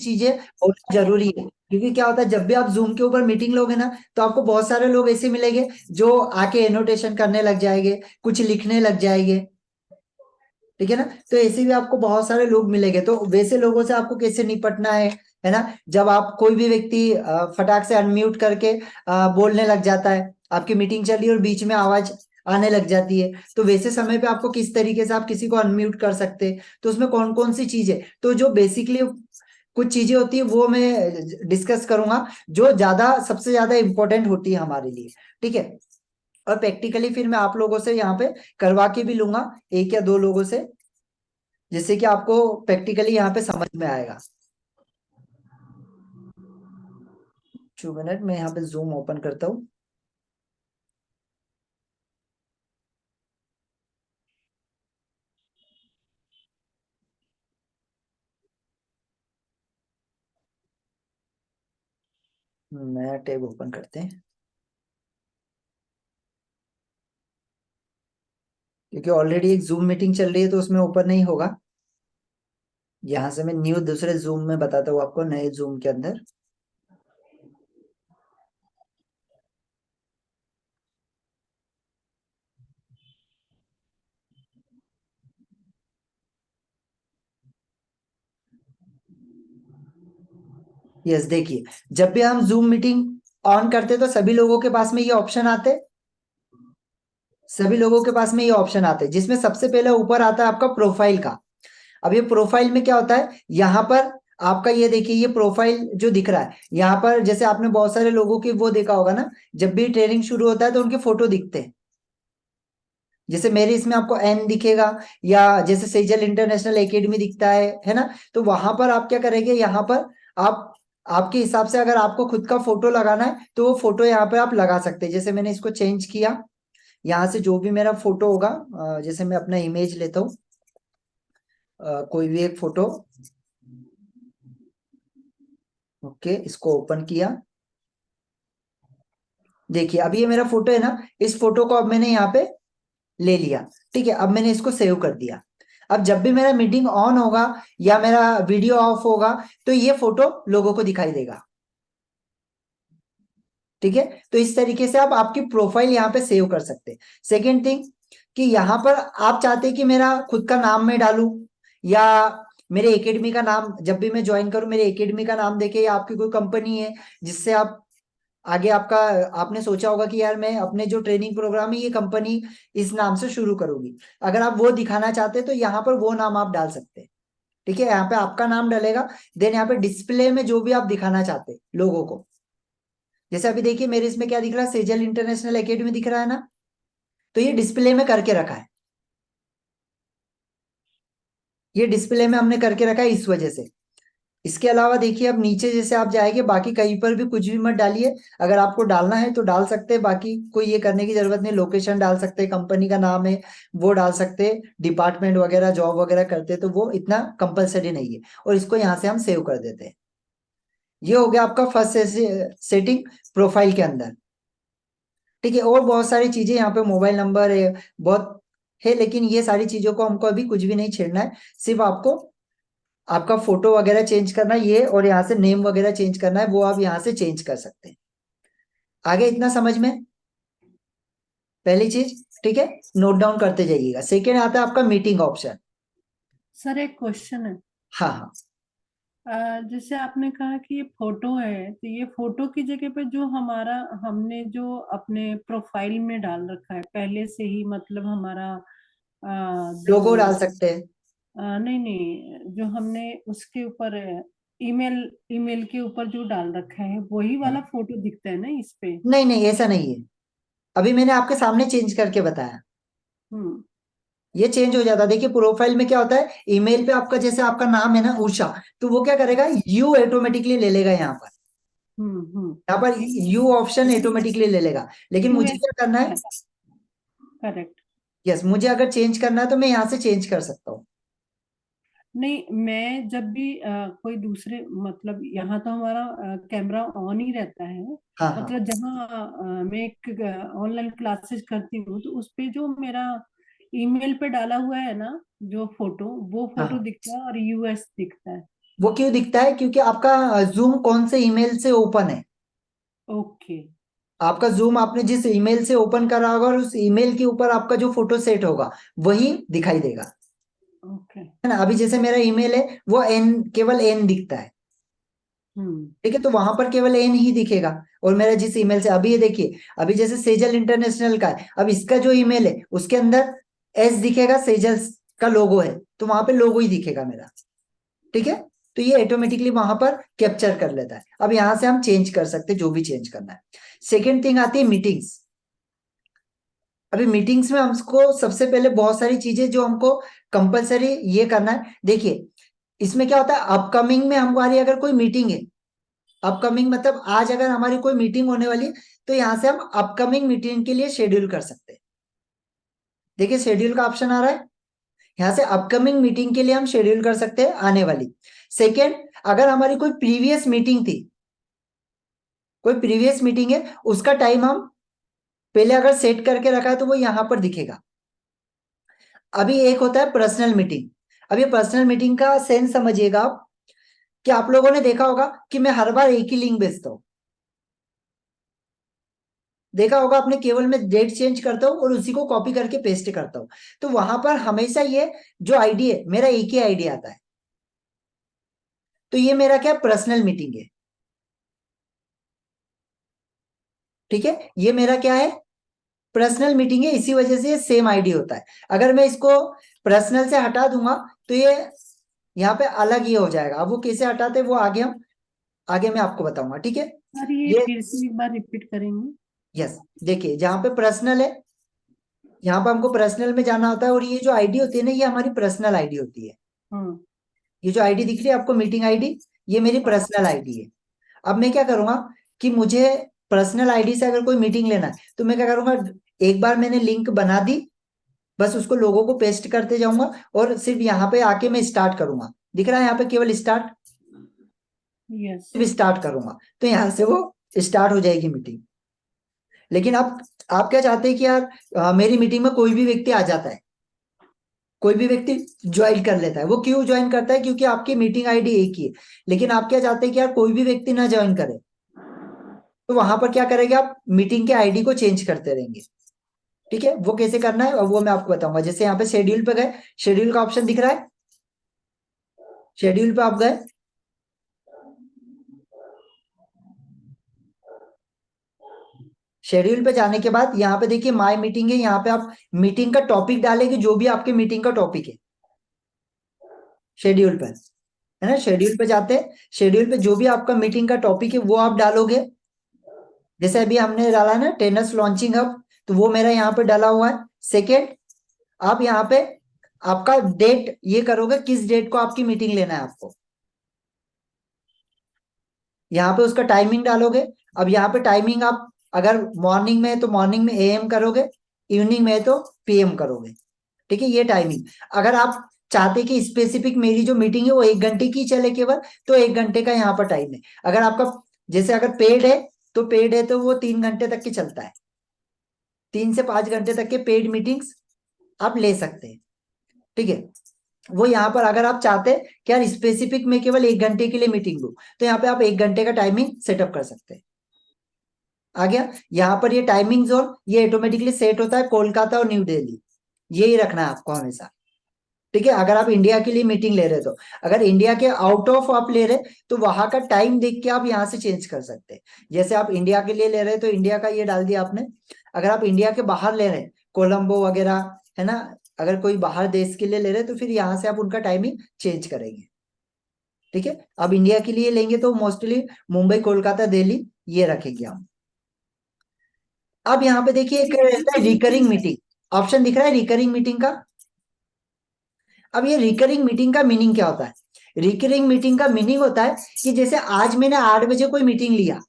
चीजें होना जरूरी है, क्योंकि क्या होता है जब भी आप जूम के ऊपर मीटिंग लोगे ना, तो आपको बहुत सारे लोग ऐसे मिलेंगे जो आके एनोटेशन करने लग जाएंगे, कुछ लिखने लग जाएंगे। ठीक है ना, तो ऐसे भी आपको बहुत सारे लोग मिलेंगे, तो वैसे लोगों से आपको कैसे निपटना है ना। जब आप कोई भी व्यक्ति फटाक से अनम्यूट करके बोलने लग जाता है, आपकी मीटिंग चल रही है और बीच में आवाज आने लग जाती है, तो वैसे समय पे आपको किस तरीके से आप किसी को अनम्यूट कर सकते हैं, तो उसमें कौन कौन सी चीजें, तो जो बेसिकली कुछ चीजें होती है वो मैं डिस्कस करूंगा, जो ज्यादा सबसे ज्यादा इंपॉर्टेंट होती है हमारे लिए। ठीक है, और प्रैक्टिकली फिर मैं आप लोगों से यहाँ पे करवा के भी लूंगा, एक या दो लोगों से, जिससे कि आपको प्रैक्टिकली यहाँ पे समझ में आएगा। 2 मिनट मैं यहाँ पे जूम ओपन करता हूँ। नया टैब ओपन करते हैं, क्योंकि ऑलरेडी एक जूम मीटिंग चल रही है तो उसमें ओपन नहीं होगा। यहाँ से मैं न्यू दूसरे जूम में बताता हूँ आपको, नए जूम के अंदर। यस, देखिए, जब भी हम जूम मीटिंग ऑन करते तो सभी लोगों के पास में ये ऑप्शन आते, सभी लोगों के पास में ये ऑप्शन आते, जिसमें सबसे पहले ऊपर आता है आपका प्रोफाइल का। अब ये प्रोफाइल में क्या होता है, यहाँ पर आपका ये देखिए, ये प्रोफाइल जो दिख रहा है यहाँ पर, जैसे आपने बहुत सारे लोगों की वो देखा होगा ना, जब भी ट्रेनिंग शुरू होता है तो उनके फोटो दिखते हैं। जैसे मेरे इसमें आपको एन दिखेगा, या जैसे सेजल इंटरनेशनल एकेडमी दिखता है ना। तो वहां पर आप क्या करेंगे, यहाँ पर आप आपके हिसाब से अगर आपको खुद का फोटो लगाना है तो वो फोटो यहाँ पे आप लगा सकते हैं। जैसे मैंने इसको चेंज किया, यहाँ से जो भी मेरा फोटो होगा, जैसे मैं अपना इमेज लेता हूँ, कोई भी एक फोटो। ओके, इसको ओपन किया। देखिए, अब ये मेरा फोटो है ना, इस फोटो को अब मैंने यहाँ पे ले लिया। ठीक है, अब मैंने इसको सेव कर दिया। अब जब भी मेरा मीटिंग ऑन होगा या मेरा वीडियो ऑफ होगा, तो ये फोटो लोगों को दिखाई देगा। ठीक है, तो इस तरीके से आप आपकी प्रोफाइल यहाँ पे सेव कर सकते हैं। सेकेंड थिंग, कि यहाँ पर आप चाहते हैं कि मेरा खुद का नाम मैं डालूं, या मेरे एकेडमी का नाम जब भी मैं ज्वाइन करूं मेरे एकेडमी का नाम देके, या आपकी कोई कंपनी है जिससे आप आगे आपका, आपने सोचा होगा कि यार मैं अपने जो ट्रेनिंग प्रोग्राम है ये कंपनी इस नाम से शुरू करूंगी, अगर आप वो दिखाना चाहते हैं तो यहाँ पर वो नाम आप डाल सकते हैं। ठीक है, यहाँ पे आपका नाम डलेगा। देन यहाँ पे डिस्प्ले में जो भी आप दिखाना चाहते हैं लोगों को, जैसे अभी देखिए मेरे इसमें क्या दिख रहा है, सेजल इंटरनेशनल एकेडमी दिख रहा है ना, तो ये डिस्प्ले में करके रखा है, ये डिस्प्ले में हमने करके रखा है इस वजह से। इसके अलावा देखिए, अब नीचे जैसे आप जाएंगे, बाकी कहीं पर भी कुछ भी मत डालिए, अगर आपको डालना है तो डाल सकते हैं, बाकी कोई ये करने की जरूरत नहीं। लोकेशन डाल सकते हैं, कंपनी का नाम है वो डाल सकते हैं, डिपार्टमेंट वगैरह जॉब वगैरह करते हैं तो वो इतना कंपलसरी नहीं है, और इसको यहाँ से हम सेव कर देते हैं। ये हो गया आपका फर्स्ट सेटिंग प्रोफाइल के अंदर। ठीक है, और बहुत सारी चीजें यहाँ पे, मोबाइल नंबर है, बहुत है, लेकिन ये सारी चीजों को हमको अभी कुछ भी नहीं छेड़ना है। सिर्फ आपको आपका फोटो वगैरह चेंज करना है ये, और यहाँ से नेम वगैरह चेंज करना है, वो आप यहाँ से चेंज कर सकते हैं। आगे इतना समझ में, पहली चीज। ठीक है, नोट डाउन करते जाइएगा। सेकेंड आता है आपका मीटिंग ऑप्शन। सर एक क्वेश्चन है। हाँ हाँ। जैसे आपने कहा कि ये फोटो है, तो ये फोटो की जगह पे जो हमारा, हमने जो अपने प्रोफाइल में डाल रखा है पहले से ही, मतलब हमारा लोगो जो डाल सकते हैं। नहीं नहीं, जो हमने उसके ऊपर ईमेल ईमेल के ऊपर जो डाल रखा है वही वाला फोटो दिखता है ना इस पे? नहीं नहीं, ऐसा नहीं है, अभी मैंने आपके सामने चेंज करके बताया। हम्म ये चेंज हो जाता है। देखिए, प्रोफाइल में क्या होता है, ईमेल पे आपका जैसे आपका नाम है ना उषा, तो वो क्या करेगा, यू ऑटोमेटिकली ले लेगा यहाँ पर। हम्म। यहाँ पर यू ऑप्शन ऑटोमेटिकली ले लेगा, लेकिन मुझे यूएस क्या करना है। करेक्ट। यस, मुझे अगर चेंज करना है तो मैं यहाँ से चेंज कर सकता हूँ। नहीं, मैं जब भी कोई दूसरे, मतलब यहाँ तो हमारा कैमरा ऑन ही रहता है, हाँ हाँ मतलब जहाँ मैं एक ऑनलाइन क्लासेस करती हूँ तो उस पे जो मेरा ईमेल पे डाला हुआ है ना जो फोटो, वो हाँ फोटो हाँ। दिखता है और यूएस दिखता है। वो क्यों दिखता है? क्योंकि आपका जूम कौन से ईमेल से ओपन है। ओके। आपका जूम आपने जिस ईमेल से ओपन करा होगा और उस ईमेल के ऊपर आपका जो फोटो सेट होगा वही दिखाई देगा, ओके। है ना। अभी जैसे मेरा ईमेल है वो एन, केवल एन दिखता है, हम्म। ठीक है, तो वहां पर केवल एन ही दिखेगा। और मेरा जिस ईमेल से, अभी ये देखिए, अभी जैसे सेजल इंटरनेशनल का है, अब इसका जो ईमेल है उसके अंदर एस दिखेगा, सेजल का लोगो है, तो वहां पे लोगो ही दिखेगा मेरा, ठीक है। तो ये ऑटोमेटिकली वहां पर कैप्चर कर लेता है। अब यहां से हम चेंज कर सकते हैं जो भी चेंज करना है। सेकेंड थिंग आती है मीटिंग्स। अभी मीटिंग्स में हमको सबसे पहले बहुत सारी चीजें जो हमको कंपलसरी ये करना है। देखिए इसमें क्या होता है, अपकमिंग में हमारी अगर कोई मीटिंग है, अपकमिंग मतलब आज अगर हमारी कोई मीटिंग होने वाली है, तो यहाँ से हम अपकमिंग मीटिंग के लिए शेड्यूल कर सकते हैं। देखिए शेड्यूल का ऑप्शन आ रहा है, यहाँ से अपकमिंग मीटिंग के लिए हम शेड्यूल कर सकते हैं आने वाली। सेकेंड, अगर हमारी कोई प्रीवियस मीटिंग थी, कोई प्रीवियस मीटिंग है, उसका टाइम हम पहले अगर सेट करके रखा है तो वो यहां पर दिखेगा। अभी एक होता है पर्सनल मीटिंग। अब ये पर्सनल मीटिंग का सेंस समझिएगा आप, कि आप लोगों ने देखा होगा कि मैं हर बार एक ही लिंक भेजता हूं। देखा होगा आपने, केवल मैं डेट चेंज करता हूं और उसी को कॉपी करके पेस्ट करता हूं। तो वहां पर हमेशा ये जो आईडी है मेरा एक ही आईडी आता है। तो ये मेरा क्या पर्सनल मीटिंग है, ठीक है, ये मेरा क्या है, पर्सनल मीटिंग है, इसी वजह से ये सेम आईडी होता है। अगर मैं इसको पर्सनल से हटा दूंगा तो ये यहाँ पे अलग ही हो जाएगा। अब वो कैसे हटाते हैं वो आगे मैं आपको बताऊंगा, ठीक है। सर ये ये फिर से एक बार रिपीट करेंगे? यस, देखिए जहाँ पे पर्सनल है, यहाँ पे हमको पर्सनल में जाना होता है, और ये जो आईडी होती है ना, ये हमारी पर्सनल आईडी होती है। हम्म। ये जो आईडी दिख रही है आपको, मीटिंग आईडी, ये मेरी हाँ। पर्सनल आईडी है। अब मैं क्या करूंगा कि मुझे पर्सनल आईडी से अगर कोई मीटिंग लेना है तो मैं क्या करूंगा, एक बार मैंने लिंक बना दी, बस उसको लोगों को पेस्ट करते जाऊंगा और सिर्फ यहाँ पे आके मैं स्टार्ट करूंगा। दिख रहा है यहाँ पे केवल स्टार्ट, यस। सिर्फ स्टार्ट करूंगा तो यहाँ से वो स्टार्ट हो जाएगी मीटिंग। लेकिन आप क्या चाहते हैं कि यार मेरी मीटिंग में कोई भी व्यक्ति आ जाता है, कोई भी व्यक्ति ज्वाइन कर लेता है। वो क्यों ज्वाइन करता है? क्योंकि आपकी मीटिंग आईडी एक ही है। लेकिन आप क्या चाहते हैं कि यार कोई भी व्यक्ति ना ज्वाइन करे, तो वहां पर क्या करेंगे आप, मीटिंग के आईडी को चेंज करते रहेंगे, ठीक है। वो कैसे करना है और वो मैं आपको बताऊंगा। जैसे यहाँ पे शेड्यूल पे गए, शेड्यूल का ऑप्शन दिख रहा है, शेड्यूल पे आप गए, शेड्यूल पे जाने के बाद यहाँ पे देखिए माय मीटिंग है, यहाँ पे आप मीटिंग का टॉपिक डालेंगे, जो भी आपके मीटिंग का टॉपिक है शेड्यूल पे, है ना। शेड्यूल पे जाते हैं, शेड्यूल पे जो भी आपका मीटिंग का टॉपिक है वो आप डालोगे। जैसे अभी हमने डाला ना टेनस लॉन्चिंग हब, तो वो मेरा यहाँ पे डाला हुआ है। सेकेंड, आप यहाँ पे आपका डेट ये करोगे, किस डेट को आपकी मीटिंग लेना है आपको, यहाँ पे उसका टाइमिंग डालोगे। अब यहाँ पे टाइमिंग आप अगर मॉर्निंग में है तो मॉर्निंग में एएम करोगे, इवनिंग में है तो पीएम करोगे, ठीक है, ये टाइमिंग। अगर आप चाहते कि स्पेसिफिक मेरी जो मीटिंग है वो 1 घंटे की चले केवल, तो 1 घंटे का यहाँ पर टाइम है। अगर आपका जैसे अगर पेड है, तो पेड है तो वो 3 घंटे तक की चलता है, 3 से 5 घंटे तक के पेड मीटिंग्स आप ले सकते हैं, ठीक है। वो यहाँ पर अगर आप चाहते हैं कि यार स्पेसिफिक में केवल 1 घंटे के लिए मीटिंग लूं, तो यहाँ पे आप 1 घंटे का टाइमिंग सेटअप कर सकते हैं। आ गया यहाँ पर ये टाइमिंग जोन, ये ऑटोमेटिकली सेट होता है कोलकाता और न्यू दिल्ली, यही रखना है आपको हमेशा, ठीक है। अगर आप इंडिया के लिए मीटिंग ले रहे हो तो, अगर इंडिया के आउट ऑफ आप ले रहे, तो वहां का टाइम देख के आप यहाँ से चेंज कर सकते हैं। जैसे आप इंडिया के लिए ले रहे तो इंडिया का ये डाल दिया आपने। अगर आप इंडिया के बाहर ले रहे हैं, कोलंबो वगैरह, है ना, अगर कोई बाहर देश के लिए ले रहे तो फिर यहाँ से आप उनका टाइमिंग चेंज करेंगे, ठीक है। अब इंडिया के लिए लेंगे तो मोस्टली मुंबई, कोलकाता, दिल्ली, ये रखेंगे हम। अब यहाँ पे देखिए एक रहता है रिकरिंग मीटिंग, ऑप्शन दिख रहा है रिकरिंग मीटिंग का। अब ये रिकरिंग मीटिंग का मीनिंग क्या होता है? रिकरिंग मीटिंग का मीनिंग होता है कि जैसे आज मैंने 8 बजे कोई मीटिंग लिया,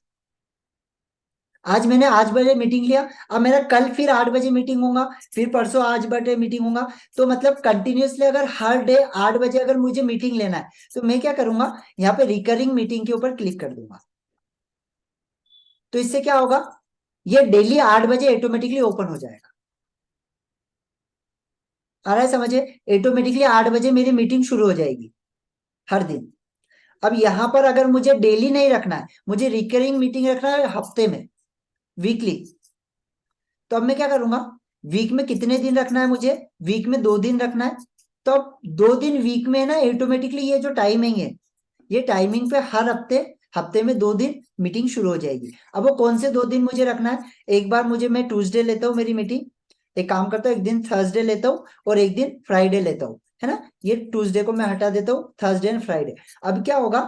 आज मैंने 8 बजे मीटिंग लिया, अब मेरा कल फिर 8 बजे मीटिंग होगा, फिर परसों 8 बजे मीटिंग होगा। तो मतलब कंटिन्यूअसली अगर हर डे 8 बजे अगर मुझे मीटिंग लेना है, तो मैं क्या करूंगा, यहाँ पे रिकरिंग मीटिंग के ऊपर क्लिक कर दूंगा। तो इससे क्या होगा, ये डेली 8 बजे ऑटोमेटिकली ओपन हो जाएगा। आ रहा है समझे? ऑटोमेटिकली 8 बजे मेरी मीटिंग शुरू हो जाएगी हर दिन। अब यहाँ पर अगर मुझे डेली नहीं रखना है, मुझे रिकरिंग मीटिंग रखना है हफ्ते में, वीकली, तो अब मैं क्या करूंगा, वीक में कितने दिन रखना है मुझे, वीक में 2 दिन रखना है, तो अब 2 दिन वीक में है ना, ऑटोमेटिकली ये जो टाइमिंग है, ये टाइमिंग पे हर हफ्ते, हफ्ते में 2 दिन मीटिंग शुरू हो जाएगी। अब वो कौन से 2 दिन मुझे रखना है, एक बार मुझे, मैं ट्यूसडे लेता हूँ मेरी मीटिंग, एक काम करता हूँ एक दिन थर्सडे लेता हूँ और एक दिन फ्राइडे लेता हूँ, है ना, ये ट्यूसडे को मैं हटा देता हूँ, थर्सडे एंड फ्राइडे। अब क्या होगा,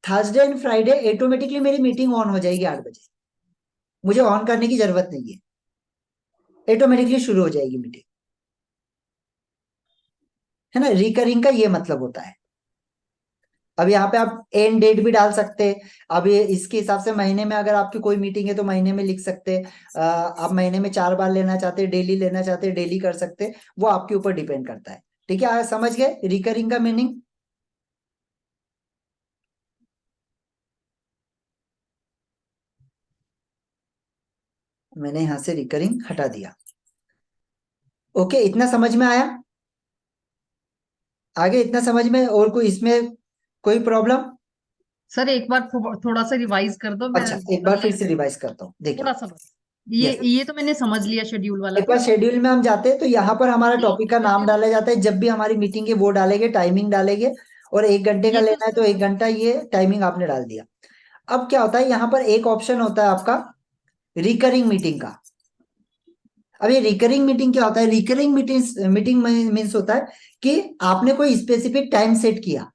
थर्सडे एंड फ्राइडे ऑटोमेटिकली मेरी मीटिंग ऑन हो जाएगी 8 बजे, मुझे ऑन करने की जरूरत नहीं है, ऑटोमेटिकली शुरू हो जाएगी मीटिंग, है ना। रिकरिंग का ये मतलब होता है। अब यहाँ पे आप एंड डेट भी डाल सकते हैं। अब ये इसके हिसाब से महीने में अगर आपकी कोई मीटिंग है तो महीने में लिख सकते हैं। आप महीने में 4 बार लेना चाहते हैं, डेली लेना चाहते हैं, डेली कर सकते हैं, वो आपके ऊपर डिपेंड करता है। ठीक है, आप समझ गए रिकरिंग का मीनिंग। मैंने यहां से रिकरिंग हटा दिया। ओके, इतना समझ में आया, आगे इतना समझ में, और कोई इसमें कोई प्रॉब्लम? सर एक बार थोड़ा सा रिवाइज कर दो, मैं अच्छा, एक बार मतलब फिर से रिवाइज करता हूँ, देखिए। थोड़ा सा बस। ये यस, ये तो मैंने समझ लिया शेड्यूल वाला। एक बार शेड्यूल में हम जाते हैं तो यहाँ पर हमारा नहीं, टॉपिक का नाम जैसे डाला जाता है, जब भी हमारी मीटिंग है वो डालेंगे, टाइमिंग डालेंगे, और 1 घंटे का ये तो लेना है तो सर 1 घंटा, ये टाइमिंग आपने डाल दिया। अब क्या होता है, यहाँ पर एक ऑप्शन होता है आपका रिकरिंग मीटिंग का। अब ये रिकरिंग मीटिंग क्या होता है, रिकरिंग मीटिंग मीटिंग मीन्स होता है कि आपने कोई स्पेसिफिक टाइम सेट किया,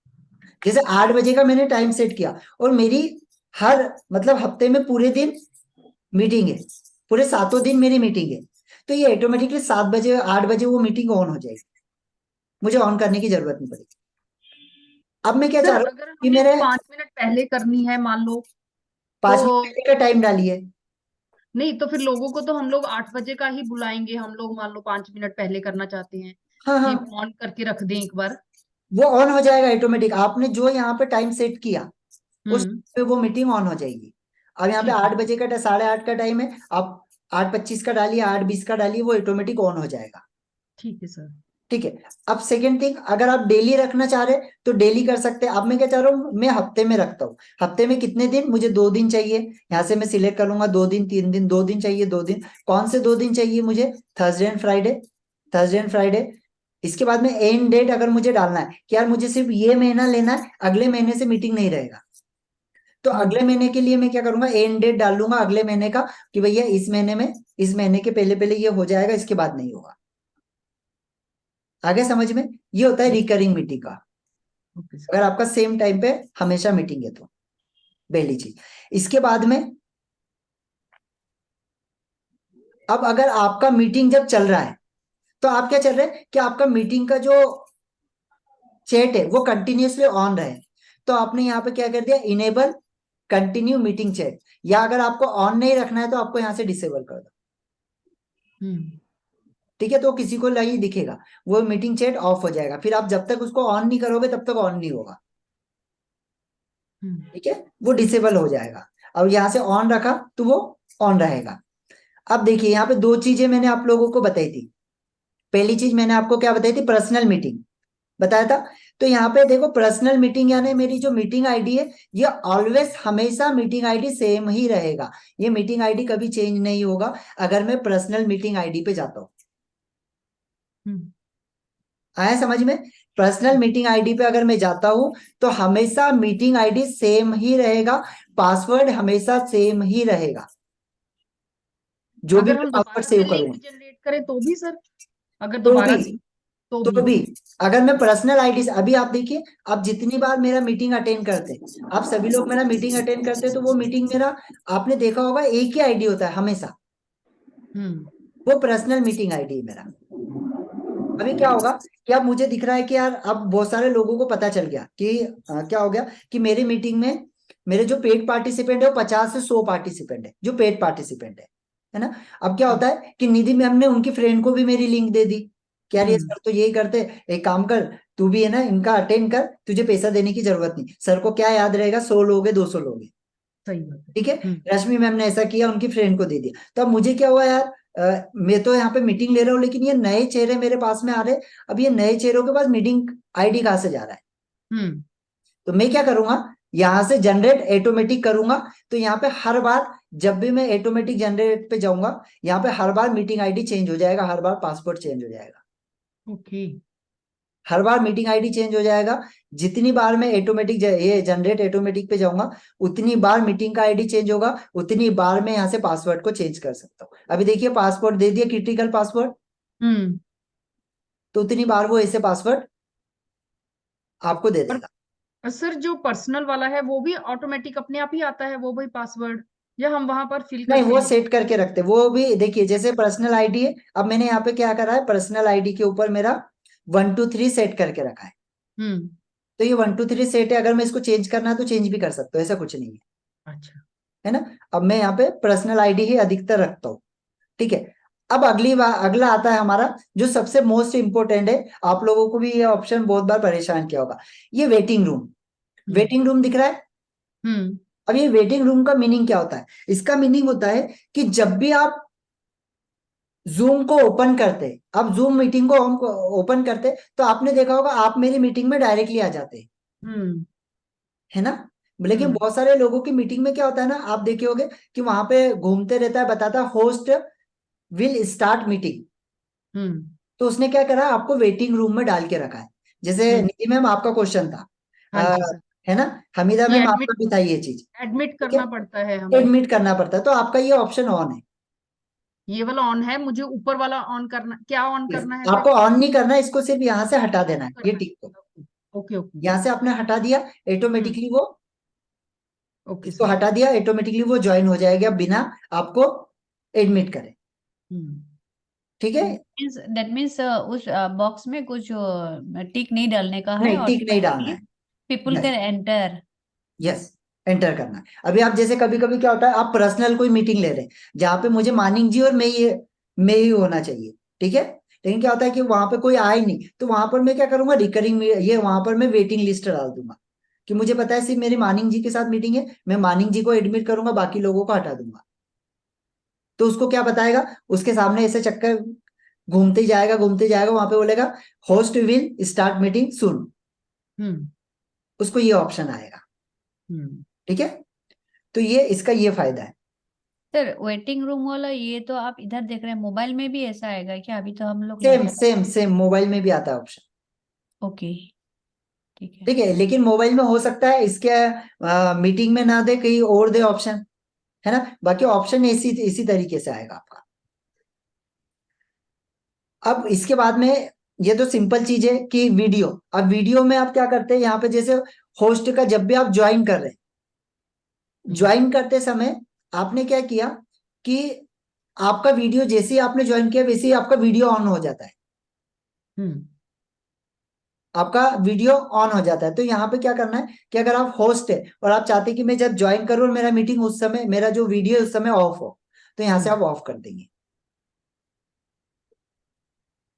जैसे 8 बजे का मैंने टाइम सेट किया, और मेरी हर, मतलब हफ्ते में पूरे दिन मीटिंग है, पूरे 7 दिन मेरी मीटिंग है, तो ये ऑटोमेटिकली 7 बजे 8 बजे वो मीटिंग ऑन हो जाएगी, मुझे ऑन करने की जरूरत नहीं पड़ेगी। अब मैं क्या चाह सर रहा हूँ अगर कि हमें मेरे 5 मिनट पहले करनी है मान लो, 5 मिनट तो पहले का टाइम डालिए। नहीं तो फिर लोगों को तो हम लोग 8 बजे का ही बुलाएंगे, हम लोग मान लो 5 मिनट पहले करना चाहते हैं हाँ हाँ, कि ऑन करके रख दें एक बार। वो ऑन हो जाएगा ऑटोमेटिक, आपने जो यहाँ पे टाइम सेट किया उस हम्म। पे वो मीटिंग ऑन हो जाएगी। अब यहाँ पे ठीक है। 8 बजे का 8:30 का टाइम है, आप 8:25 का डालिए, 8:20 का डालिए, वो ऑटोमेटिक ऑन हो जाएगा। ठीक है सर। ठीक है। अब सेकेंड थिंग, अगर आप डेली रखना चाह रहे हैं तो डेली कर सकते हैं। अब मैं क्या चाह रहा हूँ, मैं हफ्ते में रखता हूँ, हफ्ते में कितने दिन, मुझे 2 दिन चाहिए, यहाँ से मैं सिलेक्ट कर लूंगा, 2 दिन, 3 दिन, 2 दिन चाहिए, 2 दिन, कौन से 2 दिन चाहिए मुझे, Thursday and Friday, Thursday and Friday. इसके बाद में एंड डेट अगर मुझे डालना है कि यार मुझे सिर्फ ये महीना लेना है, अगले महीने से मीटिंग नहीं रहेगा, तो अगले महीने के लिए मैं क्या करूंगा, एंड डेट डाल लूंगा अगले महीने का, कि भैया इस महीने में, इस महीने के पहले पहले ये हो जाएगा, इसके बाद नहीं होगा। आगे समझ में, ये होता है रिकरिंग मीटिंग का, ओके सर। अगर आपका सेम टाइम पे हमेशा मीटिंग है तो, पहली चीज। इसके बाद में, अब अगर आपका मीटिंग जब चल रहा है तो आप क्या चल रहे हैं कि आपका मीटिंग का जो चैट है वो कंटिन्यूअसली ऑन रहे, तो आपने यहाँ पे क्या कर दिया, इनेबल कंटिन्यू मीटिंग चैट, या अगर आपको ऑन नहीं रखना है तो आपको यहाँ से डिसेबल कर दो। हम्म। ठीक है, तो किसी को नहीं दिखेगा, वो मीटिंग चैट ऑफ हो जाएगा, फिर आप जब तक उसको ऑन नहीं करोगे तब तक ऑन नहीं होगा। हम्म। ठीक है, वो डिसेबल हो जाएगा। अब यहाँ से ऑन रखा तो वो ऑन रहेगा। अब देखिए, यहाँ पे 2 चीजें मैंने आप लोगों को बताई थी। पहली चीज मैंने आपको क्या बताई थी, पर्सनल मीटिंग बताया था। तो यहाँ पे देखो, पर्सनल मीटिंग यानी मेरी जो मीटिंग आईडी है, ये ऑलवेज हमेशा मीटिंग आईडी सेम ही रहेगा, ये मीटिंग आईडी कभी चेंज नहीं होगा अगर मैं पर्सनल मीटिंग आईडी पे जाता हूँ। हम्म। आया समझ में, पर्सनल मीटिंग आईडी पे अगर मैं जाता हूं तो हमेशा मीटिंग आईडी सेम ही रहेगा, पासवर्ड हमेशा सेम ही रहेगा, जो भी अगर मैं हम पासवर्ड दोबारा से सेव लिंक करूंगा। जनरेट करें तो भी सर, अगर तो भी दोबारा से, तो तो भी। भी अगर मैं पर्सनल आईडी से, अभी आप देखिए, आप जितनी बार मेरा मीटिंग अटेंड करते हैं, आप सभी लोग मेरा मीटिंग अटेंड करते हैं, तो वो मीटिंग मेरा, आपने देखा होगा, एक ही आईडी होता है हमेशा, हम्म। वो पर्सनल मीटिंग आईडी है मेरा। अभी क्या होगा कि अब मुझे दिख रहा है कि यार अब बहुत सारे लोगों को पता चल गया कि क्या हो गया कि मेरी मीटिंग में मेरे जो पेड पार्टिसिपेंट है वो 50 से 100 पार्टिसिपेंट है, जो पेड पार्टिसिपेंट है ना। अब क्या होता है कि निधि मैम ने उनकी फ्रेंड को भी मेरी लिंक दे दी कि यार ये हम्म। सर तो यही करते, एक काम कर, तू भी है ना इनका अटेंड कर, तुझे पैसा देने की जरूरत नहीं, सर को क्या याद रहेगा, 100 लोग है, 200 लोग है। सही बात है। ठीक है, रश्मि मैम ने ऐसा किया, उनकी फ्रेंड को दे दिया, तो अब मुझे क्या हुआ यार, मैं तो यहाँ पे मीटिंग ले रहा हूँ, लेकिन ये नए चेहरे मेरे पास में आ रहे हैं। अब ये नए चेहरों के पास मीटिंग आईडी कहाँ से जा रहा है, हम्म। तो मैं क्या करूंगा, यहाँ से जनरेट ऑटोमेटिक करूंगा, तो यहाँ पे हर बार जब भी मैं ऑटोमेटिक जनरेट पे जाऊंगा, यहाँ पे हर बार मीटिंग आईडी चेंज हो जाएगा, हर बार पासवर्ड चेंज हो जाएगा, ओके। हर बार मीटिंग आईडी चेंज हो जाएगा। जितनी बार मैं ऑटोमेटिक ये जनरेट ऑटोमेटिक पे जाऊंगा, उतनी बार मीटिंग का आईडी चेंज होगा, उतनी बार मैं यहाँ से पासवर्ड को चेंज कर सकता हूँ। अभी देखिए पासवर्ड दे दिया, क्रिटिकल पासवर्ड, हम्म। तो उतनी बार वो ऐसे पासवर्ड आपको दे और देगा। सर जो पर्सनल वाला है वो भी ऑटोमेटिक अपने आप ही आता है, वो भी पासवर्ड, या हम वहां पर फिल नहीं, करके वो हैं? सेट करके रखते, वो भी देखिए जैसे पर्सनल आईडी है, अब मैंने यहाँ पे क्या करा है, पर्सनल आईडी के ऊपर मेरा 1 2 3 सेट करके रखा है। हम्म। तो ये 1 2 3 सेट है, अगर मैं इसको चेंज करना है तो चेंज भी कर सकता हूँ, ऐसा कुछ नहीं है, अच्छा। है ना। अब मैं यहाँ पे पर्सनल आईडी ही अधिकतर रखता हूँ, ठीक है। अब अगली बार अगला आता है हमारा, जो सबसे मोस्ट इंपोर्टेंट है, आप लोगों को भी ये ऑप्शन बहुत बार परेशान किया होगा, ये वेटिंग रूम। वेटिंग रूम दिख रहा है। हम्म। अब ये वेटिंग रूम का मीनिंग क्या होता है? इसका मीनिंग होता है कि जब भी आप जूम को ओपन करते, आप जूम मीटिंग को ओपन करते, तो आपने देखा होगा आप मेरी मीटिंग में डायरेक्टली आ जाते, हम्म। है ना। लेकिन हम्म। बहुत सारे लोगों की मीटिंग में क्या होता है ना, आप देखे होगे कि वहां पे घूमते रहता है, बताता होस्ट विल स्टार्ट मीटिंग, हम्म। तो उसने क्या करा, आपको वेटिंग रूम में डाल के रखा है। जैसे हम्म। निधि मैम आपका क्वेश्चन था, हाँ जी सर। है ना, हमीदा ये मैम एडमिट आपका भी था ये चीज, एडमिट ठीक करना है, पड़ता है हमें। एडमिट करना पड़ता है, तो आपका ये ऑप्शन ऑन है। ये वाला ऑन है, मुझे ऊपर वाला ऑन करना, क्या ऑन Yes, करना है सर? आपको ऑन नहीं करना है, इसको सिर्फ यहाँ से हटा देना है, रिमूव ये करना टिक को है। Okay okay. यहाँ से आपने हटा दिया, हम्म। ऑटोमेटिकली वो, ओके इसको सर। हटा दिया, ऑटोमेटिकली वो ज्वाइन हो जाएगा बिना आपको एडमिट करे, हम्म। ठीक है। दैट मीन्स उस बॉक्स में कुछ टिक नहीं डालने का है, नहीं, टिक नहीं डालना ऑटोमेटिकली है, people yes, can enter. Yes, enter करना है। अभी आप जैसे कभी कभी क्या होता है, आप पर्सनल कोई मीटिंग ले रहे हैं जहां पे मुझे मानिंग जी और मैं ही होना चाहिए, ठीक है। लेकिन क्या होता है कि वहां पे कोई आए नहीं, तो वहां पर मैं क्या करूंगा, रिकरिंग ये वहां पर मैं वेटिंग लिस्ट डाल दूंगा, कि मुझे पता है सिर्फ मेरी मानिंग जी के साथ मीटिंग है, मैं मानिंग जी को एडमिट करूंगा, बाकी लोगों को हटा दूंगा। तो उसको क्या बताएगा, उसके सामने ऐसे चक्कर घूमते ही जाएगा, वहां पे बोलेगा होस्ट विल स्टार्ट मीटिंग सून, हम्म। उसको ये ऑप्शन आएगा, हम्म। ठीक है। तो ये इसका ये फायदा है। सर वेटिंग रूम वाला ये तो आप इधर देख रहे हैं, मोबाइल में भी ऐसा आएगा क्या? अभी तो हम लोग same laptop. Same same mobile में भी आता है ऑप्शन, ओके, ठीक है। ठीक है। लेकिन मोबाइल में हो सकता है इसके मीटिंग में ना दे, कहीं और दे ऑप्शन, है ना। बाकी ऑप्शन इसी इसी तरीके से आएगा आपका। अब इसके बाद में, ये तो सिंपल चीज है कि वीडियो, अब वीडियो में आप क्या करते हैं, यहाँ पे जैसे होस्ट का जब भी आप ज्वाइन कर रहे हैं, ज्वाइन करते समय आपने क्या किया कि आपका वीडियो जैसे ही आपने ज्वाइन किया, वैसे ही आपका वीडियो ऑन हो जाता है, हम्म। आपका वीडियो ऑन हो जाता है। तो यहाँ पे क्या करना है कि अगर आप होस्ट है और आप चाहते हैं कि मैं जब ज्वाइन करूँ और मेरा मीटिंग उस समय, मेरा जो वीडियो है उस समय ऑफ हो, तो यहाँ से आप ऑफ कर देंगे,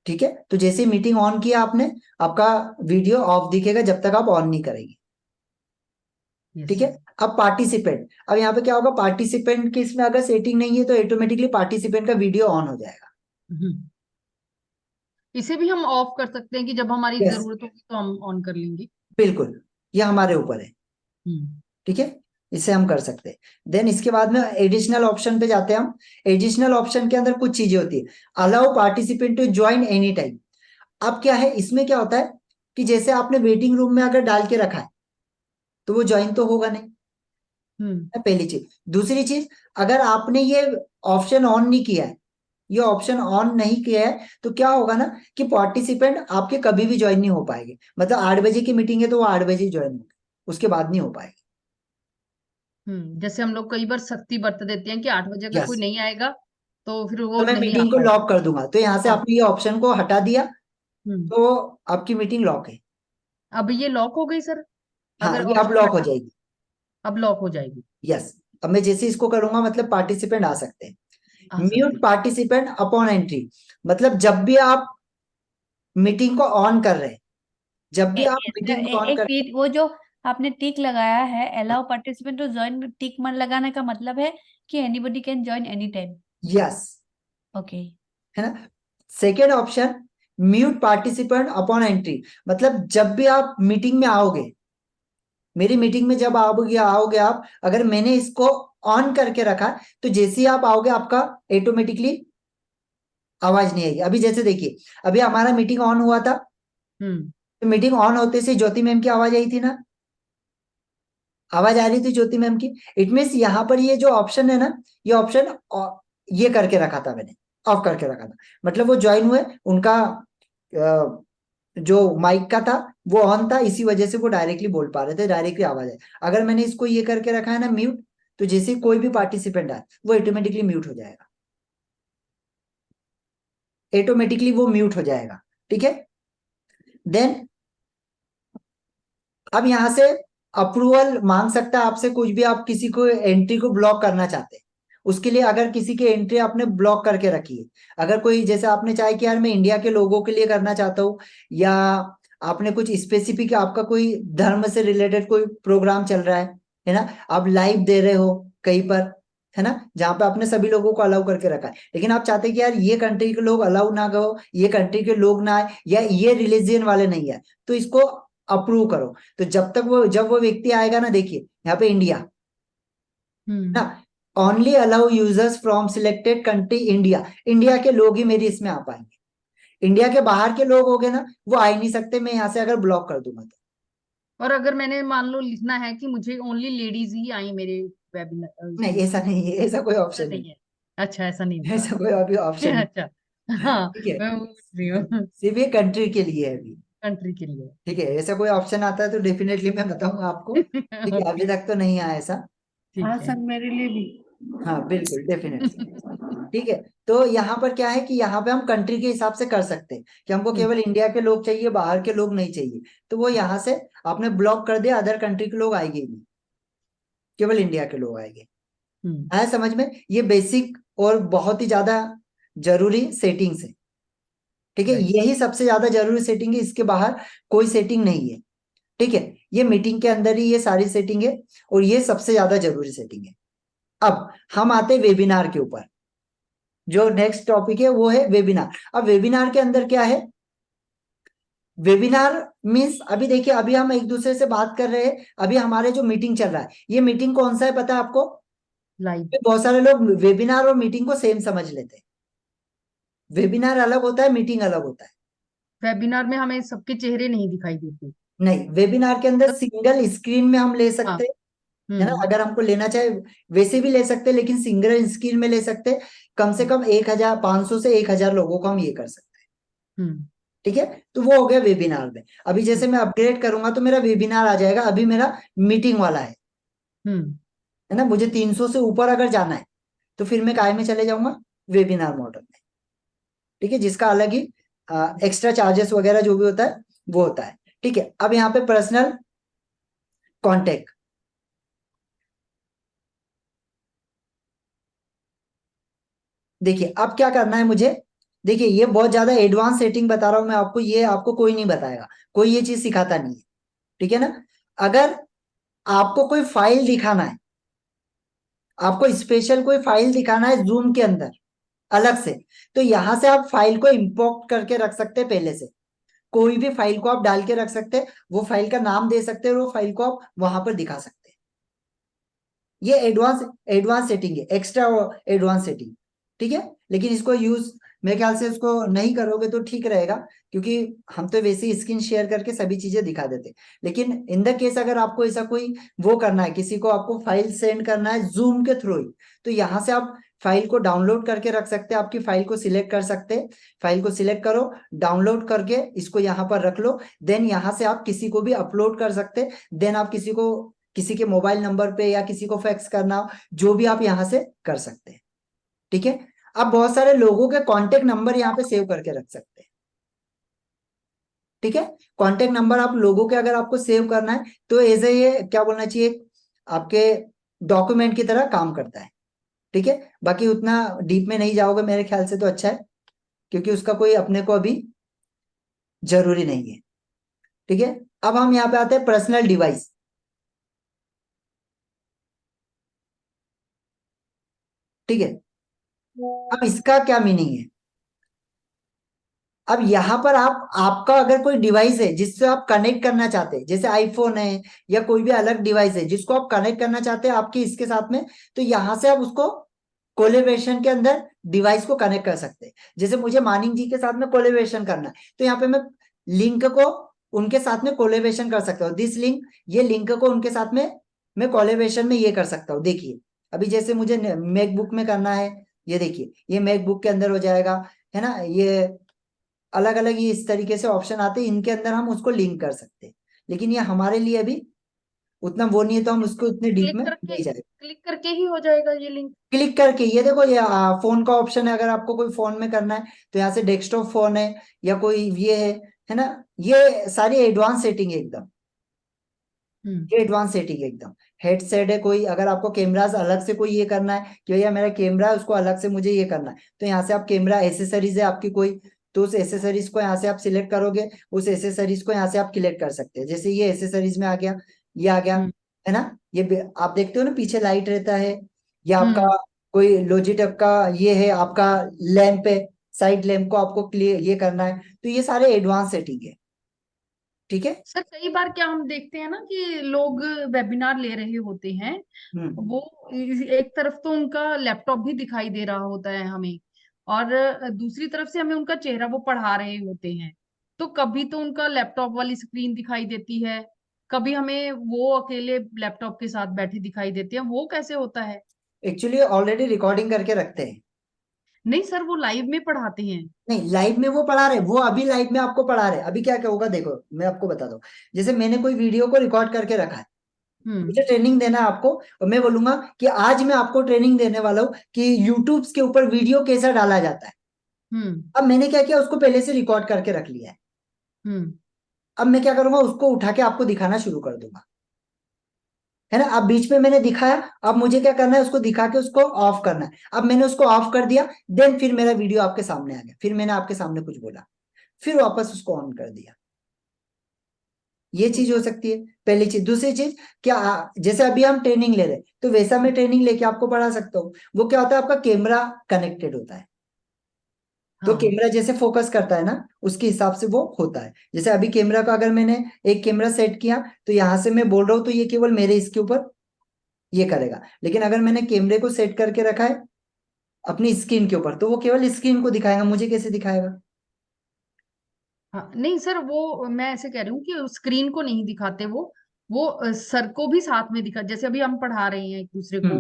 ठीक है। तो जैसे मीटिंग ऑन किया आपने, आपका वीडियो ऑफ दिखेगा जब तक आप ऑन नहीं करेंगे, ठीक है। अब पार्टिसिपेंट, अब यहाँ पे क्या होगा, पार्टिसिपेंट की इसमें अगर सेटिंग नहीं है तो ऑटोमेटिकली पार्टिसिपेंट का वीडियो ऑन हो जाएगा। हम्म। इसे भी हम ऑफ कर सकते हैं कि जब हमारी यस, जरूरत होगी तो हम ऑन कर लेंगे। बिल्कुल, ये हमारे ऊपर है, हम्म। ठीक है। इसे हम कर सकते हैं। देन इसके बाद में एडिशनल ऑप्शन पे जाते हैं हम। एडिशनल ऑप्शन के अंदर कुछ चीजें होती है, allow participant to join any time. अब क्या है, इसमें क्या होता है कि जैसे आपने वेटिंग रूम में अगर डाल के रखा है, तो वो ज्वाइन तो होगा नहीं, हम्म। पहली चीज। दूसरी चीज, अगर आपने ये ऑप्शन ऑन नहीं किया है, ये ऑप्शन ऑन नहीं किया है, तो क्या होगा ना कि पार्टिसिपेंट आपके कभी भी ज्वाइन नहीं हो पाएंगे। मतलब 8 बजे की मीटिंग है तो वो 8 बजे ज्वाइन होंगे, उसके बाद नहीं हो पाएगी। जैसे हम लोग कई बार सख्ती बरत देते हैं कि 8 बजे अगर यस, कोई नहीं आएगा तो फिर तो वो मैं नहीं आ मीटिंग को पाएगा। लॉक कर दूंगा, तो यहाँ से हाँ। आपने ये ऑप्शन को हटा दिया, हम्म। तो आपकी मीटिंग लॉक है। अब ये लॉक हो गई सर, हाँ, अगर ये अब ऑप्शन लॉक हो हटा, जाएगी। अब लॉक हो जाएगी। यस, अब मैं जैसे इसको करूंगा मतलब पार्टिसिपेंट आ सकते हैं। आ सकते म्यूट पार्टिसिपेंट अपॉन एंट्री, मतलब जब भी आप मीटिंग को ऑन कर रहे हैं, जब भी आप मीटिंग को ऑन एक कर, मिनट, वो जो आपने टिक लगाया है अलाउ पार्टिसिपेंट टू ज्वाइन, टिक मन लगाने का मतलब है कि anybody can join any time. Yes, okay. है ना। Second option, mute participant upon entry, मतलब जब भी आप मीटिंग में आओगे, मेरी मीटिंग में जब आओगे आप, अगर मैंने इसको ऑन करके रखा तो जैसे ही आप आओगे आपका ऑटोमेटिकली आवाज नहीं आएगी। अभी जैसे देखिए, अभी हमारा मीटिंग ऑन हुआ था, हम्म तो मीटिंग ऑन होते से ज्योति मैम की आवाज आई थी ना, आवाज आ रही थी ज्योति मैम की। इट मीन्स यहाँ पर ये जो ऑप्शन है ना, ये ऑप्शन ये करके रखा था मैंने, ऑफ करके रखा था। मतलब वो ज्वाइन हुए, उनका जो माइक का था वो ऑन था, इसी वजह से वो डायरेक्टली बोल पा रहे थे, डायरेक्टली आवाज है। अगर मैंने इसको ये करके रखा है ना म्यूट, तो जैसे कोई भी पार्टिसिपेंट आए वो ऑटोमेटिकली म्यूट हो जाएगा, ऑटोमेटिकली वो म्यूट हो जाएगा। ठीक है, देन अब यहां से अप्रूवल मांग सकता है आपसे कुछ भी, आप किसी को एंट्री को ब्लॉक करना चाहते हैं, उसके लिए अगर किसी की एंट्री आपने ब्लॉक करके रखी है, अगर कोई जैसे आपने चाहे कि यार मैं इंडिया के लोगों के लिए करना चाहता हूँ, या आपने कुछ स्पेसिफिक, आपका कोई धर्म से रिलेटेड कोई प्रोग्राम चल रहा है ना, आप लाइव दे रहे हो कहीं पर, है ना, जहां पे आपने सभी लोगों को अलाउ करके रखा है, लेकिन आप चाहते हैं कि यार ये कंट्री के लोग अलाउ ना करो, ये कंट्री के लोग ना आए, या ये रिलीजियन वाले नहीं आए, तो इसको अप्रूव करो। तो जब वो व्यक्ति आएगा ना, देखिए यहाँ पे इंडिया ना, only allow users from selected country India, India के लोग ही मेरी इसमें आ पाएंगे, इंडिया के बाहर के लोग हो गए ना, वो आ ही नहीं सकते, मैं यहाँ से अगर ब्लॉक कर दूंगा तो। और अगर मैंने मान लो लिखना है कि मुझे ओनली लेडीज ही आई मेरे वेबिनार नहीं, इसमें, ऐसा नहीं है, ऐसा कोई ऐसा ऑप्शन नहीं, नहीं है? अच्छा, ऐसा नहीं होगा। ऐसा कोई अभी ऑप्शन नहीं। अच्छा, हाँ, ठीक है, मैं पूछ रही हूँ सिर्फ ये कंट्री के लिए है अभी। कंट्री के लिए। ठीक है, ऐसा कोई ऑप्शन आता है तो डेफिनेटली मैं बताऊंगा आपको। ठीक है, अभी ओके, तक तो नहीं आया ऐसा। हाँ ठीक है। सर, मेरे लिए भी। हाँ बिल्कुल, डेफिनेटली। ठीक है, तो यहाँ पर क्या है कि यहाँ पे हम कंट्री के हिसाब से कर सकते हैं कि हमको केवल इंडिया के लोग चाहिए, बाहर के लोग नहीं चाहिए, तो वो यहाँ से आपने ब्लॉक कर दिया, अदर कंट्री के लोग आएंगे ही नहीं, केवल इंडिया के लोग आएंगे। हम्म आया समझ में? ये बेसिक और बहुत ही ज्यादा जरूरी सेटिंग्स है। ठीक है, राइट। यही सबसे ज्यादा जरूरी सेटिंग है, इसके बाहर कोई सेटिंग नहीं है। ठीक है, ये मीटिंग के अंदर ही ये सारी सेटिंग है, और ये सबसे ज्यादा जरूरी सेटिंग है। अब हम आते हैं वेबिनार के ऊपर, जो नेक्स्ट टॉपिक है वो है वेबिनार। अब वेबिनार के अंदर क्या है, वेबिनार मीन्स अभी देखिए, अभी हम एक दूसरे से बात कर रहे हैं, अभी हमारे जो मीटिंग चल रहा है, ये मीटिंग कौन सा है पता है आपको? लाइव। बहुत सारे लोग वेबिनार और मीटिंग को सेम समझ लेते हैं, वेबिनार अलग होता है, मीटिंग अलग होता है। वेबिनार में हमें सबके चेहरे नहीं दिखाई देते। नहीं, वेबिनार के अंदर सिंगल स्क्रीन में हम ले हाँ। सकते हैं, है ना, अगर हमको लेना चाहे वैसे भी ले सकते हैं, लेकिन सिंगल स्क्रीन में ले सकते हैं। कम से कम 1,500 से 1,000 लोगों को हम ये कर सकते हैं। हम्म ठीक है, तो वो हो गया वेबिनार में। अभी जैसे मैं अपग्रेड करूंगा तो मेरा वेबिनार आ जाएगा, अभी मेरा मीटिंग वाला हम्म है ना, मुझे 300 से ऊपर अगर जाना है तो फिर मैं काय में चले जाऊंगा, वेबिनार मॉडल में। ठीक है, जिसका अलग ही एक्स्ट्रा चार्जेस वगैरह जो भी होता है वो होता है। ठीक है, अब यहाँ पे पर्सनल कॉन्टेक्ट, देखिए अब क्या करना है मुझे। देखिए, ये बहुत ज्यादा एडवांस सेटिंग बता रहा हूं मैं आपको, ये आपको कोई नहीं बताएगा, कोई ये चीज सिखाता नहीं है। ठीक है ना, अगर आपको कोई फाइल दिखाना है, आपको स्पेशल कोई फाइल दिखाना है जूम के अंदर अलग से, तो यहां से आप फाइल को इंपोर्ट करके रख सकते हैं, पहले से कोई भी फाइल को आप डाल के रख सकते हैं, वो फाइल का नाम दे सकते हैं और वो फाइल को आप वहां पर दिखा सकते हैं। ये एडवांस एडवांस सेटिंग है, एक्स्ट्रा एडवांस सेटिंग। ठीक है, लेकिन इसको यूज मेरे ख्याल से इसको नहीं करोगे तो ठीक रहेगा, क्योंकि हम तो वैसे ही स्क्रीन शेयर करके सभी चीजें दिखा देते हैं। लेकिन इन द केस अगर आपको ऐसा कोई वो करना है, किसी को आपको फाइल सेंड करना है जूम के थ्रू ही, तो यहाँ से आप फाइल को डाउनलोड करके रख सकते हैं, आपकी फाइल को सिलेक्ट कर सकते हैं, फाइल को सिलेक्ट करो, डाउनलोड करके इसको यहाँ पर रख लो, देन यहाँ से आप किसी को भी अपलोड कर सकते हैं, देन आप किसी के मोबाइल नंबर पे या किसी को फैक्स करना हो, जो भी आप यहाँ से कर सकते हैं। ठीक है, आप बहुत सारे लोगों के कांटेक्ट नंबर यहाँ पे सेव करके रख सकते हैं। ठीक है, कांटेक्ट नंबर आप लोगों के अगर आपको सेव करना है तो एज ए ये क्या बोलना चाहिए, आपके डॉक्यूमेंट की तरह काम करता है। ठीक है, बाकी उतना डीप में नहीं जाओगे मेरे ख्याल से तो अच्छा है, क्योंकि उसका कोई अपने को अभी जरूरी नहीं है। ठीक है, अब हम यहाँ पे आते हैं पर्सनल डिवाइस। ठीक है, अब इसका क्या मीनिंग है? अब यहाँ पर आपका अगर कोई डिवाइस है जिससे आप कनेक्ट करना चाहते हैं, जैसे आईफोन है या कोई भी अलग डिवाइस है जिसको आप कनेक्ट करना चाहते हैं आपके इसके साथ में, तो यहाँ से आप उसको कोलेब्रेशन के अंदर डिवाइस को कनेक्ट कर सकते हैं। जैसे मुझे मानिक जी के साथ में कोलेब्रेशन करना है, तो यहाँ पे मैं लिंक को उनके साथ में कोलेब्रेशन कर सकता हूँ। दिस लिंक, ये लिंक को उनके साथ में मैं कोलेब्रेशन में ये कर सकता हूँ। देखिए अभी जैसे मुझे मैकबुक में करना है, ये देखिए ये मैकबुक के अंदर हो जाएगा, है ना। ये अलग अलग ये इस तरीके से ऑप्शन आते हैं, इनके अंदर हम उसको लिंक कर सकते हैं। लेकिन ये हमारे लिए अभी उतना वो नहीं है, तो हम उसको उतने डीप में नहीं जाएंगे। क्लिक करके ही हो जाएगा ये लिंक? क्लिक करके ये देखो, ये फोन का ऑप्शन है। अगर आपको कोई फोन में करना है तो यहाँ से डेस्कटॉप फोन है या कोई ये है ना। ये सारी एडवांस सेटिंग है एकदम, ये एडवांस सेटिंग है एकदम। हेडसेट है कोई, अगर आपको कैमरास अलग से कोई ये करना है कि भैया मेरा कैमरा है उसको अलग से मुझे ये करना है, तो यहाँ से आप कैमरा एसेसरीज है आपकी कोई, तो उस एसेसरीज को यहाँ से आप सिलेक्ट करोगे, उस एसेसरीज को यहाँ से आप क्लिक कर सकते हैं। जैसे ये एसेसरीज में आ गया, ये आ गया, है ना। आप देखते हो ना पीछे लाइट रहता है, या आपका कोई लॉजिटेक का ये है, आपका लैंप है, साइड लैंप को आपको क्लियर ये करना है, तो ये सारे एडवांस सेटिंग है। ठीक है। सर कई बार क्या हम देखते हैं ना कि लोग वेबिनार ले रहे होते हैं, वो एक तरफ तो उनका लैपटॉप भी दिखाई दे रहा होता है हमें, और दूसरी तरफ से हमें उनका चेहरा वो पढ़ा रहे होते हैं। तो कभी तो उनका लैपटॉप वाली स्क्रीन दिखाई देती है, कभी हमें वो अकेले लैपटॉप के साथ बैठे दिखाई देते हैं। वो कैसे होता है? एक्चुअली ऑलरेडी रिकॉर्डिंग करके रखते हैं। नहीं सर, वो लाइव में पढ़ाते हैं। नहीं, लाइव में वो पढ़ा रहे, वो अभी लाइव में आपको पढ़ा रहे। अभी क्या क्या होगा देखो, मैं आपको बता दूं। जैसे मैंने कोई वीडियो को रिकॉर्ड करके रखा है, मुझे ट्रेनिंग देना है आपको, और मैं बोलूंगा कि आज मैं आपको ट्रेनिंग देने वाला हूँ कि यूट्यूब के ऊपर वीडियो कैसा डाला जाता है। अब मैंने क्या किया, उसको पहले से रिकॉर्ड करके रख लिया है। अब मैं क्या करूंगा, उसको उठा के आपको दिखाना शुरू कर दूंगा, है ना। अब बीच में मैंने दिखाया, अब मुझे क्या करना है, उसको दिखा के उसको ऑफ करना है। अब मैंने उसको ऑफ कर दिया, देन फिर मेरा वीडियो आपके सामने आ गया, फिर मैंने आपके सामने कुछ बोला, फिर वापस उसको ऑन कर दिया। ये चीज हो सकती है, पहली चीज। दूसरी चीज क्या, जैसे अभी हम ट्रेनिंग ले रहे हैं, तो वैसा मैं ट्रेनिंग लेके आपको पढ़ा सकता हूँ। वो क्या होता है, आपका कैमरा कनेक्टेड होता है, तो कैमरा जैसे फोकस करता है ना, उसके हिसाब से वो होता है। जैसे अभी कैमरा का अगर मैंने एक कैमरा सेट किया, तो यहां से मैं बोल रहा हूँ तो ये केवल मेरे इसके ऊपर ये करेगा। लेकिन अगर मैंने कैमरे को सेट करके रखा है अपनी स्क्रीन के ऊपर, तो वो केवल स्क्रीन को दिखाएगा, मुझे कैसे दिखाएगा। हाँ नहीं सर, वो मैं ऐसे कह रही हूँ कि स्क्रीन को नहीं दिखाते वो सर को भी साथ में दिखा, जैसे अभी हम पढ़ा रहे हैं एक दूसरे को,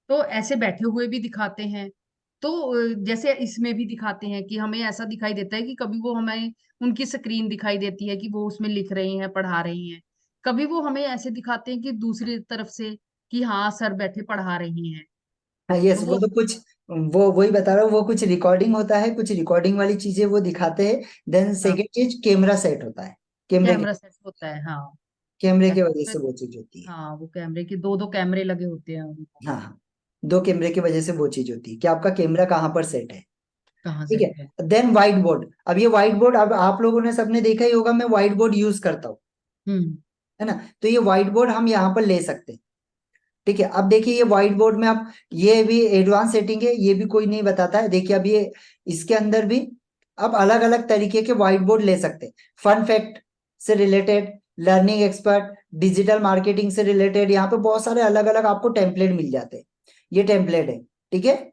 तो ऐसे बैठे हुए भी दिखाते हैं। तो जैसे इसमें भी दिखाते हैं कि हमें ऐसा दिखाई देता है कि कभी वो हमें उनकी स्क्रीन दिखाई देती है कि वो उसमें लिख रहे हैं, पढ़ा रहे हैं। कभी वो हमें ऐसे दिखाते हैं कि दूसरी तरफ से कि हाँ सर बैठे पढ़ा रहे हैं। हाँ यस, तो वो तो कुछ, वो वही बता रहा हूँ, वो कुछ रिकॉर्डिंग होता है, कुछ रिकॉर्डिंग वाली चीजें वो दिखाते हैं। देन हाँ, सेकंड चीज कैमरा सेट होता है, कैमरे कैमरा सेट होता है। हाँ, कैमरे की वजह एक्चुअली से वो चीज होती है। हाँ, वो कैमरे की दो कैमरे लगे होते हैं उनको। हाँ हाँ, दो कैमरे की वजह से वो चीज होती है कि आपका कैमरा कहाँ पर सेट है। कहाँ ठीक सेट है? है। Then whiteboard. अब ये व्हाइट बोर्ड, अब आप लोगों ने सबने देखा ही होगा, मैं व्हाइट बोर्ड यूज करता हूँ, हम्म है ना। तो ये व्हाइट बोर्ड हम यहाँ पर ले सकते हैं। ठीक है। अब देखिए ये व्हाइट बोर्ड में आप, ये भी एडवांस सेटिंग है, ये भी कोई नहीं बताता है। देखिए अब ये इसके अंदर भी आप अलग अलग तरीके के व्हाइट बोर्ड ले सकते हैं। फन फैक्ट से related, learning expert, digital marketing से रिलेटेड, यहाँ पे बहुत सारे अलग अलग आपको टेम्पलेट मिल जाते हैं। ये टेम्पलेट है, ठीक है।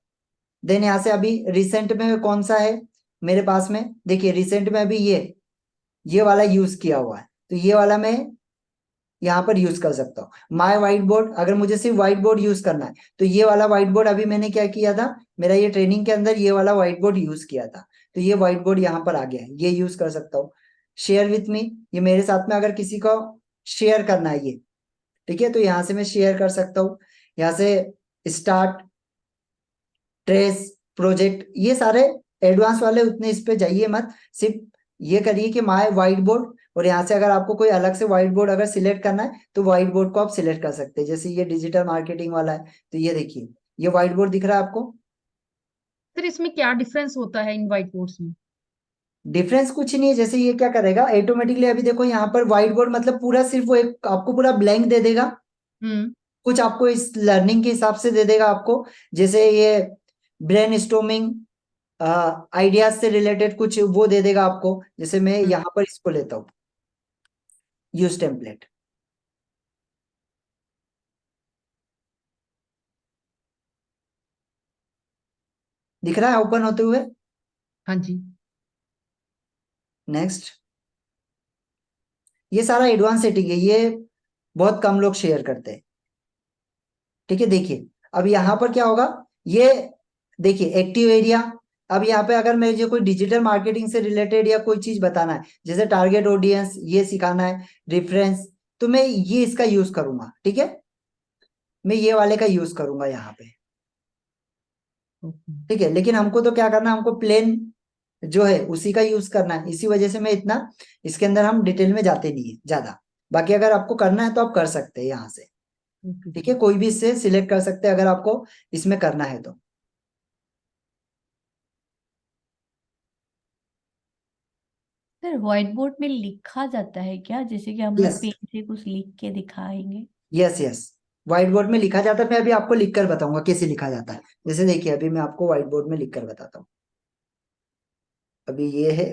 देन यहाँ से अभी रिसेंट में कौन सा है मेरे पास में, देखिए रिसेंट में अभी ये वाला यूज किया हुआ है, तो ये वाला मैं यहाँ पर यूज कर सकता हूँ। माय व्हाइट बोर्ड, अगर मुझे सिर्फ व्हाइट बोर्ड यूज करना है, तो ये वाला व्हाइट बोर्ड अभी मैंने क्या किया था, मेरा ये ट्रेनिंग के अंदर ये वाला व्हाइट बोर्ड यूज किया था, तो ये व्हाइट बोर्ड यहाँ पर आ गया है, ये यूज कर सकता हूँ। शेयर विथ मी, ये मेरे साथ में अगर किसी को शेयर करना है ये, ठीक है, तो यहाँ से मैं शेयर कर सकता हूँ। यहाँ से स्टार्ट, ट्रेस, प्रोजेक्ट, ये सारे एडवांस वाले, उतने इस पे जाइए मत, सिर्फ ये करिए कि माय व्हाइट बोर्ड, और यहाँ से अगर आपको कोई अलग से व्हाइट बोर्ड अगर सिलेक्ट करना है, तो व्हाइट बोर्ड को आप सिलेक्ट कर सकते हैं। जैसे ये डिजिटल मार्केटिंग वाला है, तो ये देखिए ये व्हाइट बोर्ड दिख रहा है आपको। फिर इसमें क्या डिफरेंस होता है इन व्हाइट बोर्ड्स में? डिफरेंस कुछ नहीं है, जैसे ये क्या करेगा ऑटोमेटिकली, अभी देखो यहाँ पर व्हाइट बोर्ड मतलब पूरा सिर्फ वो एक आपको पूरा ब्लैंक दे देगा, कुछ आपको इस लर्निंग के हिसाब से दे देगा आपको। जैसे ये ब्रेन स्टॉर्मिंग, आइडियाज से रिलेटेड कुछ वो दे देगा आपको। जैसे मैं यहाँ पर इसको लेता हूँ, यूज टेम्पलेट। दिख रहा है ओपन होते हुए? हाँ जी। नेक्स्ट। ये सारा एडवांस सेटिंग है, ये बहुत कम लोग शेयर करते हैं। ठीक है, देखिए अब यहाँ पर क्या होगा, ये देखिए एक्टिव एरिया। अब यहाँ पे अगर मुझे कोई डिजिटल मार्केटिंग से रिलेटेड या कोई चीज बताना है, जैसे टारगेट ऑडियंस ये सिखाना है, रेफरेंस, तो मैं ये इसका यूज करूंगा। ठीक है, मैं ये वाले का यूज करूंगा यहाँ पे। ओके। ठीक है, लेकिन हमको तो क्या करना है, हमको प्लेन जो है उसी का यूज करना है। इसी वजह से मैं इतना इसके अंदर हम डिटेल में जाते नहीं है ज्यादा। बाकी अगर आपको करना है तो आप कर सकते हैं यहाँ से। ओके ठीक है, कोई भी इससे सिलेक्ट कर सकते हैं अगर आपको इसमें करना है तो। सर व्हाइट बोर्ड में लिखा जाता है क्या, जैसे कि हम लोग यस पेन से कुछ लिख के दिखाएंगे? यस यस, व्हाइट बोर्ड में लिखा जाता है। मैं अभी आपको लिख कर बताऊंगा कैसे लिखा जाता है। जैसे देखिए अभी मैं आपको व्हाइट बोर्ड में लिख कर बताता हूँ। अभी ये है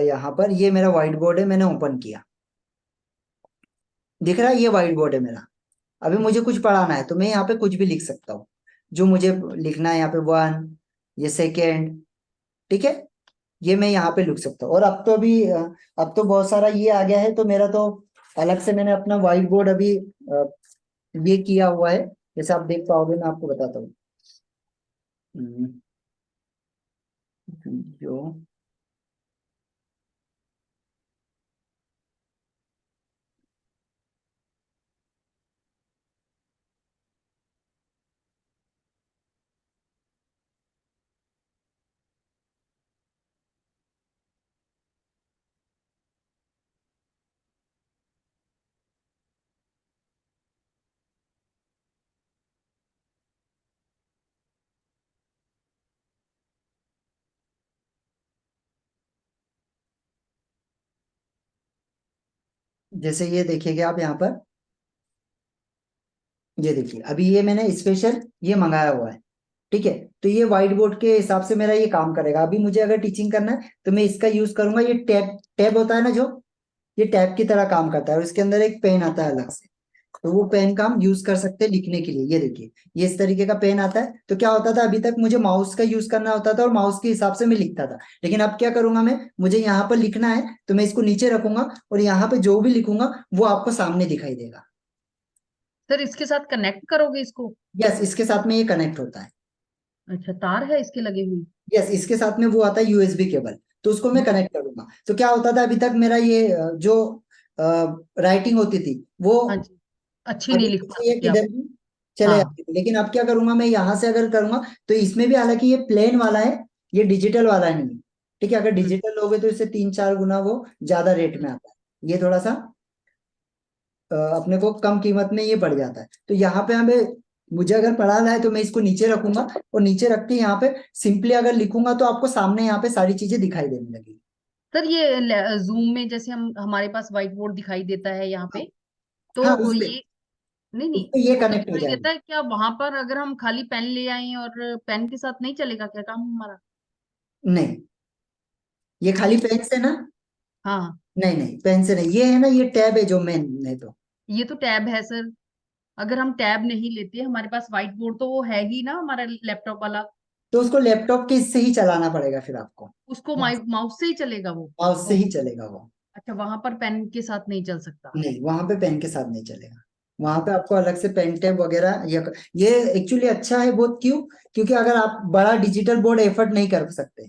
यहाँ पर ये मेरा व्हाइट बोर्ड है, मैंने ओपन किया। दिख रहा है ये व्हाइट बोर्ड है मेरा। अभी मुझे कुछ पढ़ाना है तो मैं यहाँ पे कुछ भी लिख सकता हूँ जो मुझे लिखना है। यहाँ पे 1, ये सेकेंड, ठीक है, ये मैं यहाँ पे लिख सकता हूँ। और अब तो अभी अब तो बहुत सारा ये आ गया है, तो मेरा तो अलग से मैंने अपना व्हाइट बोर्ड अभी ये किया हुआ है। जैसे आप देख पाओगे, मैं आपको बताता हूँ। जो जैसे ये देखिएगा आप यहाँ पर, ये देखिए अभी ये मैंने स्पेशल ये मंगाया हुआ है। ठीक है, तो ये व्हाइट बोर्ड के हिसाब से मेरा ये काम करेगा। अभी मुझे अगर टीचिंग करना है तो मैं इसका यूज करूंगा। ये टैब टैब होता है ना, जो ये टैब की तरह काम करता है, और इसके अंदर एक पेन आता है अलग से। तो वो पेन का हम यूज कर सकते हैं लिखने के लिए। ये देखिए ये इस तरीके का पेन आता है। तो क्या होता था, अभी तक मुझे माउस का यूज करना होता था और माउस के हिसाब से मैं लिखता था। लेकिन अब क्या करूंगा मैं, मुझे यहाँ पर लिखना है तो मैं इसको नीचे रखूंगा और यहाँ पे जो भी लिखूंगा वो आपको सामने दिखाई देगा। सर इसके साथ कनेक्ट करोगे इसको? यस, इसके साथ में ये कनेक्ट होता है। अच्छा, तार है इसके लगे हुए? यस, इसके साथ में वो आता है यूएसबी केबल, तो उसको मैं हम्म, कनेक्ट करूंगा। तो क्या होता था, अभी तक मेरा ये जो राइटिंग होती थी वो हाँ जी, अच्छी नहीं आगे लिख पीछे पाते या थे आप। किधर भी चले हाँ। जाते थे। लेकिन अब क्या करूंगा मैं, यहाँ से अगर करूंगा तो इसमें भी, हालांकि ये प्लेन वाला है, ये डिजिटल वाला नहीं है। ठीक है, अगर हम्म, डिजिटल लोगे तो इससे 3-4 गुना वो ज्यादा रेट में आता है। ये थोड़ा सा अपने को कम कीमत में ये पड़ जाता है। तो यहाँ पे हमें, मुझे अगर पढ़ाना है तो मैं इसको नीचे रखूंगा, और नीचे रख के यहाँ पे सिंपली अगर लिखूंगा तो आपको सामने यहाँ पे सारी चीजें दिखाई देने लगेगी। सर ये जूम में जैसे हम हमारे पास व्हाइट बोर्ड दिखाई देता है यहाँ पे, हाँ, तो उस पे ये नहीं नहीं, ये वो तो कनेक्ट हो दिखाई जाएगा। देता है। क्या वहां पर अगर हम खाली पेन ले आए और पेन के साथ नहीं चलेगा क्या काम हमारा? नहीं, ये खाली ये पेन से ना, हाँ, नहीं नहीं पेन से नहीं, ये है ना, ये टैब है जो मेन है। तो ये तो टैब है सर। अगर हम टैब नहीं लेते, हमारे पास व्हाइट बोर्ड तो वो है ही ना हमारा लैपटॉप वाला। उसको लैपटॉप के इससे ही चलाना पड़ेगा फिर आपको। उसको माउस से ही चलेगा वो? माउस से ओ, ही चलेगा वो। अच्छा, वहां पर पेन के साथ नहीं चल सकता? नहीं, वहां पे पेन के साथ नहीं चलेगा। वहां पे आपको अलग से पेन टैब वगैरह ये एक्चुअली अच्छा है बहुत। क्यों? क्योंकि अगर आप बड़ा डिजिटल बोर्ड एफर्ट नहीं कर सकते,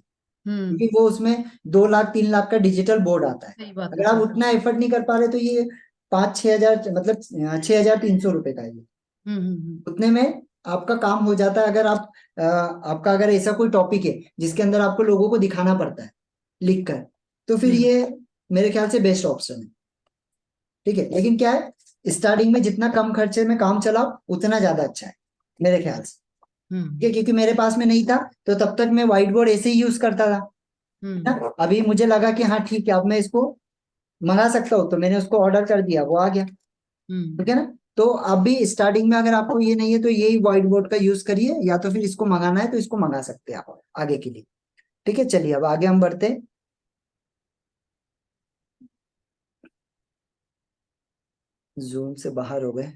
हम्म, क्योंकि वो उसमें 2 लाख 3 लाख का डिजिटल बोर्ड आता है। सही बात है अगर आप सर। उतना एफर्ट नहीं कर पा रहे तो ये 5-6 हजार, मतलब 6,300 रुपए का है ये। उतने में आपका काम हो जाता है। अगर आप आपका अगर ऐसा कोई टॉपिक है जिसके अंदर आपको लोगों को दिखाना पड़ता है लिख कर, तो फिर हम्म ये मेरे ख्याल से बेस्ट ऑप्शन है। ठीक है, लेकिन क्या है, स्टार्टिंग में जितना कम खर्चे में काम चलाओ उतना ज्यादा अच्छा है मेरे ख्याल से। ठीक है, हम्म क्योंकि मेरे पास में नहीं था तो तब तक मैं व्हाइट बोर्ड ऐसे ही यूज करता था। है हम्म ना? अभी मुझे लगा कि हाँ ठीक है, अब मैं इसको मंगा सकता हूँ, तो मैंने उसको ऑर्डर कर दिया, वो आ गया। हम्म। ठीक है ना? तो अभी स्टार्टिंग में अगर आपको ये नहीं है तो यही व्हाइट बोर्ड का यूज करिए, या तो फिर इसको मंगाना है तो इसको मंगा सकते हैं आप आगे के लिए। ठीक है, चलिए अब आगे हम बढ़ते हैं। जूम से बाहर हो गए।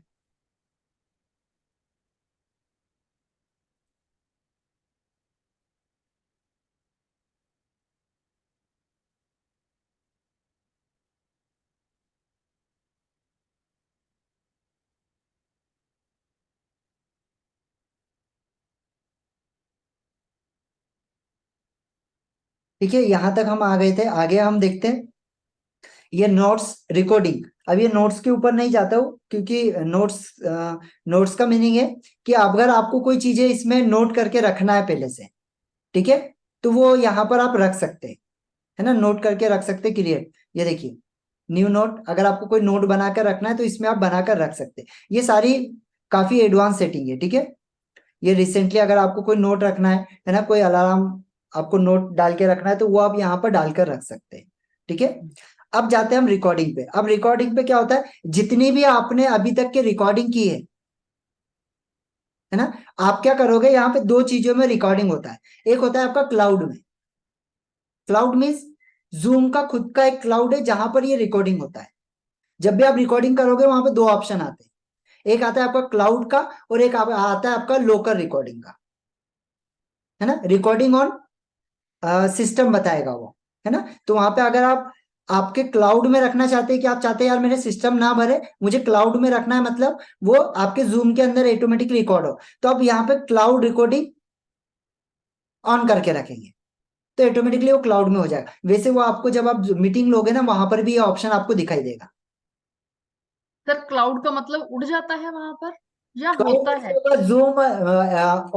ठीक है, यहां तक हम आ गए थे। आगे हम देखते हैं ये नोट्स रिकॉर्डिंग। अब ये नोट्स के ऊपर नहीं जाता हूँ, क्योंकि नोट्स का मीनिंग है कि अगर आपको कोई चीजें इसमें नोट करके रखना है पहले से, ठीक है, तो वो यहाँ पर आप रख सकते हैं, है ना, नोट करके रख सकते हैं, क्रिएट। ये देखिए न्यू नोट, अगर आपको कोई नोट बनाकर रखना है तो इसमें आप बनाकर रख सकते हैं। ये सारी काफी एडवांस सेटिंग है, ठीक है। ये रिसेंटली अगर आपको कोई नोट रखना है ना, कोई अलार्म आपको नोट डाल के रखना है तो वो आप यहाँ पर डालकर रख सकते हैं, ठीक है। अब जाते हैं हम रिकॉर्डिंग पे। अब रिकॉर्डिंग पे क्या होता है, जितनी भी आपने अभी तक के रिकॉर्डिंग की है ना, आप क्या करोगे, यहाँ पे दो चीजों में रिकॉर्डिंग होता है। एक होता है आपका क्लाउड में। क्लाउड मीन्स जूम का खुद का एक क्लाउड है जहां पर ये रिकॉर्डिंग होता है। जब भी आप रिकॉर्डिंग करोगे वहां पे दो ऑप्शन आते हैं, एक आता है आपका क्लाउड का और एक आता है आपका लोकल रिकॉर्डिंग का, है ना। रिकॉर्डिंग ऑन सिस्टम बताएगा वो, है ना। तो वहां पे अगर आप आपके क्लाउड में रखना चाहते हैं कि आप चाहते हैं यार मेरे सिस्टम ना भरे, मुझे क्लाउड में रखना है, मतलब वो आपके जूम के अंदर ऑटोमेटिक रिकॉर्ड हो, तो आप यहाँ पे क्लाउड रिकॉर्डिंग ऑन करके रखेंगे तो ऑटोमेटिकली वो क्लाउड में हो जाएगा। वैसे वो आपको जब आप मीटिंग लोगे ना, वहां पर भी ये ऑप्शन आपको दिखाई देगा। सर क्लाउड का मतलब उड़ जाता है वहां पर या क्लाउड होता है? का जूम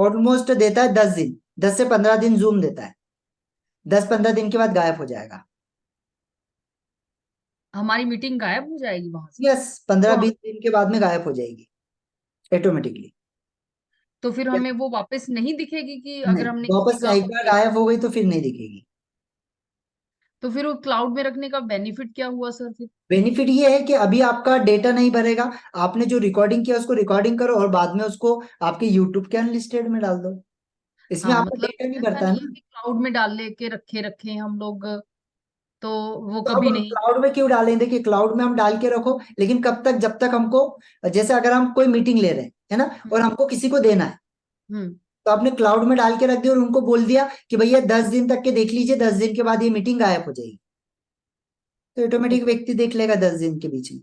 ऑलमोस्ट देता है 10 दिन, 10 से 15 दिन जूम देता है। 10-15 दिन के बाद गायब हो जाएगा। हमारी मीटिंग गायब हो जाएगी वहां से? यस, पंद्रह तो बीस दिन के बाद में गायब हो जाएगी ऑटोमेटिकली। तो फिर हमें वो वापस नहीं दिखेगी कि नहीं, अगर हमने किसी वापस का एक बार गायब हो गई तो फिर नहीं दिखेगी। तो फिर वो क्लाउड में रखने का बेनिफिट क्या हुआ सर फिर? बेनिफिट ये है कि अभी आपका डेटा नहीं भरेगा। आपने जो रिकॉर्डिंग किया उसको रिकॉर्डिंग करो और बाद में उसको आपके यूट्यूब के अनलिस्टेड में डाल दो। इसमें हाँ आपका मतलब डेटा नहीं ऐसा भरता है नहीं है ना। कि क्लाउड में डाल लेके रखे हम लोग, तो वो तो कभी अब नहीं। क्लाउड में क्यों डालें, देखिए क्लाउड में हम डाल के रखो, लेकिन कब तक, जब तक हमको, जैसे अगर हम कोई मीटिंग ले रहे हैं, है ना, और हमको किसी को देना है, हम्म। तो आपने क्लाउड में डाल के रख दिया और उनको बोल दिया कि भैया 10 दिन तक के देख लीजिए, 10 दिन के बाद ये मीटिंग गायब हो जाएगी, तो ऑटोमेटिक ओके। व्यक्ति देख लेगा 10 दिन के बीच में।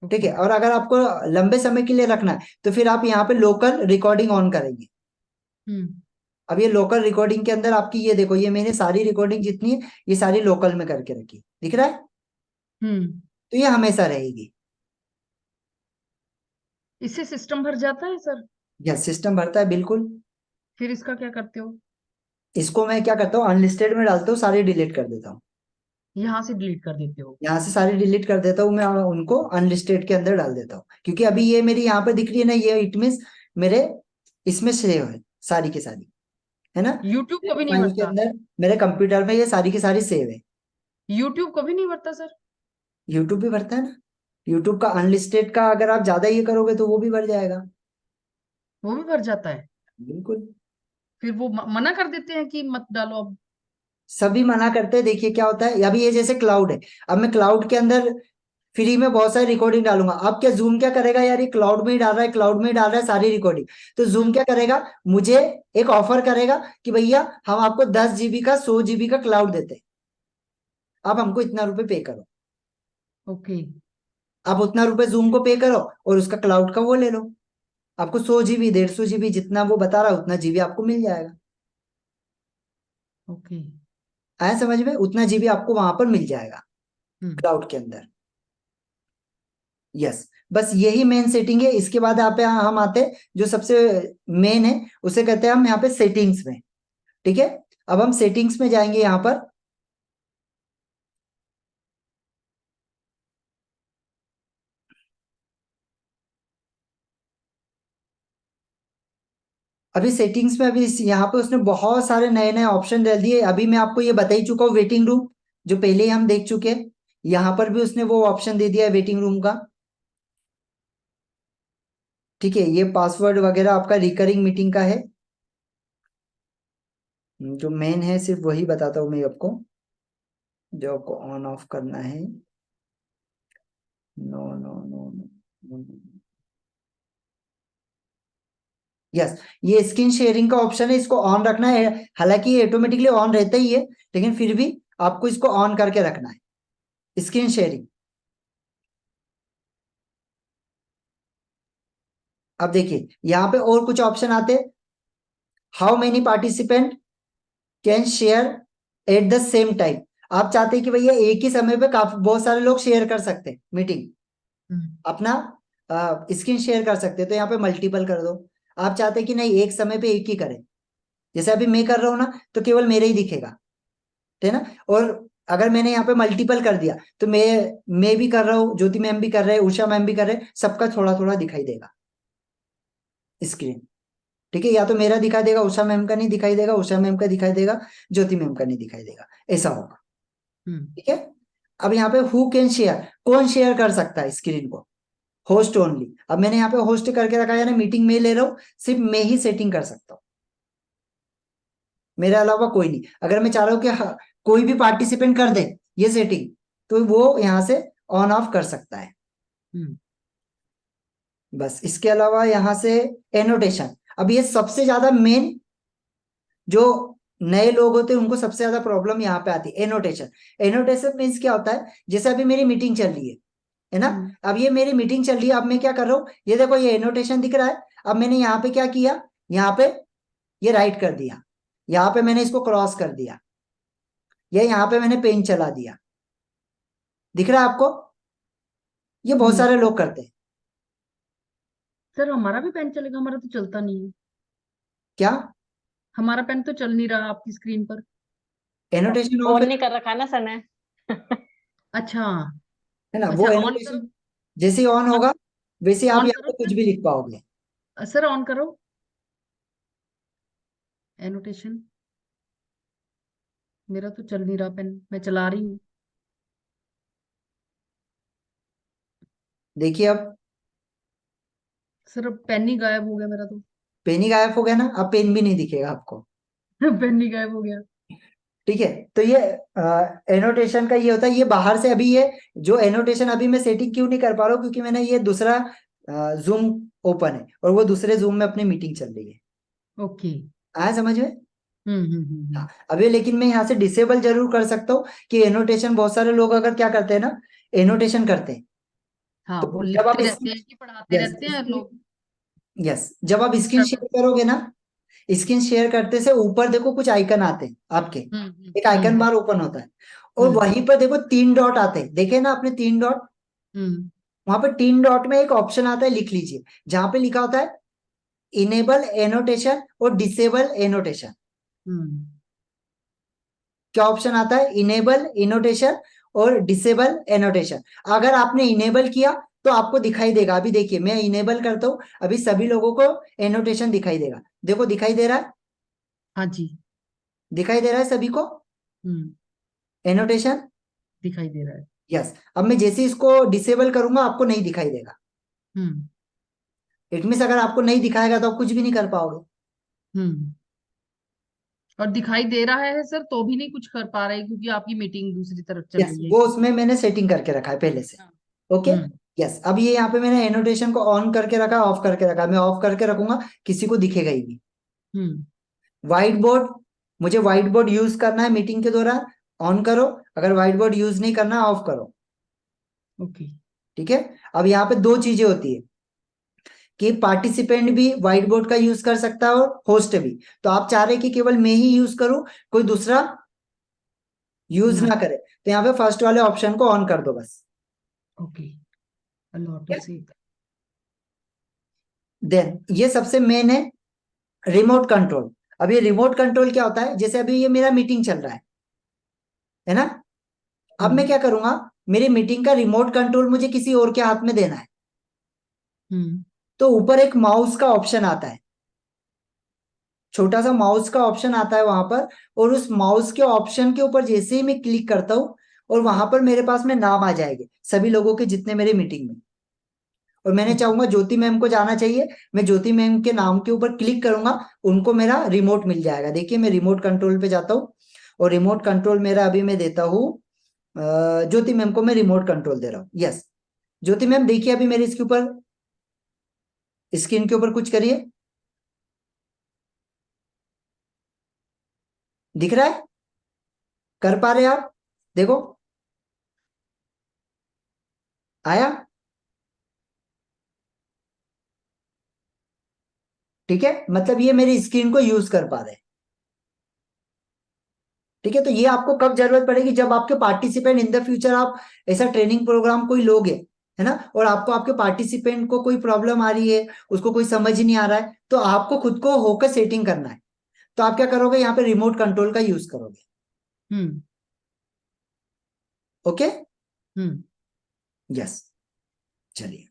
ठीक ओके। है, और अगर आपको लंबे समय के लिए रखना है तो फिर आप यहाँ पे लोकल रिकॉर्डिंग ऑन करेंगे। हम्म। अब ये लोकल रिकॉर्डिंग के अंदर आपकी, ये देखो, ये मैंने सारी रिकॉर्डिंग जितनी है ये सारी लोकल में करके रखी, दिख रहा है। हम्म। तो ये हमेशा रहेगी। इससे सिस्टम भर जाता है सर? यह सिस्टम भरता है बिल्कुल। फिर इसका क्या करते हो? इसको मैं क्या करता हूँ, अनलिस्टेड में डालता हूँ, सारे डिलीट कर देता हूँ। यहाँ से डिलीट कर देते हो? यहाँ से सारे डिलीट कर देता हूँ मैं, उनको अनलिस्टेड के अंदर डाल देता हूँ, क्योंकि अभी ये मेरी यहाँ पे दिख रही है ना, ये इट मीन्स मेरे इसमें सेव है सारी की सारी, है ना। यूट्यूब मेरे कभी नहीं मोबाइल के भरता? अंदर, मेरे कंप्यूटर में ये सारी की सारी सेव है। यूट्यूब कभी नहीं भरता सर? यूट्यूब भी भरता है ना। यूट्यूब का अनलिस्टेड का अगर आप ज्यादा ये करोगे तो वो भी भर जाएगा। वो भी भर जाता है? बिल्कुल। फिर वो मना कर देते हैं कि मत डालो अब? सभी मना करते हैं। देखिए क्या होता है, अभी ये जैसे क्लाउड है, अब मैं क्लाउड के अंदर फ्री में बहुत सारी रिकॉर्डिंग डालूंगा। अब क्या जूम क्या करेगा, यार ये क्लाउड में ही डाल रहा है, क्लाउड में ही डाल रहा है सारी रिकॉर्डिंग, तो जूम क्या करेगा, मुझे एक ऑफर करेगा कि भैया हम आपको 10 GB का 100 GB का क्लाउड देते हैं, आप हमको इतना रुपए पे करो। ओके। आप उतना रुपए जूम को पे करो और उसका क्लाउड का वो ले लो। आपको 100 GB 150 GB जितना वो बता रहा है उतना जीबी आपको मिल जाएगा। ओके। आया समझ में, उतना जीबी आपको वहां पर मिल जाएगा हम्म। क्लाउड के अंदर। यस, बस यही मेन सेटिंग है। इसके बाद यहाँ पे हम आते हैं जो सबसे मेन है, उसे कहते हैं हम यहाँ पे सेटिंग्स में। ठीक है, अब हम सेटिंग्स में जाएंगे यहाँ पर। अभी सेटिंग्स में, अभी यहाँ पे उसने बहुत सारे नए नए ऑप्शन डाल दिए। अभी मैं आपको ये बता ही चुका हूँ, वेटिंग रूम जो पहले ही हम देख चुके हैं, यहाँ पर भी उसने वो ऑप्शन दे दिया है वेटिंग रूम का। ठीक है, ये पासवर्ड वगैरह आपका रिकरिंग मीटिंग का है। जो मेन है सिर्फ वही बताता हूँ मैं आपको, जो आपको ऑन ऑफ करना है। No no no no, yes, ये स्क्रीन शेयरिंग का ऑप्शन है, इसको ऑन रखना है। हालांकि ये ऑटोमेटिकली ऑन रहता ही है, लेकिन फिर भी आपको इसको ऑन करके रखना है, स्क्रीन शेयरिंग। अब देखिए यहाँ पे और कुछ ऑप्शन आते हैं। How many participant can share at the same time. आप चाहते हैं कि भैया एक ही समय पे काफी बहुत सारे लोग शेयर कर सकते हैं मीटिंग, अपना स्क्रीन शेयर कर सकते हैं, तो यहाँ पे मल्टीपल कर दो। आप चाहते हैं कि नहीं एक समय पे एक ही करें, जैसे अभी मैं कर रहा हूँ ना, तो केवल मेरे ही दिखेगा, है ना। और अगर मैंने यहाँ पे मल्टीपल कर दिया तो मैं भी कर रहा हूँ, ज्योति मैम भी कर रहे हैं, उषा मैम भी कर रहे हैं, सबका थोड़ा थोड़ा दिखाई देगा स्क्रीन। ठीक है, या तो मेरा दिखाई देगा, उषा मैम का नहीं दिखाई देगा, उषा मैम का दिखाई देगा, ज्योति मैम का नहीं दिखाई देगा, ऐसा होगा। ठीक है। अब यहाँ पे हु कैन शेयर, कौन शेयर कर सकता है स्क्रीन को? Host only. अब मैंने यहाँ पे होस्ट करके रखा है, यानी मीटिंग में ले रहा हूँ, सिर्फ मैं ही सेटिंग कर सकता हूँ, मेरे अलावा कोई नहीं। अगर मैं चाह रहा हूँ कि कोई भी पार्टिसिपेंट कर दे ये सेटिंग, तो वो यहाँ से ऑन ऑफ कर सकता है। बस, इसके अलावा यहाँ से एनोटेशन। अब ये सबसे ज्यादा मेन, जो नए लोग होते हैं उनको सबसे ज्यादा प्रॉब्लम यहाँ पे आती है, एनोटेशन। एनोटेशन मीन्स क्या होता है, जैसे अभी मेरी मीटिंग चल रही है ना। अब ये मेरी मीटिंग चल रही है, अब मैं क्या कर रहा हूँ, ये देखो ये एनोटेशन दिख रहा है। अब मैंने यहाँ पे क्या किया, यहाँ पे ये राइट कर दिया, यहाँ पे मैंने इसको क्रॉस कर दिया, या यहाँ पे मैंने पेन चला दिया, दिख रहा है आपको? ये बहुत सारे लोग करते हैं। सर हमारा भी पेन चलेगा? हमारा तो चलता नहीं है। क्या? हमारा पेन तो चल नहीं रहा आपकी स्क्रीन पर। एनोटेशन ऑफ ऑन है नहीं कर रखा है ना सर ने। अच्छा है ना, वो अच्छा, ऑन एनोटेशन करो। जैसे ही ऑन होगा वैसे ही आप ऑन यहाँ करो पे कुछ भी लिख पाओगे। सर, ऑन करो एनोटेशन। मेरा तो चल नहीं रहा पेन, मैं चला रही हूँ। देखिए अब सर अब पेन ही गायब हो गया मेरा तो। पेन ही गायब हो गया ना, अब पेन भी नहीं दिखेगा आपको। पेन ही गायब हो गया। ठीक है, तो ये एनोटेशन का ये होता है, ये बाहर से। अभी ये जो एनोटेशन अभी मैं सेटिंग क्यों नहीं कर पा रहा हूँ, क्योंकि मैंने ये दूसरा जूम ओपन है और वो दूसरे जूम में अपनी मीटिंग चल रही है। ओके। आया समझ में? हम्म। हाँ, अभी लेकिन मैं यहाँ से डिसेबल जरूर कर सकता हूँ कि एनोटेशन, बहुत सारे लोग अगर क्या करते हैं ना, एनोटेशन करते हैं, हाँ, तो वो जब आप लिखते रहते हैं कि पढ़ाते यस रहते हैं लोग। यस, जब आप स्क्रीन शेयर करोगे ना, स्क्रीन शेयर करते से ऊपर देखो कुछ आइकन आते हैं आपके, एक आइकन बार ओपन होता है, और वहीं पर देखो 3 डॉट आते हैं, देखे ना आपने 3 डॉट? वहां पर 3 डॉट में एक ऑप्शन आता है, लिख लीजिए, जहां पे लिखा होता है इनेबल एनोटेशन और डिसेबल एनोटेशन। क्या ऑप्शन आता है? इनेबल एनोटेशन और डिसेबल एनोटेशन। अगर आपने इनेबल किया तो आपको दिखाई देगा। अभी देखिए मैं इनेबल करता हूं, अभी सभी लोगों को एनोटेशन दिखाई देगा। देखो दिखाई दे रहा है, हाँ जी, दिखाई दे रहा है सभी को एनोटेशन? दिखाई दे रहा है। यस। अब मैं जैसे इसको डिसेबल करूंगा आपको नहीं दिखाई देगा। इट मीन्स अगर आपको नहीं दिखाएगा तो आप कुछ भी नहीं कर पाओगे। और दिखाई दे रहा है सर तो भी नहीं कुछ कर पा रहे क्योंकि आपकी मीटिंग दूसरी तरफ चल यस, रही है। वो उसमें मैंने सेटिंग करके रखा है पहले से। ओके। यस, अब ये यहाँ पे मैंने एनोटेशन को ऑन करके रखा, ऑफ करके रखा। मैं ऑफ करके रखूंगा, किसी को दिखेगा ही नहीं। व्हाइट बोर्ड, मुझे व्हाइट बोर्ड यूज करना है मीटिंग के दौरान, ऑन करो। अगर व्हाइट बोर्ड यूज नहीं करना, ऑफ करो। ओके। ठीक है। अब यहाँ पे 2 चीजें होती है कि पार्टिसिपेंट भी व्हाइट बोर्ड का यूज कर सकता है और होस्ट भी। तो आप चाह रहे कि केवल मैं ही यूज करूं, कोई दूसरा यूज ना करे, तो यहाँ पे फर्स्ट वाले ऑप्शन को ऑन कर दो बस। ओके, अल्लाह टू से। देन ये सबसे मेन है रिमोट कंट्रोल। अब ये रिमोट कंट्रोल क्या होता है, जैसे अभी ये मेरा मीटिंग चल रहा है ना। अब मैं क्या करूंगा, मेरी मीटिंग का रिमोट कंट्रोल मुझे किसी और के हाथ में देना है, तो ऊपर एक माउस का ऑप्शन आता है, छोटा सा माउस का ऑप्शन आता है वहां पर, और उस माउस के ऑप्शन के ऊपर जैसे ही मैं क्लिक करता हूं, और वहां पर मेरे पास में नाम आ जाएंगे सभी लोगों के जितने मेरे मीटिंग में, और मैंने चाहूंगा ज्योति मैम को जाना चाहिए, मैं ज्योति मैम के नाम के ऊपर क्लिक करूंगा, उनको मेरा रिमोट मिल जाएगा। देखिए मैं रिमोट कंट्रोल पे जाता हूँ और रिमोट कंट्रोल मेरा अभी मैं देता हूँ ज्योति मैम को मैं रिमोट कंट्रोल दे रहा हूँ। यस ज्योति मैम देखिए अभी मेरे इसके ऊपर स्क्रीन के ऊपर कुछ करिए, दिख रहा है? कर पा रहे हैं आप? देखो आया, ठीक है, मतलब ये मेरी स्क्रीन को यूज कर पा रहे हैं। ठीक है, तो ये आपको कब जरूरत पड़ेगी, जब आपके पार्टिसिपेंट इन द फ्यूचर आप ऐसा ट्रेनिंग प्रोग्राम कोई लोगे, है ना, और आपको आपके पार्टिसिपेंट को कोई प्रॉब्लम आ रही है, उसको कोई समझ ही नहीं आ रहा है, तो आपको खुद को होकर सेटिंग करना है। तो आप क्या करोगे, यहाँ पे रिमोट कंट्रोल का यूज करोगे। हम्म ओके, हम्म यस, चलिए।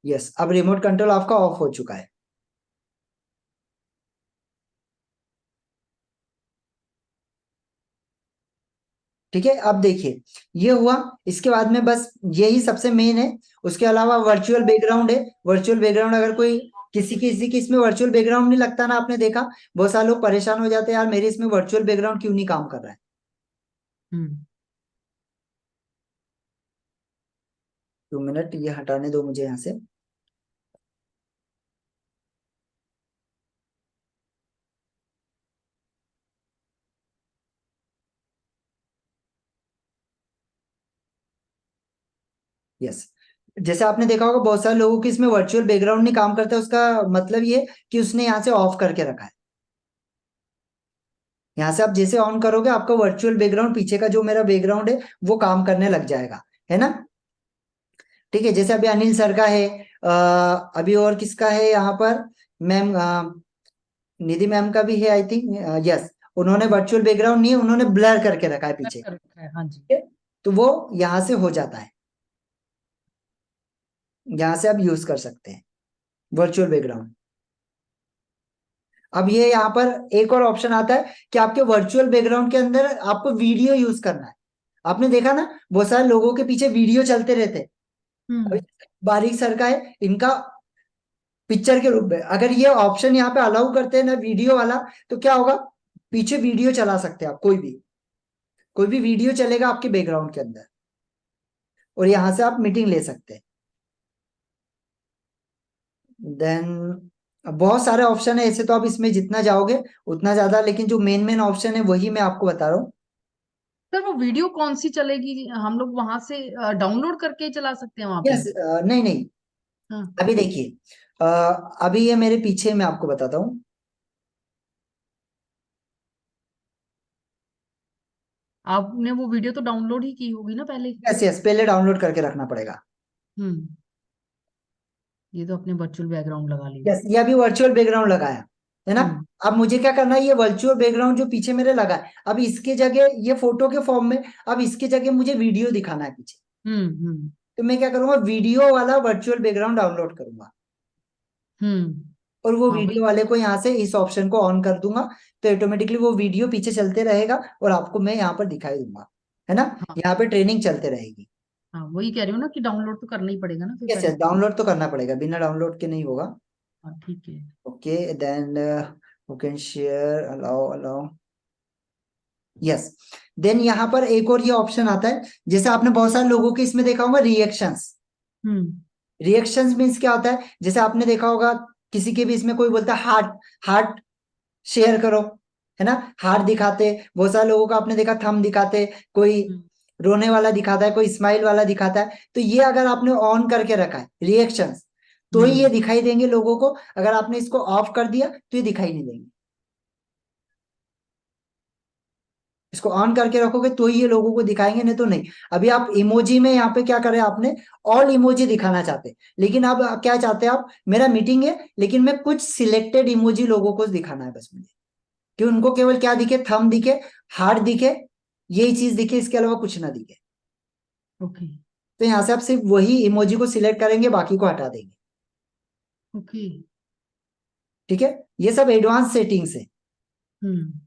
यस, अब रिमोट कंट्रोल आपका ऑफ हो चुका है। ठीक है, अब देखिए ये हुआ, इसके बाद में बस यही सबसे मेन है। उसके अलावा वर्चुअल बैकग्राउंड है। वर्चुअल बैकग्राउंड अगर कोई किसी किसी की इसमें वर्चुअल बैकग्राउंड नहीं लगता ना, आपने देखा बहुत सारे लोग परेशान हो जाते हैं, यार मेरे इसमें वर्चुअल बैकग्राउंड क्यों नहीं काम कर रहा है। हम्म 2 मिनट, ये हटाने दो मुझे यहाँ से। यस, जैसे आपने देखा होगा बहुत सारे लोगों की इसमें वर्चुअल बैकग्राउंड नहीं काम करता, उसका मतलब ये कि उसने यहाँ से ऑफ करके रखा है। यहाँ से आप जैसे ऑन करोगे आपका वर्चुअल बैकग्राउंड, पीछे का जो मेरा बैकग्राउंड है वो काम करने लग जाएगा, है ना। ठीक है, जैसे अभी अनिल सर का है, अभी और किसका है यहाँ पर, मैम निधि मैम का भी है आई थिंक। यस, उन्होंने वर्चुअल बैकग्राउंड नहीं है, उन्होंने ब्लर करके रखा है पीछे। कर रखा है, हाँ जी। ठीक है, तो वो यहाँ से हो जाता है, यहाँ से आप यूज कर सकते हैं वर्चुअल बैकग्राउंड। अब ये यहाँ पर एक और ऑप्शन आता है कि आपके वर्चुअल बैकग्राउंड के अंदर आपको वीडियो यूज करना है। आपने देखा ना बहुत सारे लोगों के पीछे वीडियो चलते रहते हैं। अभी हम्म बारीक सर का है, इनका पिक्चर के रूप में अगर ये ऑप्शन यहाँ पे अलाउ करते हैं ना वीडियो वाला, तो क्या होगा, पीछे वीडियो चला सकते हैं आप, कोई भी वीडियो चलेगा आपके बैकग्राउंड के अंदर, और यहाँ से आप मीटिंग ले सकते हैं। देन बहुत सारे ऑप्शन है ऐसे, तो आप इसमें जितना जाओगे उतना ज्यादा, लेकिन जो मेन मेन ऑप्शन है वही मैं आपको बता रहा हूँ। सर वो वीडियो कौन सी चलेगी, हम लोग वहां से डाउनलोड करके चला सकते हैं वहां पे? यस, नहीं नहीं, हाँ, अभी देखिए अभी ये मेरे पीछे मैं आपको बताता हूँ। आपने वो वीडियो तो डाउनलोड ही की होगी ना पहले? यस यस, पहले डाउनलोड करके रखना पड़ेगा। हम्म ये तो अपने वर्चुअल बैकग्राउंड लगा लिया। यस, ये अभी वर्चुअल बैकग्राउंड लगाया है ना। हम्म अब मुझे क्या करना है, ये वर्चुअल बैकग्राउंड जो पीछे मेरे लगा है, अब इसके जगह ये फोटो के फॉर्म में, अब इसके जगह मुझे वीडियो दिखाना है पीछे। हम्म तो मैं क्या करूंगा, वीडियो वाला वर्चुअल बैकग्राउंड डाउनलोड करूंगा, हम्म और वो हाँ वही। वीडियो वाले को यहाँ से इस ऑप्शन को ऑन कर दूंगा, तो ऑटोमेटिकली वो वीडियो पीछे चलते रहेगा और आपको मैं यहाँ पर दिखाई दूंगा, है ना। हाँ यहाँ पे ट्रेनिंग चलते रहेगी। हाँ वही कह रही हूँ ना कि डाउनलोड तो करना ही पड़ेगा ना फिर यस यस, पहले। डाउनलोड तो करना पड़ेगा, बिना डाउनलोड के नहीं होगा। हाँ ठीक है। Okay, then you can share, allow allow, yes. Then यहाँ पर एक और ये ऑप्शन आता है, जैसे आपने बहुत सारे लोगों के इसमें देखा होगा रिएक्शंस। हम्म रिएक्शंस मीन्स क्या होता है, जैसे आपने देखा होगा किसी के भी इसमें कोई बोलता है हार्ट, हार्ट शेयर करो, है ना, हार्ट दिखाते, बहुत सारे लोगों का आपने देखा थंब दिखाते, कोई हम्म रोने वाला दिखाता है, कोई स्माइल वाला दिखाता है। तो ये अगर आपने ऑन करके रखा है रिएक्शंस, तो ही ये दिखाई देंगे लोगों को। अगर आपने इसको ऑफ कर दिया तो ये दिखाई नहीं देंगे। इसको ऑन करके रखोगे तो ही ये लोगों को दिखाएंगे, नहीं तो नहीं। अभी आप इमोजी में यहाँ पे क्या करें, आपने ऑल इमोजी दिखाना चाहते, लेकिन अब क्या चाहते हैं आप, मेरा मीटिंग है लेकिन मैं कुछ सिलेक्टेड इमोजी लोगों को दिखाना है बस मुझे, कि उनको केवल क्या दिखे, थंब दिखे, हार्ट दिखे, यही चीज दिखे, इसके अलावा कुछ ना दिखे। ओके तो यहाँ से आप सिर्फ वही इमोजी को सिलेक्ट करेंगे, बाकी को हटा देंगे। ओके ठीक है, ये सब एडवांस सेटिंग्स है। हम्म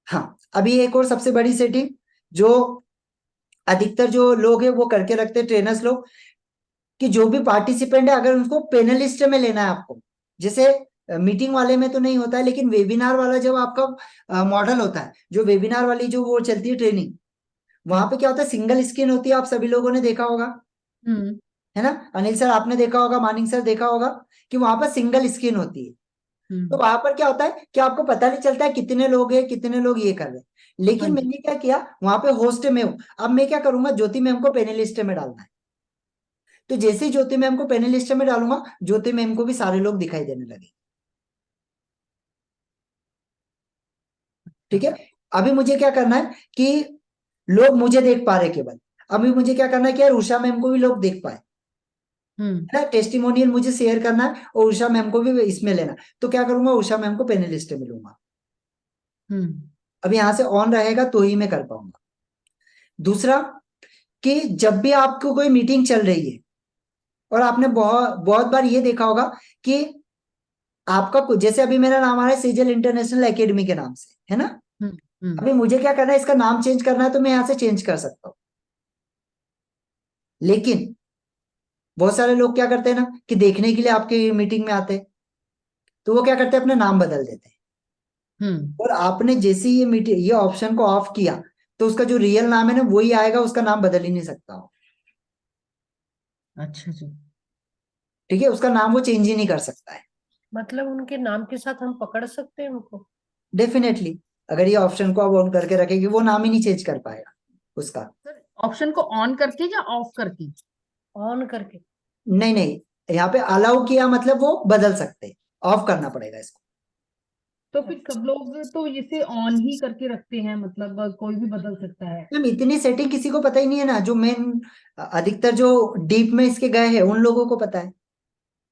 हाँ, अभी एक और सबसे बड़ी सेटिंग जो अधिकतर जो लोग हैं वो करके रखते हैं, ट्रेनर्स लोग, कि जो भी पार्टिसिपेंट है अगर उनको पेनलिस्ट में लेना है आपको, जैसे मीटिंग वाले में तो नहीं होता है, लेकिन वेबिनार वाला जब आपका मॉडल होता है, जो वेबिनार वाली जो वो चलती है ट्रेनिंग, वहां पे क्या होता है, सिंगल स्क्रीन होती है, आप सभी लोगों ने देखा होगा, हम्म है ना। अनिल सर आपने देखा होगा, मानिक सर देखा होगा, कि वहां पर सिंगल स्क्रीन होती है। तो हम्म वहां पर क्या होता है कि आपको पता नहीं चलता है कितने लोग हैं, कितने लोग ये कर रहे हैं। हाँ लेकिन जी। मैंने क्या किया, वहां पे होस्ट में हूँ, अब मैं क्या करूंगा, ज्योति मैम को पेनलिस्ट में डालना है। तो जैसे ही ज्योति मैम को पेनलिस्ट में डालूंगा, ज्योति मैम को भी सारे लोग दिखाई देने लगे। ठीक है। अभी मुझे क्या करना है कि लोग मुझे देख पा रहे केवल। अभी मुझे क्या करना है कि यार उषा मैम को भी लोग देख पाए, हम्म है ना। टेस्टिमोनियल मुझे शेयर करना है और उषा मैम को भी इसमें लेना है। तो क्या करूंगा, उषा मैम को पेनलिस्ट में लूंगा। हम्म अब यहां से ऑन रहेगा तो ही मैं कर पाऊंगा। दूसरा, कि जब भी आपको कोई मीटिंग चल रही है, और आपने बहुत बहुत बार ये देखा होगा कि आपका कुछ, जैसे अभी मेरा नाम आ रहा है सेजल इंटरनेशनल एकेडमी के नाम से, है ना। हम्म हम्म अभी मुझे क्या करना है, इसका नाम चेंज करना है, तो मैं यहां से चेंज कर सकता हूं। लेकिन बहुत सारे लोग क्या करते हैं ना, कि देखने के लिए आपकी मीटिंग में आते हैं, तो वो क्या करते हैं, अपना नाम बदल देते हैं। हम्म और आपने जैसे ही ये मीटिंग, ये ऑप्शन को ऑफ किया, तो उसका जो रियल नाम है ना वही आएगा, उसका नाम बदल ही नहीं सकता हो। अच्छा जी। ठीक है, उसका नाम वो चेंज ही नहीं कर सकता है। मतलब उनके नाम के साथ हम पकड़ सकते हैं उनको? डेफिनेटली, अगर ये ऑप्शन को आप ऑन करके रखेंगे, वो नाम ही नहीं चेंज कर पाएगा उसका। सर ऑप्शन को ऑन करके या ऑफ करके? ऑन करके। नहीं नहीं, यहाँ पे अलाउ किया मतलब वो बदल सकते हैं, ऑफ करना पड़ेगा इसको। तो फिर सब लोग तो इसे ऑन ही करके रखते हैं, मतलब कोई भी बदल सकता है। मैम इतनी सेटिंग किसी को पता ही नहीं है ना, जो मेन अधिकतर जो डीप में इसके गए हैं उन लोगों को पता है।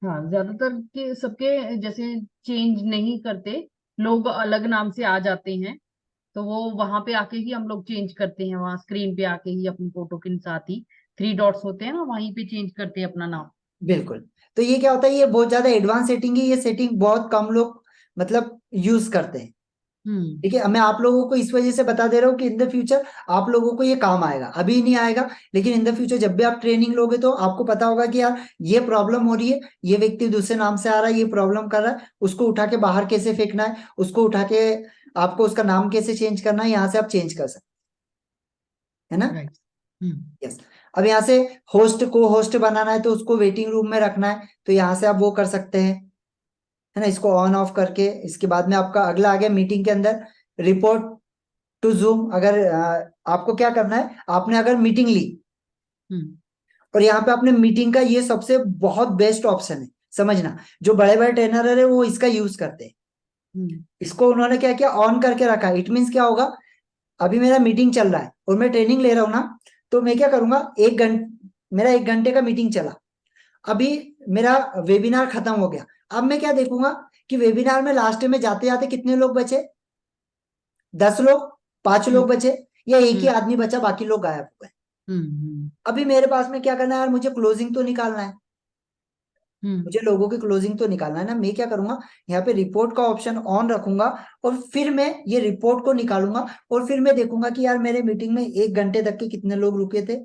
हाँ, ज्यादातर के सबके जैसे चेंज नहीं करते, लोग अलग नाम से आ जाते हैं, तो वो वहां पे आके ही हम लोग चेंज करते हैं, वहां स्क्रीन पे आके ही अपनी फोटो के साथ ही 3 डॉट्स होते हैं ना, वहीं पे चेंज करते हैं अपना नाम। बिल्कुल। तो ये क्या होता है, ये बहुत ज्यादा एडवांस सेटिंग है, ये सेटिंग बहुत कम लोग मतलब यूज करते हैं। हम्म ठीक है, मैं आप लोगों को इस वजह से बता दे रहा हूँ कि इन द फ्यूचर आप लोगों को ये काम आएगा, अभी नहीं आएगा, लेकिन इन द फ्यूचर जब भी आप ट्रेनिंग लोगे तो आपको पता होगा कि यार ये प्रॉब्लम हो रही है, ये व्यक्ति दूसरे नाम से आ रहा है, ये प्रॉब्लम कर रहा है, उसको उठा के बाहर कैसे फेंकना है, उसको उठा के आपको उसका नाम कैसे चेंज करना है, यहाँ से आप चेंज कर सकते हैं, है ना। राइट। हम्म यस। अब यहाँ से होस्ट को होस्ट बनाना है तो उसको वेटिंग रूम में रखना है, तो यहाँ से आप वो कर सकते हैं, है ना, इसको ऑन ऑफ करके। इसके बाद में आपका अगला आ गया मीटिंग के अंदर, रिपोर्ट टू जूम। अगर आपको क्या करना है, आपने अगर मीटिंग ली हम्म और यहाँ पे आपने मीटिंग का, ये सबसे बहुत बेस्ट ऑप्शन है, समझना। जो बड़े बड़े ट्रेनर है वो इसका यूज करते हैं। इसको उन्होंने क्या किया, ऑन करके रखा है। इट मीन्स क्या होगा, अभी मेरा मीटिंग चल रहा है और मैं ट्रेनिंग ले रहा हूँ ना, तो मैं क्या करूंगा, 1 घंटे, मेरा 1 घंटे का मीटिंग चला, अभी मेरा वेबिनार खत्म हो गया। अब मैं क्या देखूंगा कि वेबिनार में लास्ट में जाते जाते कितने लोग बचे, 10 लोग, 5 लोग हम्म बचे, या एक ही हम्म आदमी बचा, बाकी लोग गायब हो गए। हम्म अभी मेरे पास में क्या करना है यार, मुझे क्लोजिंग तो निकालना है, हम्म मुझे लोगों की क्लोजिंग तो निकालना है ना। मैं क्या करूंगा, यहाँ पे रिपोर्ट का ऑप्शन ऑन रखूंगा, और फिर मैं ये रिपोर्ट को निकालूंगा, और फिर मैं देखूंगा कि यार मेरे मीटिंग में 1 घंटे तक के कितने लोग रुके थे,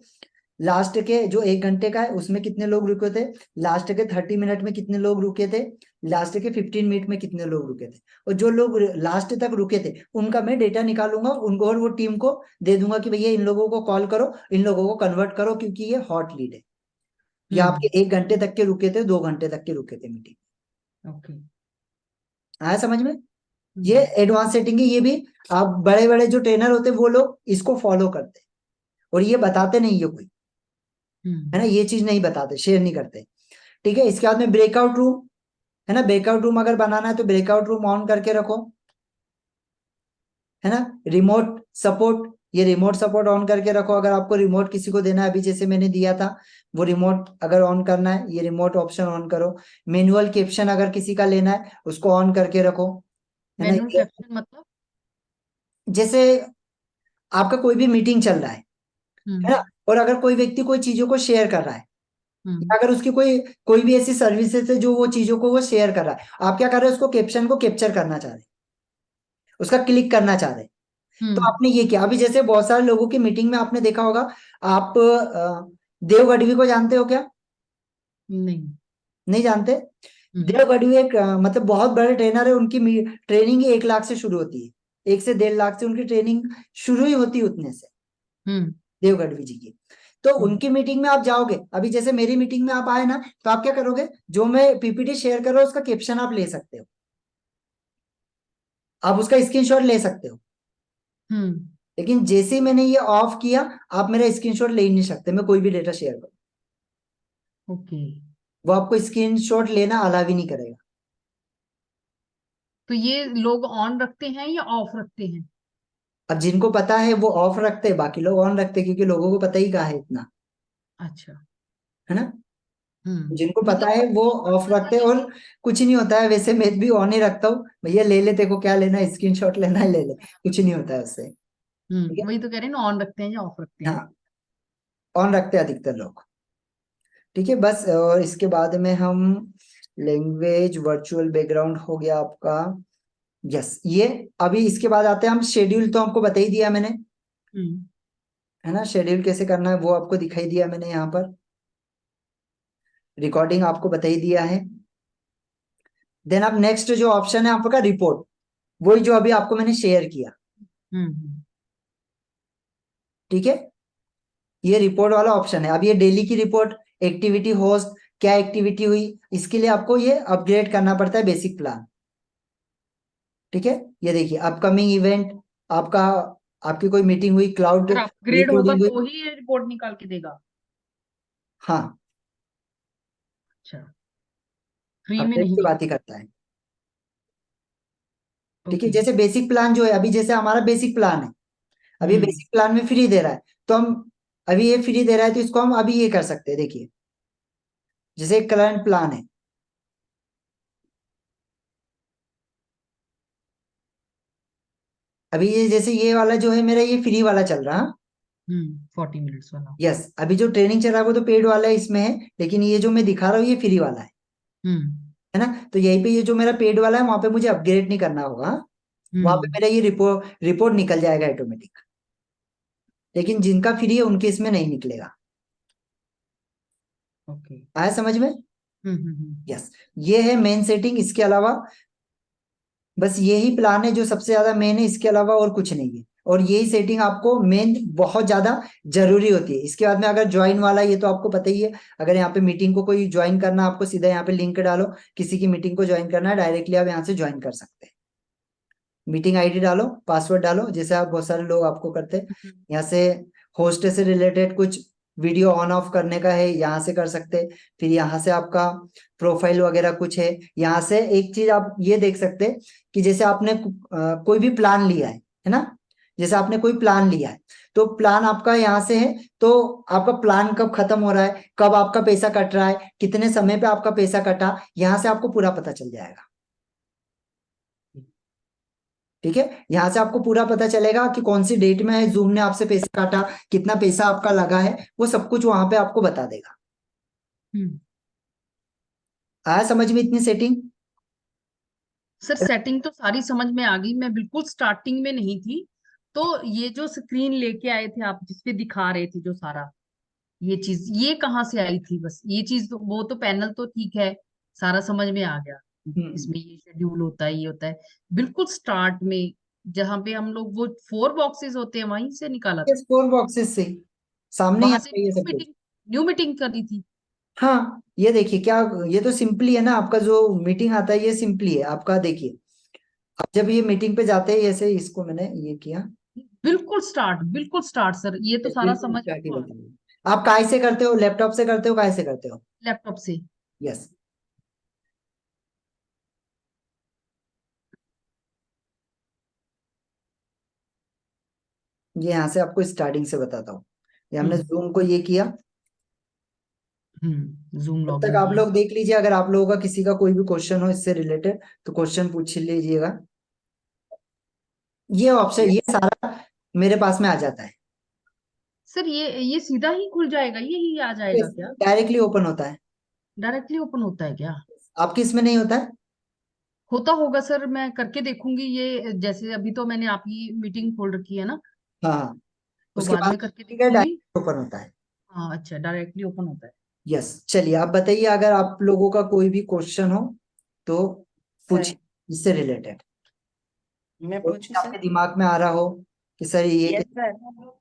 लास्ट के जो 1 घंटे का है उसमें कितने लोग रुके थे, लास्ट के 30 मिनट में कितने लोग रुके थे, लास्ट के 15 मिनट में कितने लोग रुके थे। और जो लोग लास्ट तक रुके थे उनका मैं डेटा निकालूंगा उनको, और वो टीम को दे दूंगा कि भैया इन लोगों को कॉल करो, इन लोगों को कन्वर्ट करो, क्योंकि ये हॉट लीड है, ये आपके हम्म 1 घंटे तक के रुके थे, 2 घंटे तक के रुके थे मीटिंग। ओके। आया समझ में। ये हम्म एडवांस सेटिंग है, ये भी आप बड़े बड़े जो ट्रेनर होते हैं वो लोग इसको फॉलो करते हैं, और ये बताते नहीं है कोई, है ना, ये चीज नहीं बताते, शेयर नहीं करते। ठीक है, इसके बाद में ब्रेकआउट रूम, है ना, ब्रेकआउट रूम अगर बनाना है तो ब्रेकआउट रूम ऑन करके रखो, है ना। रिमोट सपोर्ट, ये रिमोट सपोर्ट ऑन करके रखो, अगर आपको रिमोट किसी को देना है, अभी जैसे मैंने दिया था, वो रिमोट अगर ऑन करना है, ये रिमोट ऑप्शन ऑन करो। मैनुअल कैप्शन अगर किसी का लेना है उसको ऑन करके रखो, है ना। मैनुअल कैप्शन मतलब? जैसे आपका कोई भी मीटिंग चल रहा है ना, और अगर कोई व्यक्ति कोई चीजों को शेयर कर रहा है, हम्म या अगर उसकी कोई कोई भी ऐसी सर्विसेज है जो वो चीजों को वो शेयर कर रहा है, आप क्या कर रहे हो, उसको कैप्शन को कैप्चर करना चाह रहे हैं, उसका क्लिक करना चाह रहे हैं, तो आपने ये किया। अभी जैसे बहुत सारे लोगों की मीटिंग में आपने देखा होगा, आप देव गढ़वी को जानते हो क्या? नहीं। नहीं जानते? हम्म। देव गढ़वी एक मतलब बहुत बड़े ट्रेनर है। उनकी ट्रेनिंग ही 1 लाख से शुरू होती है, 1 से 1.5 लाख से उनकी ट्रेनिंग शुरू ही होती है उतने से, हम्म। देव गढ़वी जी की। तो हम्म। उनकी मीटिंग में आप जाओगे, अभी जैसे मेरी मीटिंग में आप आए ना, तो आप क्या करोगे, जो मैं पीपीटी शेयर कर रहा हूं उसका कैप्शन आप ले सकते हो, आप उसका स्क्रीनशॉट ले सकते हो। हम्म। लेकिन जैसे ही मैंने ये ऑफ किया, आप मेरा स्क्रीनशॉट ले ही नहीं सकते, मैं कोई भी डेटा शेयर करूं, ओके। वो आपको स्क्रीनशॉट लेना अलाउ ही नहीं करेगा। तो ये लोग ऑन रखते हैं या ऑफ रखते हैं? अब जिनको पता है वो ऑफ रखते हैं, बाकी लोग ऑन रखते हैं, क्योंकि लोगों को पता ही कहाँ है इतना, अच्छा। है ना। हम्म। जिनको पता मतलब है वो ऑफ रखते हैं, और कुछ नहीं होता है। वैसे मैं भी ऑन ही रखता हूँ, भैया ले ले, तेरे को क्या लेना है, स्क्रीनशॉट लेना है ले ले, कुछ नहीं होता है उससे। ठीक है, वही तो कह रहे हैं ना, ऑन रखते हैं या ऑफ रखते हैं? हाँ, ऑन रखते हैं अधिकतर लोग। ठीक है, बस। और इसके बाद में हम लैंग्वेज वर्चुअल बैकग्राउंड हो गया आपका। यस, ये अभी इसके बाद आते हैं हम शेड्यूल। तो आपको बता ही दिया मैंने, हम्म। है ना, शेड्यूल कैसे करना है वो आपको दिखाई दिया मैंने यहाँ पर। रिकॉर्डिंग आपको बता ही दिया है। देन अब नेक्स्ट जो ऑप्शन है आपका रिपोर्ट, वही जो अभी आपको मैंने शेयर किया। हम्म। ठीक है, ये रिपोर्ट वाला ऑप्शन है। अब ये डेली की रिपोर्ट, एक्टिविटी होस्ट, क्या एक्टिविटी हुई, इसके लिए आपको ये अपग्रेड करना पड़ता है बेसिक प्लान। ठीक है, ये देखिए अपकमिंग इवेंट, आपका आपकी कोई मीटिंग हुई, क्लाउड अगर अपग्रेड होगा रिकॉर्डिंग हुई। तो ही ये रिपोर्ट निकाल के देगा? हाँ, अच्छा। फ्री में अपडेट नहीं की देगा? बात ही करता है। ठीक है, ओके। जैसे बेसिक प्लान जो है, अभी जैसे हमारा बेसिक प्लान है, अभी हम्म। बेसिक प्लान में फ्री दे रहा है, तो हम अभी ये फ्री दे रहा है तो इसको हम अभी ये कर सकते हैं। देखिए, जैसे करंट प्लान है, अभी ये जैसे ये वाला जो है मेरा, ये फ्री वाला चल रहा। 40 मिनट्स वाला। यस, अभी जो ट्रेनिंग चल रहा है वो तो पेड वाला है इसमें है, लेकिन ये जो मैं दिखा रहा हूँ ये फ्री वाला हम्म। है ना। तो यहीं पे ये जो मेरा पेड वाला है, वहां पे मुझे अपग्रेड नहीं करना होगा, वहां पे हम्म। मेरा ये रिपोर्ट रिपोर्ट निकल जाएगा ऑटोमेटिक। लेकिन जिनका फ्री है उनके इसमें नहीं निकलेगा। ओके। आया समझ में? हम्म। यस, ये है मेन सेटिंग। इसके अलावा बस यही प्लान है जो सबसे ज्यादा मेन है, इसके अलावा और कुछ नहीं है। और यही सेटिंग आपको मेन बहुत ज्यादा जरूरी होती है। इसके बाद में अगर ज्वाइन वाला, ये तो आपको पता ही है, अगर यहाँ पे मीटिंग को कोई ज्वाइन करना, आपको सीधा यहाँ पे लिंक डालो, किसी की मीटिंग को ज्वाइन करना है, डायरेक्टली आप यहाँ से ज्वाइन कर सकते हैं। मीटिंग आईडी डालो, पासवर्ड डालो, जैसे आप बहुत सारे लोग आपको करते हैं। यहाँ से होस्ट से रिलेटेड कुछ वीडियो ऑन ऑफ करने का है, यहाँ से कर सकते हैं। फिर यहाँ से आपका प्रोफाइल वगैरह कुछ है। यहाँ से एक चीज आप ये देख सकते हैं कि जैसे आपने कोई भी प्लान लिया है ना, जैसे आपने कोई प्लान लिया है, तो प्लान आपका यहाँ से है, तो आपका प्लान कब खत्म हो रहा है, कब आपका पैसा कट रहा है, कितने समय पे आपका पैसा कटा, यहाँ से आपको पूरा पता चल जाएगा। ठीक है, यहाँ से आपको पूरा पता चलेगा कि कौन सी डेट में है, जूम ने आपसे पैसा काटा, कितना पैसा आपका लगा है, वो सब कुछ वहां पे आपको बता देगा। हम्म। आया समझ में इतनी सेटिंग? सर सेटिंग तो सारी समझ में आ गई, मैं बिल्कुल स्टार्टिंग में नहीं थी। तो ये जो स्क्रीन लेके आए थे आप, जिसपे दिखा रहे थे जो सारा ये चीज, ये कहाँ से आई थी? बस ये चीज तो, वो तो पैनल तो ठीक है, सारा समझ में आ गया। इसमें ये शेड्यूल होता है, ये होता है। बिल्कुल स्टार्ट में जहां पे हम लोग वो 4 बॉक्सेस होते हैं, वहीं से निकाला था? स्कोर बॉक्सेस से सामने ही वहां से आता है ये सब कुछ। न्यू मीटिंग करी थी? हाँ, ये देखिए क्या, ये तो सिंपली है ना, आपका जो मीटिंग आता है ये सिंपली है आपका। देखिए, आप जब ये मीटिंग पे जाते हैं, ऐसे इसको मैंने ये किया, बिल्कुल स्टार्ट, बिल्कुल स्टार्ट सर, ये तो सारा बिल्कुल समझ में स्टार्ट ही तो आ गया। बताइए। आप काय से करते हो, लैपटॉप से करते हो, काय से करते हो? लैपटॉप से। यस, ये यहाँ से आपको स्टार्टिंग से बताता हूँ। ये हमने हम्म। जूम को ये किया। जूम तब तक लॉगिन आप किया। लोग देख लीजिए, अगर आप लोगों का किसी का कोई भी क्वेश्चन हो इससे रिलेटेड तो क्वेश्चन पूछ लीजिएगा। ये ऑप्शन ये सारा मेरे पास में आ जाता है, सर ये सीधा ही खुल जाएगा, यही आ जाएगा क्या? डायरेक्टली ओपन होता है। डायरेक्टली ओपन होता है क्या? आपके इसमें नहीं होता है? होता होगा सर, मैं करके देखूंगी ये। जैसे अभी तो मैंने आपकी मीटिंग खोल रखी है ना, हाँ हाँ, तो उसके बाद बाद में करके ठीक है देखूंगी। डायरेक्ट ओपन होता है। हाँ अच्छा, डायरेक्टली ओपन होता है। यस, चलिए आप बताइए, अगर आप लोगों का कोई भी क्वेश्चन हो तो सर पूछिए, इससे रिलेटेड मैं कोई पूछूं भी आपके सर? दिमाग में आ रहा हो कि सर ये। Yes sir.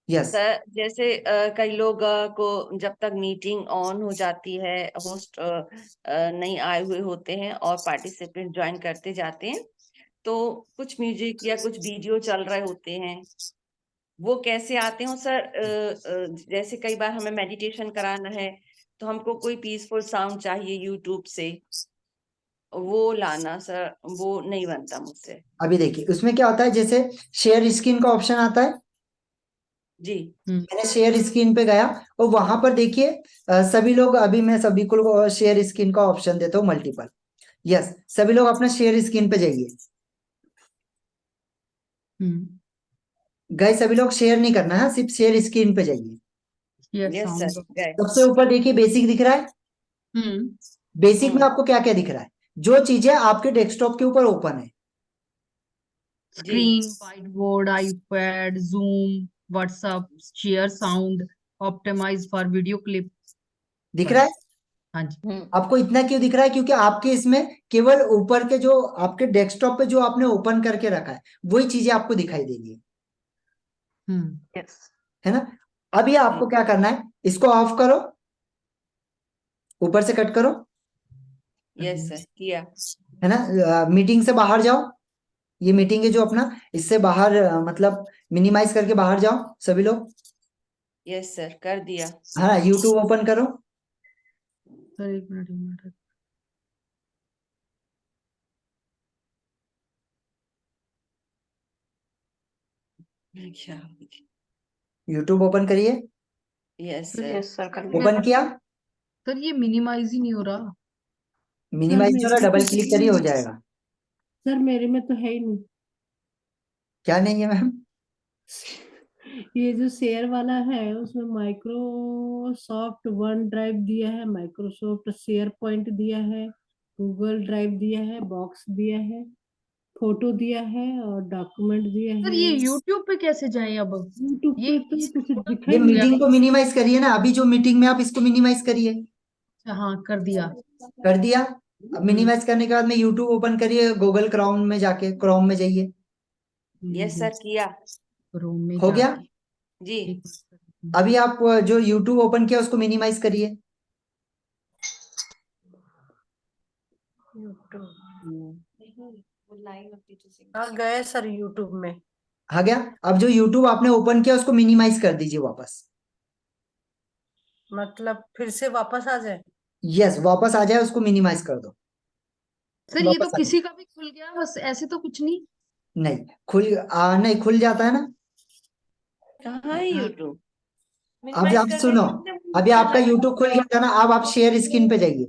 यस, सर जैसे कई लोग को जब तक मीटिंग ऑन हो जाती है, होस्ट नहीं आए हुए होते हैं और पार्टिसिपेंट ज्वाइन करते जाते हैं, तो कुछ म्यूजिक या कुछ वीडियो चल रहे होते हैं, वो कैसे आते हो सर? जैसे कई बार हमें मेडिटेशन कराना है तो हमको कोई पीसफुल साउंड चाहिए यूट्यूब से, वो लाना सर, वो नहीं बनता मुझसे। अभी देखिए उसमें क्या होता है, जैसे शेयर स्क्रीन का ऑप्शन आता है, जी मैंने शेयर स्क्रीन पे गया और वहां पर देखिए सभी लोग, अभी मैं सभी को शेयर स्क्रीन का ऑप्शन देता हूँ मल्टीपल। यस, सभी लोग अपना शेयर स्क्रीन पे जाइए। गए सभी लोग, शेयर नहीं करना है, सिर्फ शेयर स्क्रीन पे जाइए। Share yes sound. सर, गए। सबसे ऊपर देखिए बेसिक दिख रहा है। हम्म। बेसिक में आपको क्या क्या दिख रहा है? जो चीजें आपके डेस्कटॉप के ऊपर ओपन है। जी screen, white board, iPad, Zoom, WhatsApp, share sound, optimise for video clip. दिख रहा है? बस। हाँ जी। आपको इतना क्यों दिख रहा है? क्योंकि आपके इसमें केवल ऊपर के जो आपके डेस्कटॉप पे जो आपने ओपन करके रखा है वही चीजें आपको दिखाई देगी, यस। है ना? अभी आपको क्या करना है, इसको ऑफ करो, ऊपर से कट करो, यस सर, किया। है ना? मीटिंग से बाहर जाओ, ये मीटिंग है जो अपना, इससे बाहर मतलब मिनिमाइज करके बाहर जाओ सभी लोग। यस सर, कर दिया। हाँ, यूट्यूब ओपन करो। सर एक मिनट, एक मिनट। अच्छा, यूट्यूब ओपन करिए। Yes sir sir. सर कर मैं ओपन किया? सर ये मिनिमाइज ही नहीं हो रहा। मिनिमाइज मेरे वाला में तो डबल है क्लिक ही करिए, हो नहीं। जाएगा। सर मेरे में तो है ही नहीं। क्या नहीं है मैम? ये जो शेयर वाला है उसमें माइक्रोसॉफ्ट वन ड्राइव दिया है, माइक्रोसॉफ्ट शेयर पॉइंट दिया है, गूगल ड्राइव दिया है, बॉक्स दिया है, फोटो दिया है और डॉक्यूमेंट दिया सर है। ये यूट्यूब पे कैसे जाएं अब? यूट्यूब ये पे तो ये कुछ ओपन दिखा ये ही हो गया। मीटिंग को मिनिमाइज करिए ना, अभी जो मीटिंग में आप इसको मिनिमाइज करिए। हाँ कर दिया। कर दिया? अब मिनिमाइज करने के बाद में यूट्यूब ओपन करिए, गूगल क्राउन में जाके, क्रोम में जाइए। यस सर, किया। क्रोम में हो गया? जाके। जी एक मिनट सर, एक मिनट। अभी आप जो यूट्यूब ओपन किया उसको मिनिमाइज करिए। हाँ गए सर यूट्यूब में। आ गया? अब जो यूट्यूब आपने ओपन किया उसको मिनिमाइज कर दीजिए वापस। मतलब फिर से वापस आ जाए? यस, वापस आ जाए, उसको मिनिमाइज कर दो। सर ये तो वापस आ किसी का भी खुल गया, बस ऐसे तो कुछ नहीं। नहीं नहीं, खुल जाता है ना। कहाँ है यूट्यूब? अब आप सुनो, अभी आपका यूट्यूब खुल गया था ना, अब आप शेयर स्क्रीन पे जाइए,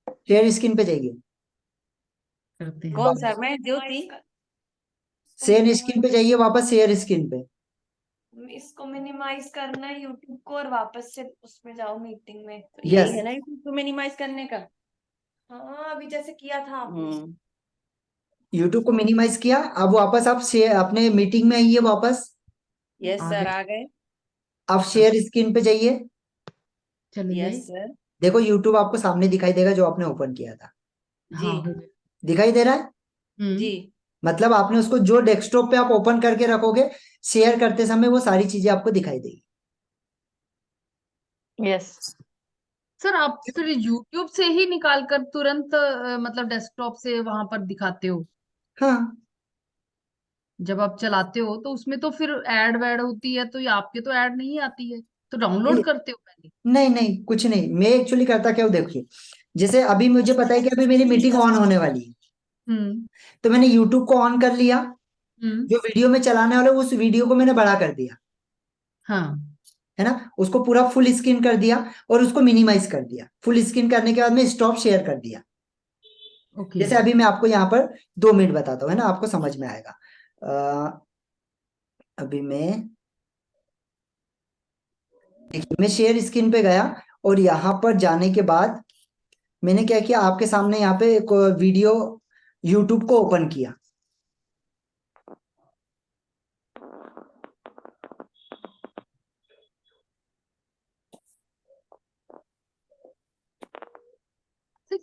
शेयर स्क्रीन पे जाइए। करते हैं। कौन सा? मैं ज्योति। शेयर स्क्रीन पे जाइए, वापस शेयर स्क्रीन पे। इसको मिनिमाइज करना है यूट्यूब को और वापस से उसमें जाओ मीटिंग में। तो यही यस, है ना यूट्यूब को मिनिमाइज करने का। हाँ अभी जैसे किया था आपने। यूट्यूब को मिनिमाइज किया, अब वापस आप शेयर अपने मीटिंग में आइए वापस। यस आ सर, गए। आ गए। आप शेयर स्क्रीन पे जाइए। चले गए। Yes sir. देखो यूट्यूब आपको सामने दिखाई देगा जो आपने ओपन किया था। जी हाँ हो गया। दिखाई दे रहा है? जी मतलब आपने उसको जो डेस्कटॉप पे आप ओपन करके रखोगे, शेयर करते समय वो सारी चीजें आपको दिखाई देगी। यस सर आप फिर यूट्यूब से ही निकाल कर तुरंत मतलब डेस्कटॉप से वहां पर दिखाते हो? हाँ, जब आप चलाते हो तो उसमें तो फिर एड वैड होती है, तो ये आपके तो एड नहीं आती है, तो नहीं डाउनलोड करते हो पहले? नहीं नहीं, कुछ नहीं, मैं एक्चुअली करता क्या हूँ देखिए, जैसे अभी मुझे पता है कि अभी मेरी मीटिंग ऑन होने वाली है, हम्म। तो मैंने यूट्यूब को ऑन कर लिया, हम्म। जो वीडियो में चलाने वाला उस वीडियो को मैंने बड़ा कर दिया, हाँ। है ना? उसको पूरा फुल स्क्रीन कर दिया और उसको मिनिमाइज कर दिया। फुल स्क्रीन करने के बाद में स्टॉप शेयर कर दिया। ओके। जैसे अभी मैं आपको यहाँ पर 2 मिनट बताता हूँ, है ना, आपको समझ में आएगा। अभी मैं, देखिए मैं शेयर स्क्रीन पे गया और यहाँ पर जाने के बाद मैंने क्या किया, आपके सामने यहाँ पे एक वीडियो यूट्यूब को ओपन किया।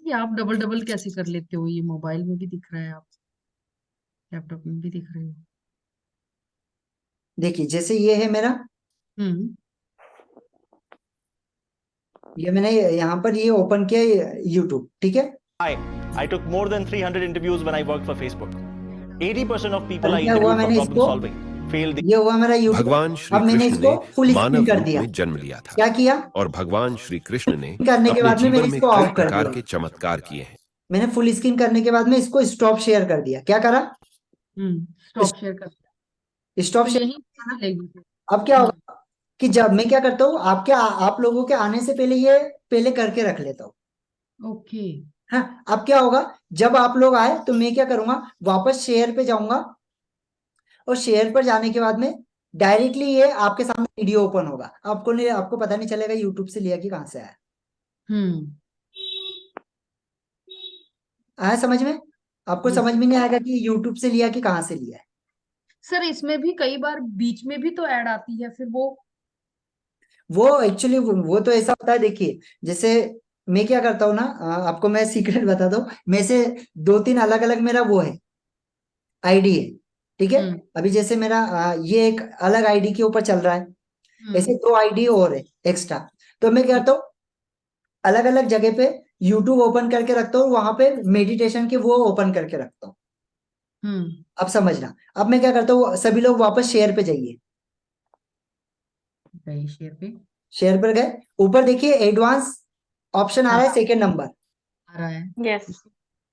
कि आप डबल डबल कैसे कर लेते हो? ये मोबाइल में भी दिख रहा है, आप लैपटॉप में भी दिख रहे हो। देखिए जैसे ये है मेरा, हम्म। ये मैंने यहाँ पर ये ओपन किया यूट्यूब, ठीक है। I took more than 300 interviews when I worked for Facebook. 80% of people I क्या हुआ, interviewed for मैंने problem इसको, solving failed. ये हुआ मेरा यूट्यूब। भगवान श्री अब मैंने कृष्ण इसको ने फुल मानव स्क्रीन कर रूप दिया। में जन्म लिया था क्या किया, और भगवान श्री कृष्ण ने करने के अपने बाद में मैंने जीवन में इसको कई ऑफ कर प्रकार दिया। के चमत्कार किए हैं। मैंने फुल स्क्रीन करने के बाद में इसको स्टॉप शेयर कर दिया। क्या करा, स्टॉप शेयर कर दिया। स्टॉप तो शेयर। यही मिलेगी फिर। अब क्या होगा कि जब मैं क्या करता हूँ, आप लोगों के आने से पहले ये पहले करके रख लेता हूँ। ओके। हाँ, अब क्या होगा, जब आप लोग आए तो मैं क्या करूंगा, वापस शेयर पे जाऊंगा, और शेयर पर जाने के बाद में डायरेक्टली ये आपके सामने वीडियो ओपन होगा। आपको पता नहीं चलेगा यूट्यूब से लिया कि कहाँ से आया। आया समझ में? आपको Yes. समझ में नहीं आएगा कि यूट्यूब से लिया कि कहाँ से लिया है। सर इसमें भी कई बार बीच में भी तो ऐड आती है, फिर वो एक्चुअली वो तो ऐसा होता है, देखिए जैसे मैं क्या करता हूँ ना, आपको मैं सीक्रेट बता दूं, मैं से 2-3 अलग अलग मेरा वो है, आईडी है, ठीक है। अभी जैसे मेरा ये एक अलग आईडी के ऊपर चल रहा है, ऐसे 2 आईडी और है एक्स्ट्रा। तो मैं क्या करता हूँ, अलग अलग जगह पे यूट्यूब ओपन करके रखता हूँ, वहां पे मेडिटेशन के वो ओपन करके रखता हूँ। अब समझना, अब मैं क्या करता हूँ, सभी लोग वापस शेयर पे जाइए। शेयर पर गए, ऊपर देखिए एडवांस ऑप्शन आ रहा है, सेकंड नंबर आ रहा है। यस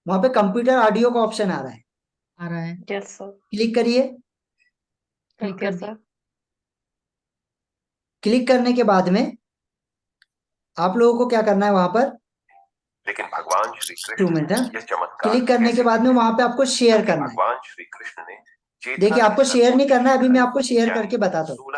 वहां पे कंप्यूटर ऑडियो का ऑप्शन आ रहा है। यस सर, क्लिक करिए। क्लिक कर सर। क्लिक करने के बाद में आप लोगों को क्या करना है, वहां पर लेकिन भगवान श्री 2 मिनट है। ये चमत्कार क्लिक करने के बाद में वहां पे आपको शेयर करना है। भगवान श्री कृष्ण ने देखिए आपको शेयर नहीं करना है, अभी मैं आपको शेयर करके बताता हूँ।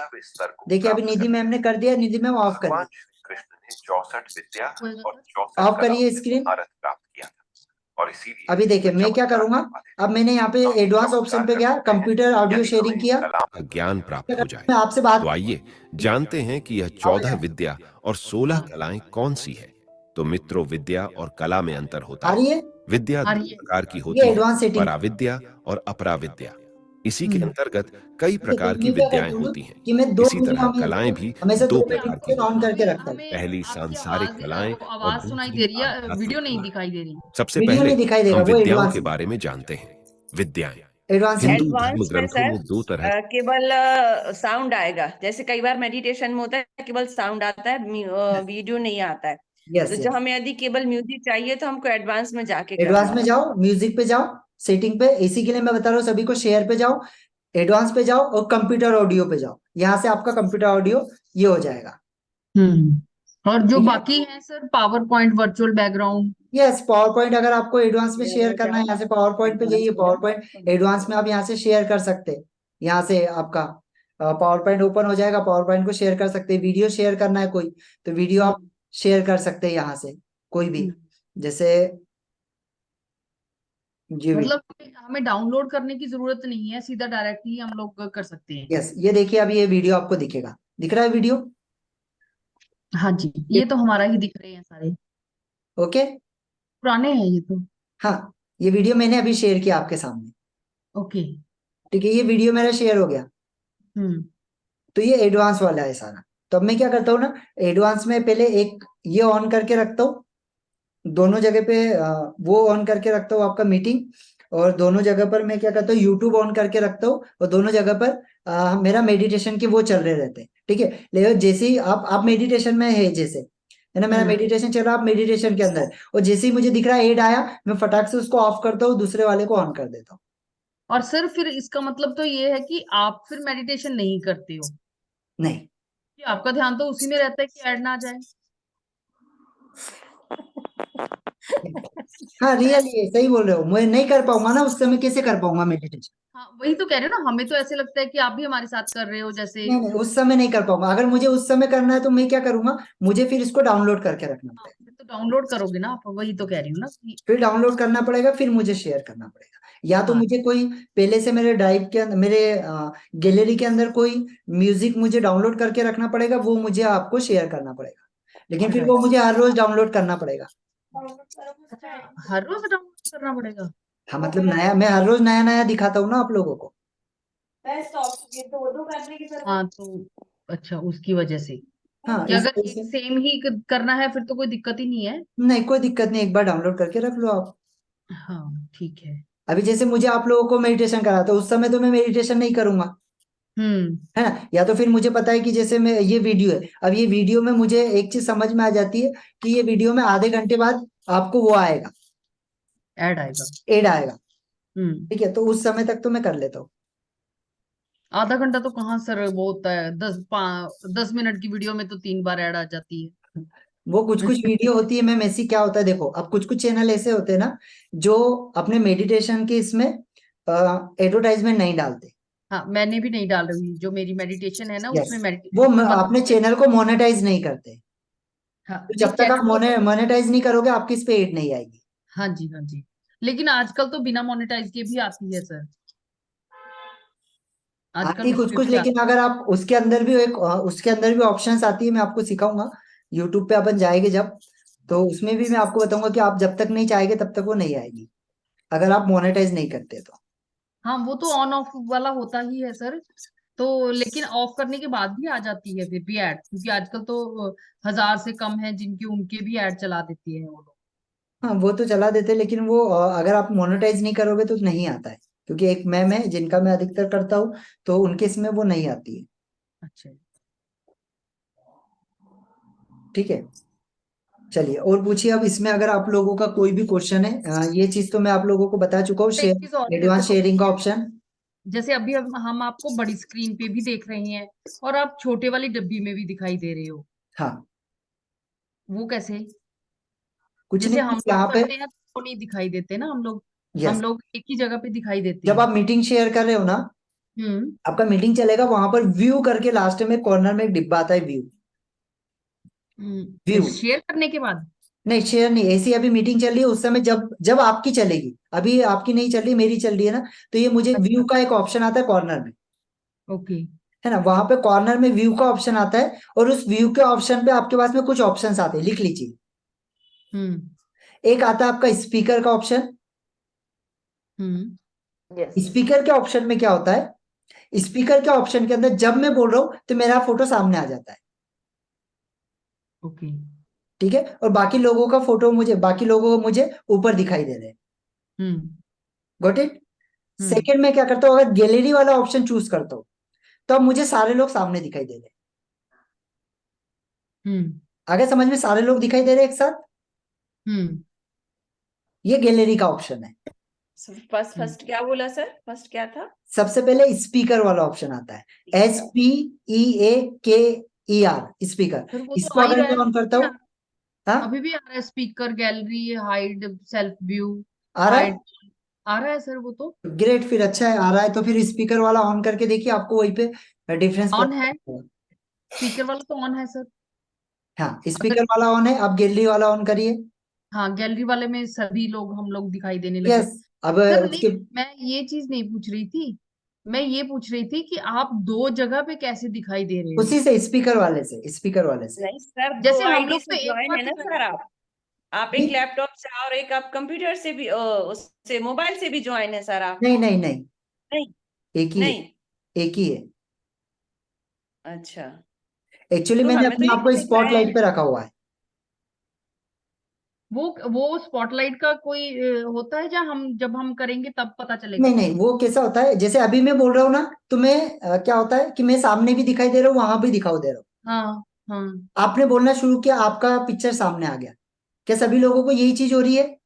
देखिए अभी निधि मैम ने कर दिया, निधि मैम ऑफ करिए, कृष्ण ने 64 विद्या और 64 ऑफ करिए स्क्रीन। महारत प्राप्त किया था और इसीलिए अभी देखिए मैं क्या करूंगा, अब मैंने यहाँ पे एडवांस ऑप्शन पे गया, कंप्यूटर ऑडियो शेयरिंग किया, ज्ञान प्राप्त हो जाए। मैं आपसे बात, तो आइए जानते हैं कि यह 14 विद्या और 16 कलाएं कौन सी है। तो मित्रों, विद्या और कला में अंतर होता आ रही है। है, विद्या आ दो रही है। प्रकार की ये होती है, एडवांस सेटिंग। पराविद्या और अपराविद्या। इसी के अंतर्गत कई प्रकार की मैं क्या विद्याएं करता हूँ होती हैं। कि मैं 2 इसी वीडियो तरह कलाएं भी हमेशा 2 दो प्रकार की नोटिफिकेशन ऑन होती करके हैं। रखता हूँ। पहली सांसारिक कलाएं और आवाज सुनाई दे रही है, आध्यात्मिक वीडियो नहीं कलाएं। दिखाई दे रही। सबसे वीडियो पहले नहीं दिखाई देगा, हम वो विद्याओं एडवांस के है। बारे में जानते हैं। विद्याएं एडवांस हिंदू धर्म एडवांस में ग्रंथों सर में 2 तरह केवल साउंड आएगा। जैसे कई बार मेडिटेशन में होता है केवल साउंड आता है, वीडियो नहीं आता है। यस तो यस। जो हमें यदि केवल म्यूजिक चाहिए तो हमको एडवांस में जाके एडवांस करना में होगा। जाओ, म्यूजिक पे जाओ, सेटिंग पे, इसी के लिए मैं बता रहा हूँ सभी को, शेयर पे जाओ, एडवांस पे जाओ और कंप्यूटर ऑडियो पे जाओ। यहाँ से आपका कंप्यूटर ऑडियो ये हो जाएगा। और जो ठीक है? बाकी है sir, power point, virtual background. Yes, power point अगर आपको एडवांस में शेयर करना है, यहाँ से पावर पॉइंट पे जाइए, पावर पॉइंट एडवांस में आप यहाँ से शेयर कर सकते हैं। यहाँ से आपका पावर पॉइंट ओपन हो जाएगा, पावर पॉइंट को शेयर कर सकते हैं। वीडियो शेयर करना है कोई, तो वीडियो आप शेयर कर सकते हैं यहाँ से, कोई भी, जैसे जी। मतलब हमें डाउनलोड करने की जरूरत नहीं है, सीधा डायरेक्टली हम लोग कर सकते हैं। यस, ये देखिए अभी ये वीडियो आपको दिखेगा, दिख रहा है वीडियो? हाँ जी, ये तो हमारा ही दिख रहे हैं सारे, ओके। पुराने हैं ये तो। हाँ, ये वीडियो मैंने अभी शेयर किया आपके सामने, ओके। ठीक है, ये वीडियो मेरा शेयर हो गया। तो ये एडवांस वाला है सारा। तो अब मैं क्या करता हूँ ना, एडवांस में पहले एक ये ऑन करके रखता हूँ, दोनों जगह पे वो ऑन करके रखता हूँ आपका मीटिंग, और दोनों जगह पर मैं क्या करता हूँ, यूट्यूब ऑन करके रखता हूँ, और दोनों जगह पर मेरा मेडिटेशन के वो चल रहे रहते हैं, ठीक है। लेकिन जैसे ही आप मेडिटेशन में है, जैसे है ना, मेरा मेडिटेशन चल रहा है, आप मेडिटेशन के अंदर, और जैसे ही मुझे दिख रहा है ऐड आया, मैं फटाक से उसको ऑफ करता हूँ, दूसरे वाले को ऑन कर देता हूँ। और सर फिर इसका मतलब तो ये है कि आप फिर मेडिटेशन नहीं करते हो? नहीं, कि आपका ध्यान तो उसी में रहता है कि ऐड ना आ जाए। हाँ रियली सही बोल रहे हो, मैं नहीं कर पाऊंगा ना उस समय, कैसे कर पाऊंगा मेडिटेशन? हाँ वही तो कह रहे हो ना, हमें तो ऐसे लगता है कि आप भी हमारे साथ कर रहे हो जैसे। नहीं नहीं, उस समय नहीं कर पाऊंगा। अगर मुझे उस समय करना है तो मैं क्या करूंगा, मुझे फिर इसको डाउनलोड करके रखना पड़ेगा। फिर तो डाउनलोड करोगे ना आप, वही तो कह रही हूँ ना कि फिर डाउनलोड करना पड़ेगा, फिर मुझे शेयर करना पड़ेगा, या तो हाँ मुझे कोई पहले से मेरे ड्राइव के अंदर, मेरे गैलरी के अंदर कोई म्यूजिक मुझे डाउनलोड करके रखना पड़ेगा, वो मुझे आपको शेयर करना पड़ेगा, लेकिन फिर वो राइट। मुझे हर रोज डाउनलोड करना पड़ेगा। अच्छा, हर रोज डाउनलोड करना पड़ेगा? हाँ मतलब नया, मैं हर रोज नया नया दिखाता हूँ ना आप लोगों को। दो करने की जरूरत हाँ तो अच्छा, उसकी वजह से हाँ कि इस अगर वजह एक से सेम ही करना है फिर तो कोई दिक्कत ही नहीं है। नहीं, कोई दिक्कत नहीं, एक बार डाउनलोड करके रख लो आप। हाँ ठीक है। अभी जैसे मुझे आप लोगों को मेडिटेशन कराता उस समय तो मैं मेडिटेशन नहीं करूंगा, है ना, या तो फिर मुझे पता है कि जैसे मैं ये वीडियो है, अब ये वीडियो में मुझे एक चीज समझ में आ जाती है कि ये वीडियो में आधे घंटे बाद आपको वो आएगा, ऐड आएगा। एड आएगा, हम्म ठीक है, तो उस समय तक तो मैं कर लेता हूँ। आधा घंटा तो कहाँ सर वो होता है, 10 मिनट की वीडियो में तो 3 बार ऐड आ जाती है। वो कुछ कुछ वीडियो होती है मैम ऐसी, क्या होता है देखो, अब कुछ कुछ चैनल ऐसे होते हैं ना जो अपने मेडिटेशन के इसमें एडवर्टाइजमेंट नहीं डालते। हाँ मैंने भी नहीं डाल रही, जो मेरी मेडिटेशन है ना यस, उसमें वो मेडिटेशन में अपने बताते हैं। चैनल को मोनेटाइज नहीं करते, हाँ तो नहीं जब तक आप चैनल, मोनेटाइज नहीं करोगे आपकी इस पे एड नहीं आएगी। हाँ जी हाँ जी, लेकिन आजकल तो बिना मोनेटाइज के भी आती है सर, आजकल आती उस कुछ पे कुछ, भी लेकिन आती अगर आप उसके अंदर भी एक उसके अंदर भी ऑप्शंस आती है, मैं आपको सिखाऊंगा यूट्यूब पे अपन जाएंगे जब, तो उसमें भी मैं आपको बताऊंगा कि आप जब तक नहीं चाहेंगे तब तक वो नहीं आएगी, अगर आप मोनेटाइज नहीं करते तो। हाँ वो तो ऑन ऑफ वाला होता ही है सर, तो लेकिन ऑफ करने के बाद भी आ जाती है फिर भी ऐड, क्योंकि आजकल तो 1000 से कम है जिनके उनके भी ऐड चला देती है वो लोग। हाँ वो तो चला देते हैं, लेकिन वो अगर आप मोनेटाइज नहीं करोगे तो नहीं आता है, क्योंकि एक मैम है जिनका मैं अधिकतर करता हूँ, तो उनके इसमें वो नहीं आती है। अच्छा ठीक है, चलिए और पूछिए अब इसमें, अगर आप लोगों का कोई भी क्वेश्चन है, ये चीज तो मैं आप लोगों को बता चुका हूँ, एक चीज और है एडवांस देखो, शेयरिंग का ऑप्शन। जैसे अभी हम आपको बड़ी स्क्रीन पे भी देख रहे हैं और आप छोटे वाली डब्बी में भी दिखाई दे रहे हो, हाँ वो कैसे? कुछ जैसे नहीं हम लोग यहाँ पे, करते हैं तो नहीं दिखाई देते ना हम लोग, हम यस, लोग एक ही जगह पे दिखाई देते जब हैं। आप मीटिंग शेयर कर रहे हो ना, हम्म आपका मीटिंग चलेगा वहां पर व्यू करके लास्ट में कॉर्नर में एक डिब्बा आता है, व्यू, व्यू, शेयर करने के बाद। नहीं शेयर नहीं, ऐसी अभी मीटिंग चल रही है उस समय, जब जब आपकी चलेगी, अभी आपकी नहीं चल रही मेरी चल रही है ना, तो ये मुझे व्यू अच्छा का एक ऑप्शन आता है कॉर्नर में, ओके। है ना, वहां पे कॉर्नर में व्यू का ऑप्शन आता है, और उस व्यू के ऑप्शन पे आपके पास में कुछ ऑप्शंस आते हैं, लिख लीजिए। हम्म एक आता है आपका स्पीकर का ऑप्शन। यस स्पीकर के ऑप्शन में क्या होता है, स्पीकर के ऑप्शन के अंदर जब मैं बोल रहा हूं तो मेरा फोटो सामने आ जाता है, ओके। ठीक है, और बाकी लोगों का फोटो मुझे, बाकी लोगों को मुझे ऊपर दिखाई दे रहे हैं। हम्म गॉट इट। हम्म सेकंड में क्या करता हूँ, अगर गैलरी वाला ऑप्शन चूज करता हूँ तो अब मुझे सारे लोग सामने दिखाई दे रहे हैं। हम्म आगे समझ में, सारे लोग दिखाई दे रहे हैं एक साथ, हम्म ये गैलरी का ऑप्शन है। फर्स्ट फर्स्ट क्या बोला सर, फर्स्ट क्या था? सबसे पहले स्पीकर वाला ऑप्शन आता है, SPEAKER, स्पीकर, फिर वो तो इसको आ ही अगर रहा मैं है, ऑन करता हूँ, हाँ अभी भी आ रहा है, speaker gallery hide self view आ रहा है, हाइड, आ रहा है सर वो तो। ग्रेट, फिर अच्छा है आ रहा है, तो फिर स्पीकर वाला ऑन करके देखिए, आपको वहीं पे डिफरेंस ऑन पता है, चलेगा। स्पीकर वाला तो ऑन है सर। हाँ अगर स्पीकर वाला ऑन है, आप गैलरी वाला ऑन करिए। हाँ गैलरी वाले में सभी लोग हम लोग दिखाई देने लगे। यस, अब सर नहीं, उसके मैं ये चीज नहीं पूछ रही थी, मैं ये पूछ रही थी कि आप दो जगह पे कैसे दिखाई दे रहे हो? उसी से, स्पीकर वाले से, स्पीकर वाले से। नहीं सर, दो जैसे हम आईडी लोग से तो एक ज्वाइन बार है ना दिखाई, सर, आप एक नहीं लैपटॉप से और एक आप कंप्यूटर से भी उससे मोबाइल से भी ज्वाइन है सर आप? नहीं नहीं नहीं, नहीं एक ही है, नहीं। एक ही है। अच्छा, एक्चुअली तो मैंने हमें तो अपने ये आप को दिखाया स्पॉटलाइट है। पे रखा हुआ है। वो स्पॉटलाइट का कोई होता है जहाँ हम जब हम करेंगे तब पता चलेगा? नहीं नहीं, वो कैसा होता है, जैसे अभी मैं बोल रहा हूँ ना, तो मैं क्या होता है कि मैं सामने भी दिखाई दे रहा हूँ, वहां भी दिखाई दे रहा हूँ। हाँ हाँ। आपने बोलना शुरू किया, आपका पिक्चर सामने आ गया, क्या सभी लोगों को यही चीज हो रही है?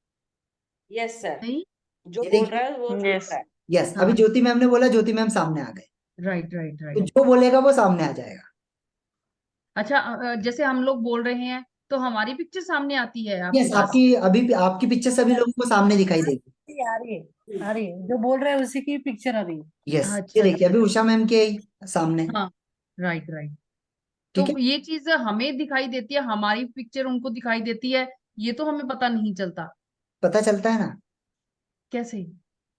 यस सर, नहीं। जो ये बोल देखिए, रहा है वो दिख रहा है। यस, अभी हाँ ज्योति मैम ने बोला, ज्योति मैम सामने आ गए, राइट राइट तो राइट। जो बोलेगा वो सामने आ जाएगा। अच्छा जैसे हम लोग बोल रहे हैं तो हमारी पिक्चर सामने आती है आपके यस, पास? आपकी अभी आपकी पिक्चर सभी लोगों को सामने दिखाई देगी। आ रही है, आ रही है, जो बोल रहे हैं उसी की पिक्चर आ रही है। यस, ये अच्छा देखिए अभी अच्छा। उषा मैम के सामने, हाँ राइट राइट। ठीक है। तो ये चीज हमें दिखाई देती है, हमारी पिक्चर उनको दिखाई देती है, ये तो हमें पता नहीं चलता। पता चलता है ना, कैसे?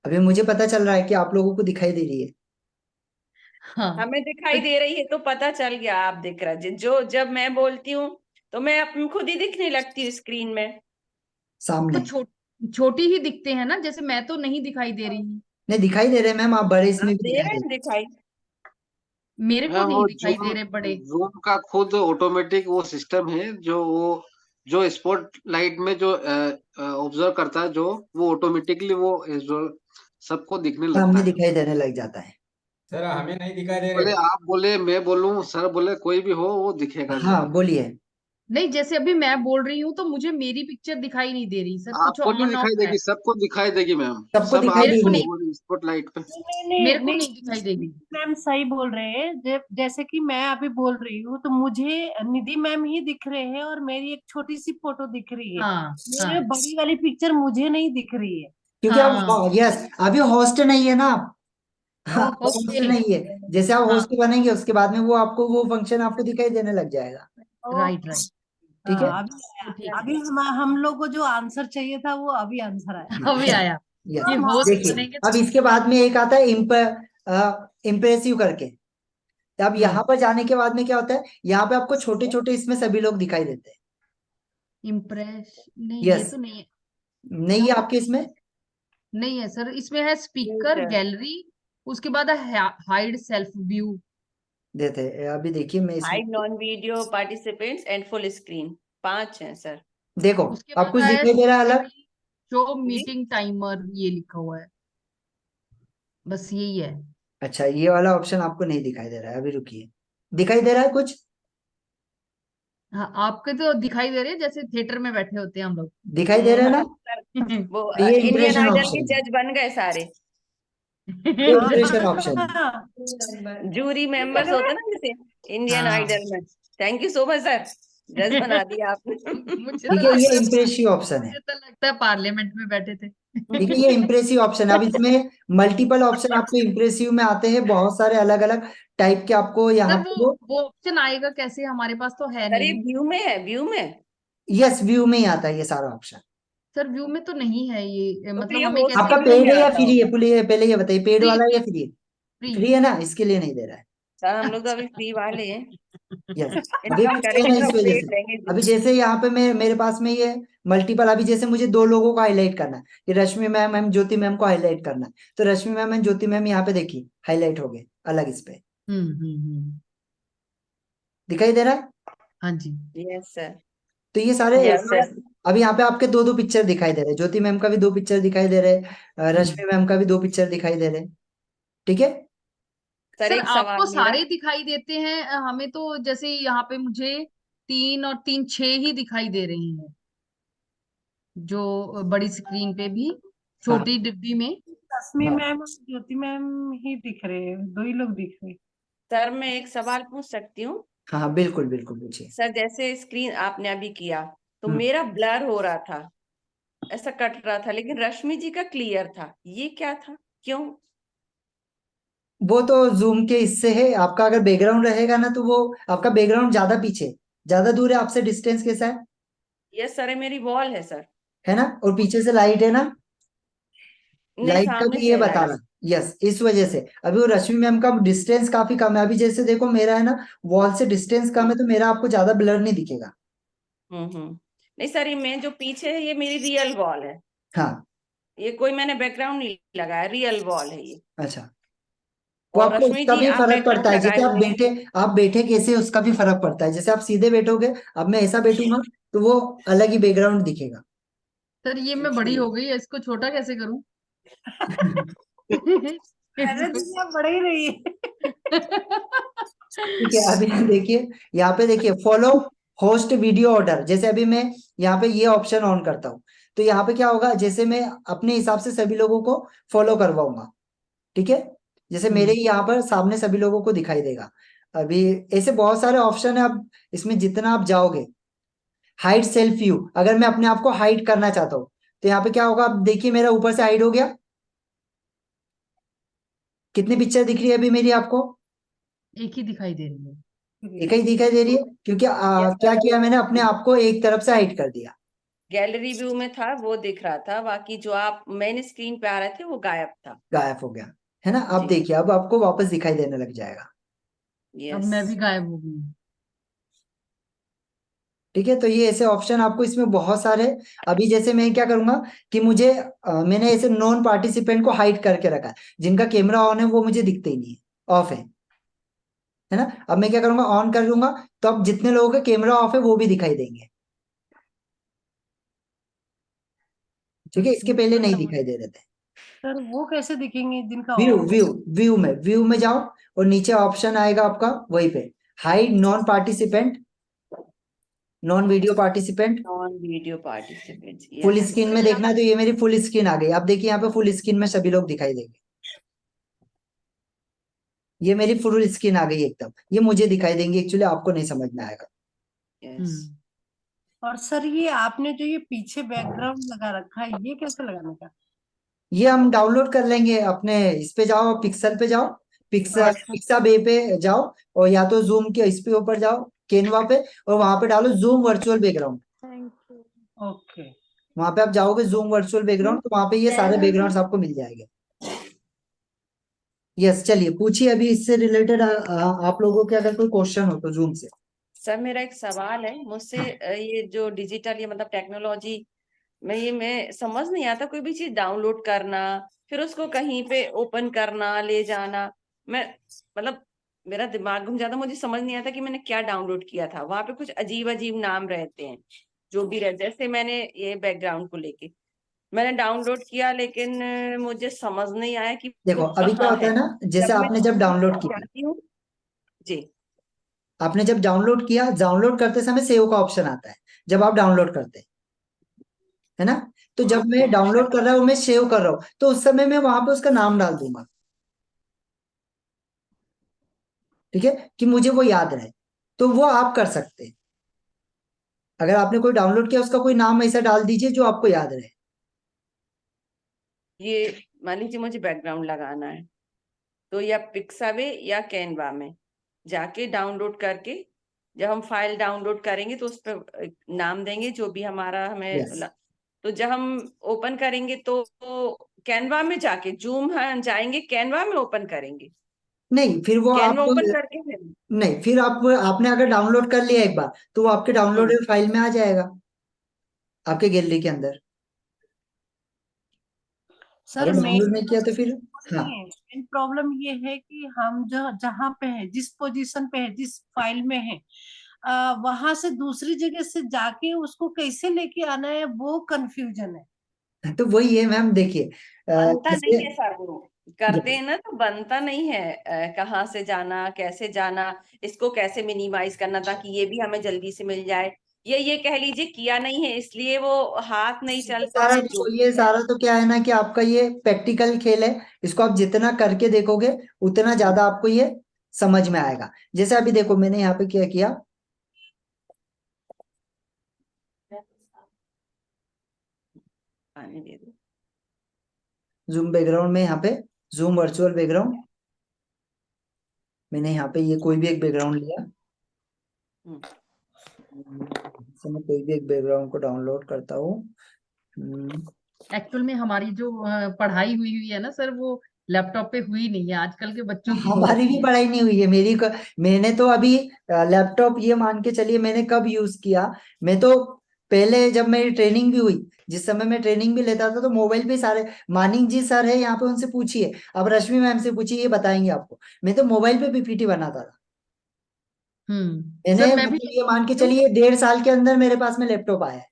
अभी मुझे पता चल रहा है कि आप लोगों को दिखाई दे रही है। हाँ हमें दिखाई तो दे रही है तो पता चल गया, आप दिख रहा है। जो जब मैं बोलती हूँ तो मैं अपनी खुद ही दिखने लगती हूँ स्क्रीन में। सामने तो छोटी ही दिखते हैं ना, जैसे मैं तो नहीं दिखाई दे रही हूँ। नहीं दिखाई दे रहे मैम, आप बड़े इसमें आप भी दे दिखाई रहे दे हैं दिखाई। मेरे को मैम नहीं वो दिखाई दे रहे बड़े। जूम का खुद ऑटोमेटिक वो सिस्टम है जो स्पॉट लाइट में जो ऑब्जर्व करता है, जो वो ऑटोमेटिकली वो सबको दिखने रहे, लगता सामने है। दिखाई देने लग जाता है। सर हमें नहीं दिखाई दे बोले रहे। आप बोले, मैं बोलूं, सर बोले, कोई भी हो वो दिखेगा हाँ जरूर। बोलिए। नहीं, जैसे अभी मैं बोल रही हूँ तो मुझे मेरी पिक्चर दिखाई नहीं दे रही सर, कुछ आपको नहीं ऑन ऑफ दिखाई है। देगी, सबको दिखाई देगी मैम। सबको सब दिखाई मेरे आपको को देगी। नहीं, स्पॉट लाइट पे। मेरे को नहीं दिखाई देगी। मैम सही बोल रहे हैं। जैसे कि मैं अभी बोल रही हूँ तो मुझे निधि मैम ही दिख रहे हैं और मेरी एक छोटी सी फोटो दिख रही है। हाँ मेरे हाँ बड़ी वाली पिक्चर मुझे नहीं दिख रही है। क्योंकि हाँ। आप, यस, अभी होस्ट नहीं है ना आप। हाँ, होस्ट ओके। नहीं है। जैसे आप हाँ होस्ट बनेंगे उसके बाद में वो आपको वो फंक्शन आपको दिखाई देने लग जाएगा। Right right. ठीक है। हाँ अभी तो आया। ठीक अभी है, हम लोग को जो आंसर चाहिए था वो अभी आंसर आया। अभी आया यस, कि होस्ट देखिए बनेंगे अब तो। इसके बाद में एक आता है इम्प्रेसिव करके। अब यहाँ पर जाने के बाद में क्या होता है, यहाँ पे आपको छोटे छोटे इसमें सभी लोग दिखाई देते हैं। इम्प्रेस नहीं, ये यस, तो नहीं है। नहीं है आपके इसमें। नहीं है सर, इसमें है नहीं स्पीकर, सर। गैलरी, उसके बाद है हाइड सेल्फ व्यू। देते हैं अभी, देखिए मैं इसमें, hide non video participants and full screen, 5 हैं सर। देखो उसके आप बाद कुछ है दिखाई दे रहा है अलग। शो जी। मीटिंग टाइमर, ये लिखा हुआ है, बस यही है। अच्छा, ये वाला ऑप्शन आपको नहीं दिखाई दे रहा है, अभी रुकिए। दिखाई दे रहा है कुछ? हाँ, आपके तो दिखाई दे रहे हैं जैसे थिएटर में बैठे होते हैं हम लोग। दिखाई दे रहा है ना? सर वो तो ये इंडियन इम्प्रेशन आइडल के ऑप्शन है। जज बन गए सारे। ये इम्प्रेशन ऑप्शन है। जूरी मेंबर्स होते हैं ना जैसे इंडियन हाँ आइडल में। Thank you so much sir, जज बना दिया आपने। मुझे ठीक तो है, ये लगता है इम्प्रेसिव ऑप्शन है। मुझे तो लगता है पार्लियामेंट में बैठे थे। ठीक है, ये इम्प्रेसिव ऑप्शन है। अब इसमें मल्टीपल ऑप्शन आपको इम्प्रेसिव में आते हैं, बहुत सारे अलग अलग टाइप के आपको यहाँ सर पे वो। वो ऑप्शन आएगा कैसे, हमारे पास तो है सर ये नहीं। व्यू में है, व्यू में। यस, व्यू में ही आता है ये सारा ऑप्शन। सर व्यू में तो नहीं है ये, तो फिर मतलब ये हमें कैसे। आपका होस्टिंग पेड में है या आता फ्री है? होगा। पहले ये बताइए, पेड फ्री वाला है या फ्री फ्री है? फ्री। फ्री है ना, इसके लिए नहीं दे रहा है। सर हम लोग तो अभी फ्री वाले हैं। यस, अभी इनकम फ्री है ना करेंगे इस तो वजह पेड से। देंगे अभी जी। जैसे यहाँ पे मैं, मेरे पास में ये मल्टीपल, अभी जैसे मुझे दो लोगों को हाईलाइट करना है कि रश्मि मैम एम ज्योति मैम को हाईलाइट करना है, तो रश्मि मैम एंड ज्योति मैम यहाँ पे देखिए हाईलाइट हो गए अलग इस पे। दिखाई दे रहा है? हाँ जी। Yes sir. तो ये सारे, यस सर। अब यहाँ पे आपके दो दो पिक्चर दिखाई दे रहे हैं, ज्योति मैम का भी दो पिक्चर दिखाई दे रहे हैं, रश्मि मैम का भी दो पिक्चर दिखाई दे रहे हैं। ठीक है। सर सर एक आपको सवाल मेरा। सारे दिखाई देते हैं, हमें तो जैसे यहाँ पे मुझे 3 और 3 6 ही दिखाई दे रही हैं, जो बड़ी स्क्रीन पे भी, हाँ छोटी डिब्बी में। रश्मि हाँ मैम और ज्योति मैम ही दिख रहे हैं, दो ही लोग दिख रहे हैं। सर मैं एक सवाल पूछ सकती हूँ? हाँ हाँ, बिल्कुल बिल्कुल पूछिए। सर जैसे स्क्रीन आपने अभी किया तो हम्म, मेरा ब्लर हो रहा था, ऐसा कट रहा था, लेकिन रश्मि जी का क्लियर था, ये क्या था, क्यों? वो तो जूम के इससे है। आपका अगर बैकग्राउंड रहेगा ना तो वो, आपका बैकग्राउंड ज्यादा पीछे, ज्यादा दूर है आपसे, डिस्टेंस कैसा है? यस सर, ये मेरी वॉल है सर। है ना, और पीछे से लाइट है ना, नहीं, लाइट का सामने भी से ये है बता लाइट। रहा। यस, इस वजह से अभी वो रश्मि मैम का डिस्टेंस काफी कम है। अभी जैसे देखो मेरा है ना, वॉल से डिस्टेंस कम है, तो मेरा आपको ज्यादा ब्लर नहीं दिखेगा। नहीं सर, ये मैं जो पीछे है ये मेरी रियल वॉल है, हाँ, ये कोई मैंने बैकग्राउंड नहीं लगाया, रियल वॉल है ये। अच्छा, वो और आपको रश्मि उसका जी भी आप फर्क पड़ता बैकग्राउंड है, लगाए जैसे हुए हैं। आप बैठे कैसे, उसका भी फर्क पड़ता है। जैसे आप सीधे बैठोगे, अब मैं ऐसा बैठूंगा तो वो अलग ही बैकग्राउंड दिखेगा। सर ये मैं बड़ी हो गई है, इसको छोटा कैसे करूं? अरे इसको दीदी आप बड़े ही रही है। ठीक है, अभी देखिए, यहाँ पे देखिए फॉलो होस्ट वीडियो ऑर्डर। जैसे अभी मैं यहाँ पे ये ऑप्शन ऑन करता हूँ, तो यहाँ पे क्या होगा, जैसे मैं अपने हिसाब से सभी लोगों को फॉलो करवाऊंगा। ठीक है, जैसे मेरे ही यहाँ पर सामने सभी लोगों को दिखाई देगा। अभी ऐसे बहुत सारे ऑप्शन है। अब इसमें जितना आप जाओगे, हाइड सेल्फ व्यू, अगर मैं अपने आप को हाइड करना चाहता हूँ तो यहाँ पे क्या होगा, अब देखिए मेरा ऊपर से हाइड हो गया। कितनी पिक्चर दिख रही है अभी मेरी आपको? एक ही दिखाई दे रही है। एक ही दिखाई दे रही है, क्योंकि यस क्या सर। किया मैंने, अपने आप को एक तरफ से हाइड कर दिया। गैलरी व्यू में था वो दिख रहा था, बाकी जो आप मेन स्क्रीन पे आ रहे थे वो गायब था। गायब हो गया है ना। अब जी देखिए, अब आपको वापस दिखाई देने लग जाएगा। अब मैं यस। भी गायब हो गई हूँ। ठीक है, तो ये ऐसे ऑप्शन आपको इसमें बहुत सारे। अभी जैसे मैं क्या करूंगा कि मुझे मैंने ऐसे नॉन पार्टिसिपेंट को हाइड करके रखा है, जिनका कैमरा ऑन है वो मुझे दिखते ही नहीं है, ऑफ है ना। अब मैं क्या करूंगा, ऑन कर लूंगा, तो अब जितने लोगों का कैमरा ऑफ है वो भी दिखाई देंगे। ठीक है, इसके पहले नहीं दिखाई दे रहे थे। सर वो कैसे दिखेंगे जिनका व्यू ऑफ है? व्यू व्यू में जाओ, और नीचे ऑप्शन आएगा आपका वहीं पे, hide non participant, non video participant, non video participants, full yes. Screen में देखना है, तो ये मेरी फुल स्क्रीन आ गई। आप देखिए यहाँ पे फुल स्क्रीन में सभी लोग दिखाई देंगे। ये मेरी फुल स्क्रीन आ गई एकदम, ये मुझे दिखाई देंगे, एक्चुअली आपको नहीं समझ में आएगा। यस। और सर ये आपने जो ये पीछे बैकग्राउंड लगा रखा है, ये कैसे लगाने का? ये हम डाउनलोड कर लेंगे अपने इस पे जाओ, पिक्सल पे जाओ, अच्छा। पिक्साबे पे जाओ, और या तो जूम के इस पे ऊपर जाओ, कैनवा पे, और वहां पे डालो zoom virtual background. Thank you. Okay. वहां पे आप जाओगे जूम वर्चुअल बैकग्राउंड, तो वहां पे ये सारे बैकग्राउंड्स आपको मिल जाएंगे। यस, चलिए पूछिए अभी इससे रिलेटेड आप लोगों के अगर कोई क्वेश्चन हो तो जूम से। सर मेरा एक सवाल है मुझसे, ये जो डिजिटल ये मतलब टेक्नोलॉजी में ये मैं समझ नहीं आता, कोई भी चीज डाउनलोड करना फिर उसको कहीं पे ओपन करना ले जाना, मैं मतलब मेरा दिमाग घूम जाता, मुझे समझ नहीं आता कि मैंने क्या डाउनलोड किया था। वहां पे कुछ अजीब अजीब नाम रहते हैं जो भी रहते, जैसे मैंने ये बैकग्राउंड को लेके मैंने डाउनलोड किया, लेकिन मुझे समझ नहीं आया कि देखो वो अभी क्या कहाँ होता है। है ना, जैसे जब मैं आपने जब डाउनलोड किया, जाती हूँ जी। आपने जब डाउनलोड किया, डाउनलोड करते समय सेव का ऑप्शन आता है जब आप डाउनलोड करते हैं, है ना। तो जब मैं डाउनलोड कर रहा हूँ, मैं सेव कर रहा हूँ, तो उस समय मैं वहां पे उसका नाम डाल दूंगा। ठीक है, कि मुझे वो याद रहे, तो वो आप कर सकते हैं। अगर आपने कोई डाउनलोड किया, उसका कोई नाम ऐसा डाल दीजिए जो आपको याद रहे। ये मान लीजिए मुझे बैकग्राउंड लगाना है, तो या पिक्सावे या कैनवा में जाके डाउनलोड करके, जब हम फाइल डाउनलोड करेंगे तो उस पर नाम देंगे जो भी हमारा हमें यस, तो जब हम ओपन करेंगे तो कैनवा में जाके जूम जाएंगे, कैनवा में ओपन करेंगे, नहीं फिर वो कैनवा आपको, ओपन करके फिर नहीं फिर आप, आपने अगर डाउनलोड कर लिया एक बार, तो वो आपके डाउनलोडेड फाइल में आ जाएगा, आपके गैलरी के अंदर। सर अगर मेन डाउनलोड नहीं किया तो फिर, हाँ, नहीं है, मेन प्रॉब्लम ये है कि हम जो जहाँ पे है, जिस पोजीशन पे है, जिस फाइल में है, वहां से दूसरी जगह से जाके उसको कैसे लेके आना है, वो कंफ्यूजन है। तो वही है मैम, देखिए बनता जैसे, नहीं है सर, वो करते हैं ना तो बनता नहीं है। कहाँ से जाना, कैसे जाना, इसको कैसे मिनिमाइज करना ताकि ये भी हमें जल्दी से मिल जाए, ये कह लीजिए किया नहीं है, इसलिए वो हाथ नहीं चलता सारा है जो देखो, भी ये है। सारा तो क्या है ना कि आपका ये प्रैक्टिकल खेल है, इसको आप जितना करके देखोगे उतना ज्यादा आपको ये समझ में आएगा। जैसे अभी देखो मैंने यहाँ पे क्या किया, आने दे दो। जूम बैकग्राउंड में, यहाँ पे जूम वर्चुअल बैकग्राउंड, मैंने यहाँ पे ये कोई भी एक बैकग्राउंड लिया। हम्म, से मैं कोई भी एक बैकग्राउंड को डाउनलोड करता हूँ। एक्चुअल में हमारी जो पढ़ाई हुई हुई है ना सर, वो लैपटॉप पे हुई नहीं है, आजकल के बच्चों की हमारी होती भी है। पढ़ाई नहीं हुई है, मैंने तो अभी लैपटॉप, ये मान के चलिए मैंने कब यूज किया, मैं तो पहले जब मेरी ट्रेनिंग भी हुई, जिस समय मैं ट्रेनिंग भी लेता था, तो मोबाइल पे सारे, मानिक जी सर है यहाँ पे, उनसे पूछिए, अब रश्मि मैम से पूछिए, ये बताएंगे आपको। मैं तो मोबाइल पे पीपीटी बनाता था। सर मैंने मैं भी मतलब यही ये मान के करती हूँ। चलिए 1.5 साल के अंदर मेरे पास में लैपटॉप आया है,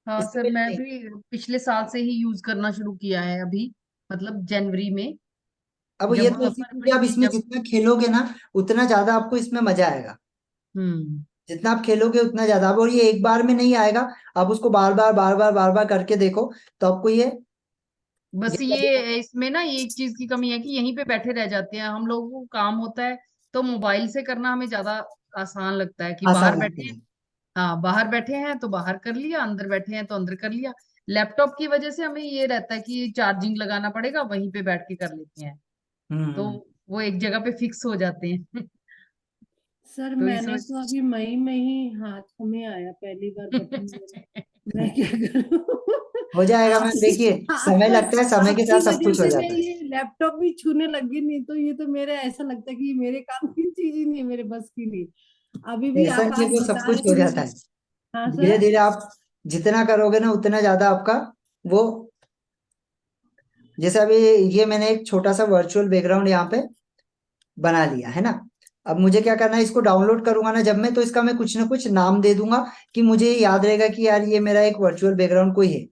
हाँ इससे सर, पहले मैं नहीं। भी पिछले साल से ही यूज करना शुरू किया है, अभी मतलब जनवरी में, अब ये जब तो ऐसी चीज है, फरवरी आप में इसमें जब जितना खेलोगे ना, उतना ज्यादा आपको इसमें मजा आएगा। हम्म जितना आप खेलोगे उतना ज्यादा, अब और ये एक बार में नहीं आएगा, आप उसको बार बार करके देखो, तो आपको बस ये लगेगा। ये इसमें ना ये एक चीज की कमी है कि यहीं पे बैठे रह जाते हैं हम लोगों को, काम होता है तो मोबाइल से करना हमें ज्यादा आसान लगता है कि बाहर आसान बैठे लगता हैं। है। हाँ, बाहर बैठे हैं तो बाहर कर लिया, अंदर बैठे हैं तो अंदर कर लिया। लैपटॉप की वजह से हमें ये रहता है कि चार्जिंग लगाना पड़ेगा, वहीं पे बैठ के कर लेते हैं, तो हम्म। वो एक जगह पे फिक्स हो जाते हैं। सर तो इस मैंने वजह तो अभी मई में ही हाथ में आया पहली बार बटन मेरा। मैं क्या करूं? हो जाएगा मैम, देखिए समय लगता है, समय के साथ सब आपकी कुछ हो वजह से जाता मैं है। ये लैपटॉप भी छूने लगी, नहीं तो ये तो मेरे ऐसा लगता है कि ये मेरे काम की चीज ही नहीं है, मेरे बस की नहीं। अभी भी ऐसा आप नहीं है, आज वो सब बता कुछ रहे हो थे जाता मुझे। है। हाँ धीरे सर। धीरे आप जितना करोगे ना उतना ज्यादा आपका वो, जैसे अभी ये मैंने एक छोटा सा वर्चुअल बैकग्राउंड यहाँ पे बना लिया है ना। अब मुझे क्या करना है, इसको डाउनलोड करूंगा ना जब मैं, तो इसका मैं कुछ ना कुछ नाम दे दूंगा कि मुझे याद रहेगा कि यार ये मेरा एक वर्चुअल बैकग्राउंड कोई है।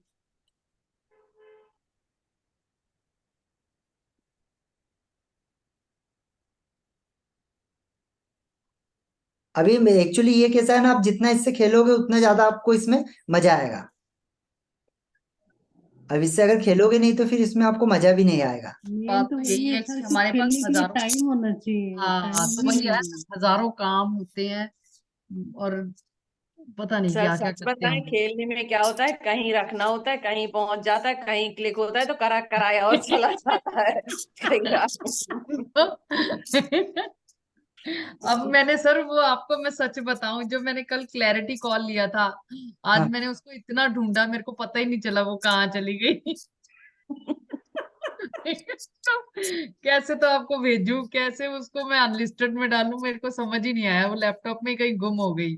अभी एक्चुअली ये कैसा है ना, आप जितना इससे खेलोगे उतना ज्यादा आपको इसमें मजा आएगा। अब इससे अगर खेलोगे नहीं तो फिर इसमें आपको मजा भी नहीं आएगा। मेन बात तो तो वही यही है है सर कि कि हमारे पास खेलने के लिए हजारों, टाइम होना चाहिए, हाँ टाइम तो भी वही नहीं है, है। हजारों काम होते हैं और पता नहीं सर क्या क्या सच करते हैं बताएं, हम। खेलने में क्या होता है, कहीं रखना होता है, कहीं पहुंच जाता है, कहीं क्लिक होता है तो करा कराया और चला जाता है कहीं अब मैंने सर वो आपको मैं सच बताऊं, जो मैंने कल क्लैरिटी कॉल लिया था, आज हाँ मैंने उसको इतना ढूंढा मेरे को पता ही नहीं चला वो कहाँ चली गई। तो कैसे तो आपको भेजूं, कैसे उसको मैं अनलिस्टेड में डालूं, मेरे को समझ ही नहीं आया, वो लैपटॉप में कहीं गुम हो गई,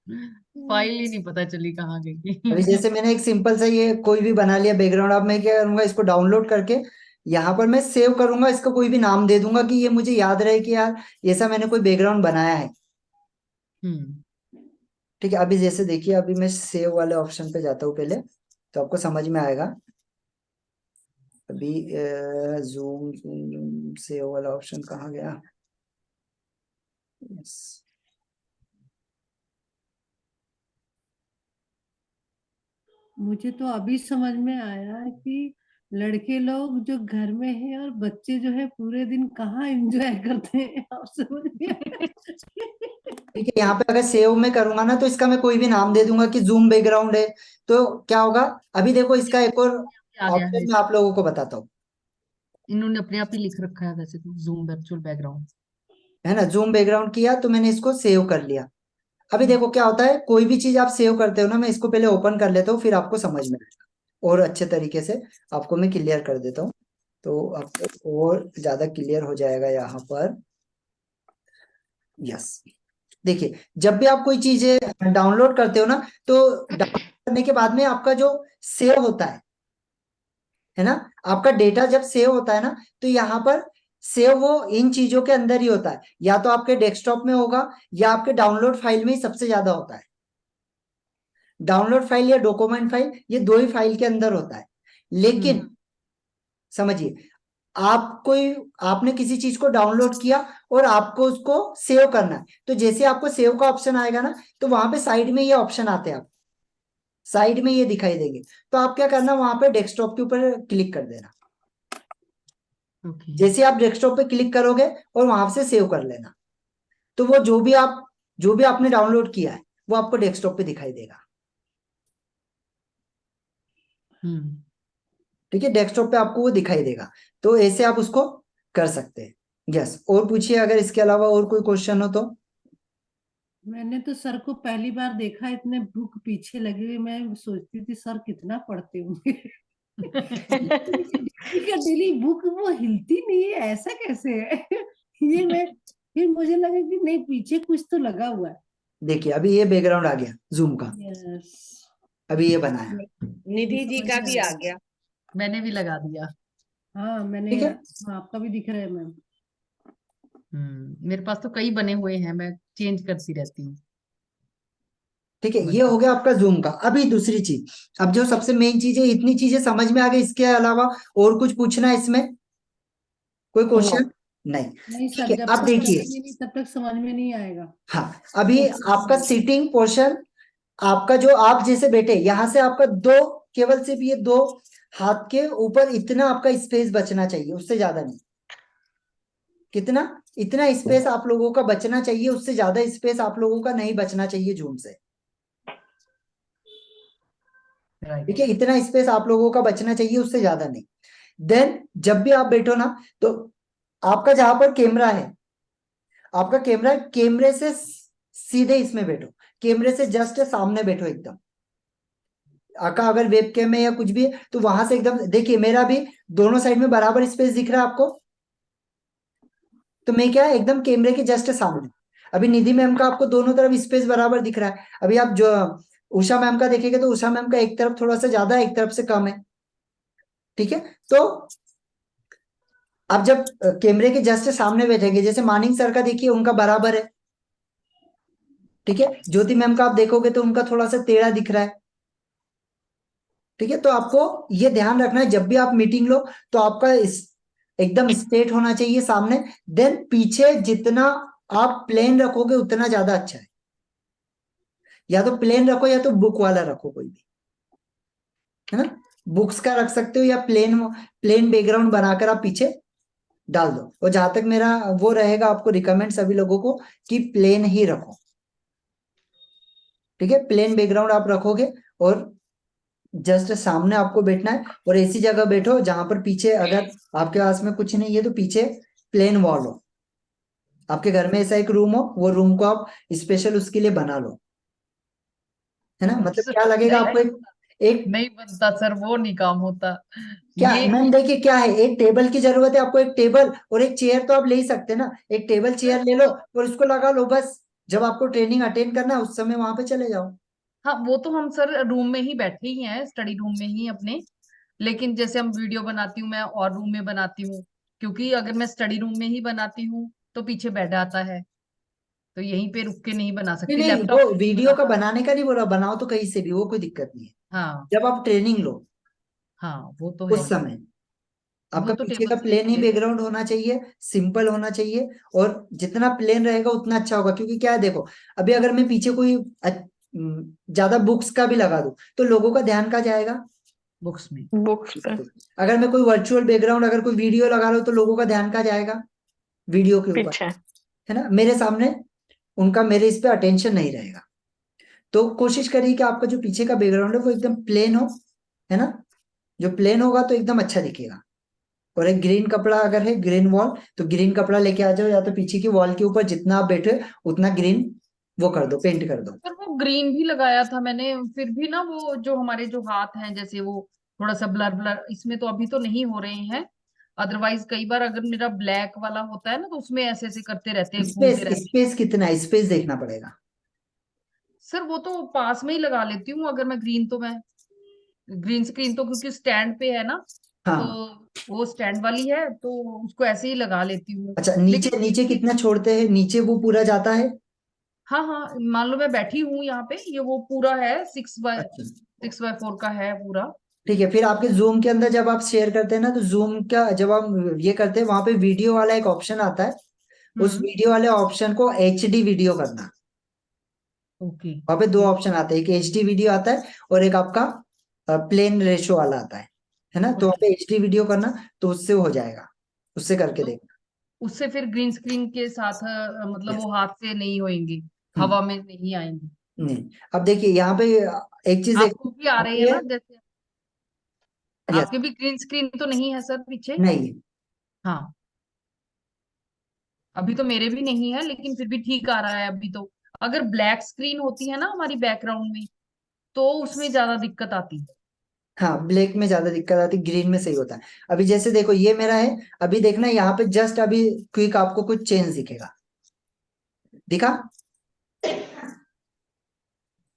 फाइल ही नहीं पता चली कहाँ अभी गई। जैसे मैंने एक सिंपल सा ये कोई भी बना लिया बैकग्राउंड, अब मैं क्या करूंगा, इसको डाउनलोड करके यहाँ पर मैं सेव करूंगा, इसका कोई भी नाम दे दूंगा कि ये मुझे याद रहे कि यार ऐसा मैंने कोई बैकग्राउंड बनाया है। हम्म। ठीक है, अभी जैसे देखिए, अभी मैं सेव वाले ऑप्शन पे जाता हूँ पहले, तो आपको समझ में आएगा। अभी जूम जूम सेव वाला ऑप्शन कहाँ गया? यस, मुझे तो अभी समझ में आया कि लड़के लोग जो घर में हैं और बच्चे जो है पूरे दिन कहाँ एंजॉय करते हैं, आप समझ में आया? ठीक है, यहाँ पे अगर सेव में करूंगा ना तो इसका मैं कोई भी नाम दे दूंगा कि जूम बैकग्राउंड है, तो क्या होगा। अभी देखो इसका एक और आ गया है, ऑप्शन मैं आप लोगों को बताता हूँ, इन्होंने अपने आप ही लिख रखा है वैसे तो, जूम वर्चुअल बैकग्राउंड। है ना। जूम बैकग्राउंड किया तो मैंने इसको सेव कर लिया। अभी देखो क्या होता है, कोई भी चीज आप सेव करते हो ना, मैं इसको पहले ओपन कर लेता हूँ फिर आपको समझ में आएगा और अच्छे तरीके से आपको मैं क्लियर कर देता हूँ, तो आपको और ज्यादा क्लियर हो जाएगा यहाँ पर। यस, देखिए जब भी आप कोई चीजें डाउनलोड करते हो ना, तो डाउनलोड करने के बाद में आपका जो सेव होता है ना, आपका डेटा जब सेव होता है ना, तो यहाँ पर सेव वो इन चीजों के अंदर ही होता है, या तो आपके डेस्कटॉप में होगा या आपके डाउनलोड फाइल में ही सबसे ज्यादा होता है। डाउनलोड फाइल या डॉक्यूमेंट फाइल, ये दो ही फाइल के अंदर होता है। लेकिन समझिए, आप कोई आपने किसी चीज को डाउनलोड किया और आपको उसको सेव करना है, तो जैसे आपको सेव का ऑप्शन आएगा ना, तो वहां पे साइड में ये ऑप्शन आते हैं, आप साइड में ये दिखाई देंगे, तो आप क्या करना, वहां पे डेस्कटॉप के ऊपर क्लिक कर देना। जैसे आप डेस्कटॉप पे क्लिक करोगे और वहां से सेव कर लेना, तो वो जो भी आपने डाउनलोड किया है वो आपको डेस्कटॉप पे दिखाई देगा। ठीक है, डेस्कटॉप पे आपको वो दिखाई देगा, तो ऐसे आप उसको कर सकते हैं। यस, और पूछिए अगर इसके अलावा और कोई क्वेश्चन हो तो। मैंने तो सर को पहली बार देखा, इतने बुक पीछे लगे हुए, मैं सोचती थी सर कितना पढ़ते होंगे। डेली बुक वो हिलती नहीं है, ऐसा कैसे है? ये मैं फिर मुझे लगा कि नहीं, पीछे कुछ तो लगा हुआ है। देखिए अभी ये बैकग्राउंड आ गया जूम का, यस, अभी ये बनाया। निधि जी समझ का में भी आ आ गया। गया। मैंने भी लगा दिया। हाँ मैंने, ठीक है, हाँ, आपका भी दिख रहा है मैम। मेरे पास तो कई बने हुए हैं, मैं चेंज करती रहती हूँ। ठीक है, ये हो गया आपका जूम का। अभी दूसरी चीज, अब जो सबसे मेन चीज है, इतनी चीजें समझ में आ गई, इसके अलावा और कुछ पूछना है इसमें, कोई क्वेश्चन? नहीं। नहीं ठीक सर, है, जब अब तक देखिए, करेंगे नहीं तब तक समझ में नहीं आएगा। हाँ अभी आपका सीटिंग पोर्शन, आपका जो आप जैसे बैठे यहां से आपका दो, केवल सिर्फ ये दो हाथ के ऊपर इतना आपका स्पेस बचना चाहिए, उससे ज्यादा नहीं। कितना? इतना स्पेस आप लोगों का बचना चाहिए, उससे ज्यादा स्पेस आप लोगों का नहीं बचना चाहिए जूम से। ठीक है, इतना स्पेस आप लोगों का बचना चाहिए, उससे ज्यादा नहीं। देन जब भी आप बैठो ना, तो आपका जहां पर कैमरा है, आपका कैमरा, कैमरे से सीधे इसमें बैठो, कैमरे से जस्ट सामने बैठो एकदम। आपका अगर वेबकैम है या कुछ भी है तो वहां से एकदम देखिए, मेरा भी दोनों साइड में बराबर स्पेस दिख रहा है आपको। तो मैं क्या है, एकदम कैमरे के जस्ट सामने। अभी निधि मैम का आपको दोनों तरफ स्पेस बराबर दिख रहा है। अभी आप जो उषा मैम का देखेंगे तो उषा मैम का एक तरफ थोड़ा सा ज्यादा है, एक तरफ से कम है। ठीक है, तो आप जब कैमरे के जस्ट सामने बैठेंगे, जैसे मानिंग सर का देखिए उनका बराबर है। ठीक है, ज्योति मैम का आप देखोगे तो उनका थोड़ा सा टेढ़ा दिख रहा है। ठीक है, तो आपको ये ध्यान रखना है जब भी आप मीटिंग लो तो आपका एकदम स्ट्रेट होना चाहिए सामने। देन पीछे जितना आप प्लेन रखोगे उतना ज्यादा अच्छा है। या तो प्लेन रखो या तो बुक वाला रखो, कोई भी, है ना। बुक्स का रख सकते हो या प्लेन बैकग्राउंड बनाकर आप पीछे डाल दो। और जहां तक मेरा वो रहेगा, आपको रिकमेंड सभी लोगों को कि प्लेन ही रखो। ठीक है, प्लेन बैकग्राउंड आप रखोगे और जस्ट सामने आपको बैठना है। और ऐसी जगह बैठो जहां पर पीछे अगर आपके पास में कुछ नहीं है तो पीछे प्लेन वॉल हो। आपके घर में ऐसा एक रूम हो, वो रूम को आप स्पेशल उसके लिए बना लो, है ना। मतलब क्या लगेगा आपको, एक नहीं बनता सर, वो नहीं काम होता क्या ये। मैम देखिए क्या है, एक टेबल की जरूरत है आपको। एक टेबल और एक चेयर तो आप ले ही सकते हैं ना। एक टेबल चेयर ले लो और उसको लगा लो बस। जब आपको ट्रेनिंग अटेंड करना है उस समय वहां पे चले जाओ। हाँ वो तो हम सर रूम में ही बैठे ही हैं, स्टडी रूम में ही अपने। लेकिन जैसे हम वीडियो बनाती हूँ मैं और रूम में बनाती हूँ, क्योंकि अगर मैं स्टडी रूम में ही बनाती हूँ तो पीछे बेड आता है, तो यहीं पे रुक के नहीं बना नहीं सकती, नहीं, लैपटॉप वो पे नहीं वीडियो बना का सकती। बनाने का नहीं बोला, बनाओ तो कहीं से भी, वो कोई दिक्कत नहीं है। हाँ जब आप ट्रेनिंग लो हाँ वो तो है उस ही। समय वो आपका तो पीछे टेबल का से प्लेन ही नीचे। बैकग्राउंड होना चाहिए, सिंपल होना चाहिए। और जितना प्लेन रहेगा उतना अच्छा होगा। क्योंकि क्या है देखो, अभी अगर मैं पीछे कोई ज्यादा बुक्स का भी लगा दूं तो लोगों का ध्यान कहाँ जाएगा, बुक्स में। बुक्स पे। अगर मैं कोई वर्चुअल बैकग्राउंड, अगर कोई वीडियो लगा रहा हूं तो लोगों का ध्यान कहाँ जाएगा, वीडियो के ऊपर, पीछे। है ना। मेरे सामने उनका मेरे इस पे अटेंशन नहीं रहेगा। तो कोशिश करिए कि आपका जो पीछे का बैकग्राउंड है वो एकदम प्लेन हो, है ना। जो प्लेन होगा तो एकदम अच्छा दिखेगा। और एक ग्रीन कपड़ा अगर है, ग्रीन वॉल, तो ग्रीन कपड़ा लेके आ जाओ, या तो पीछे की वॉल के ऊपर जितना आप बैठे उतना ग्रीन वो कर दो, पेंट कर दो। पर वो ग्रीन भी लगाया था मैंने, फिर भी ना वो जो हमारे जो हाथ हैं जैसे वो थोड़ा सा ब्लर ब्लर इसमें तो अभी तो नहीं हो रहे हैं। अदरवाइज कई बार अगर मेरा ब्लैक वाला होता है ना तो उसमें ऐसे ऐसे करते रहते हैं, स्पेस घूमते रहते हैं। स्पेस कितना है, स्पेस देखना पड़ेगा। सर वो तो पास में ही लगा लेती हूँ, अगर मैं ग्रीन तो मैं ग्रीन स्क्रीन तो क्योंकि स्टैंड पे है ना, तो हाँ, वो स्टैंड वाली है तो उसको ऐसे ही लगा लेती हूँ। अच्छा, लेकिन नीचे फिर नीचे भी कितना छोड़ते हैं, नीचे वो पूरा जाता है। हाँ हाँ, मान लो मैं बैठी हूँ यहाँ पे, ये वो पूरा है अच्छा, 6x4 का है पूरा। ठीक है। फिर आपके जूम के अंदर जब आप शेयर करते हैं ना, तो जूम का जब आप ये करते हैं वहां पे वीडियो वाला एक ऑप्शन आता है। उस हम्म। वीडियो वाले ऑप्शन को HD वीडियो करना। ओके। वहां पे दो ऑप्शन आते हैं, एक HD वीडियो आता है और एक आपका प्लेन रेशो वाला आता है ना। तो वहां ओके। पे HD वीडियो करना, तो उससे हो जाएगा। उससे करके तो देखना। उससे फिर ग्रीन स्क्रीन के साथ मतलब यस। वो हाथ से नहीं होएंगे, हम्म, हवा में नहीं आएंगे। नहीं। अब देखिए यहाँ पे एक चीज आपको भी आ रहे हैं देखिए। ना जैसे, यस। आपके भी ग्रीन स्क्रीन तो नहीं है सर पीछे? नहीं, हाँ, अभी तो मेरे भी नहीं है लेकिन फिर भी ठीक आ रहा है अभी तो। अगर ब्लैक स्क्रीन होती है ना हमारी बैकग्राउंड में तो उसमें ज्यादा दिक्कत आती है। हाँ, ब्लैक में ज्यादा दिक्कत आती, ग्रीन में सही होता है। अभी जैसे देखो ये मेरा है, अभी देखना यहाँ पे जस्ट अभी क्विक आपको कुछ चेंज दिखेगा, दिखा।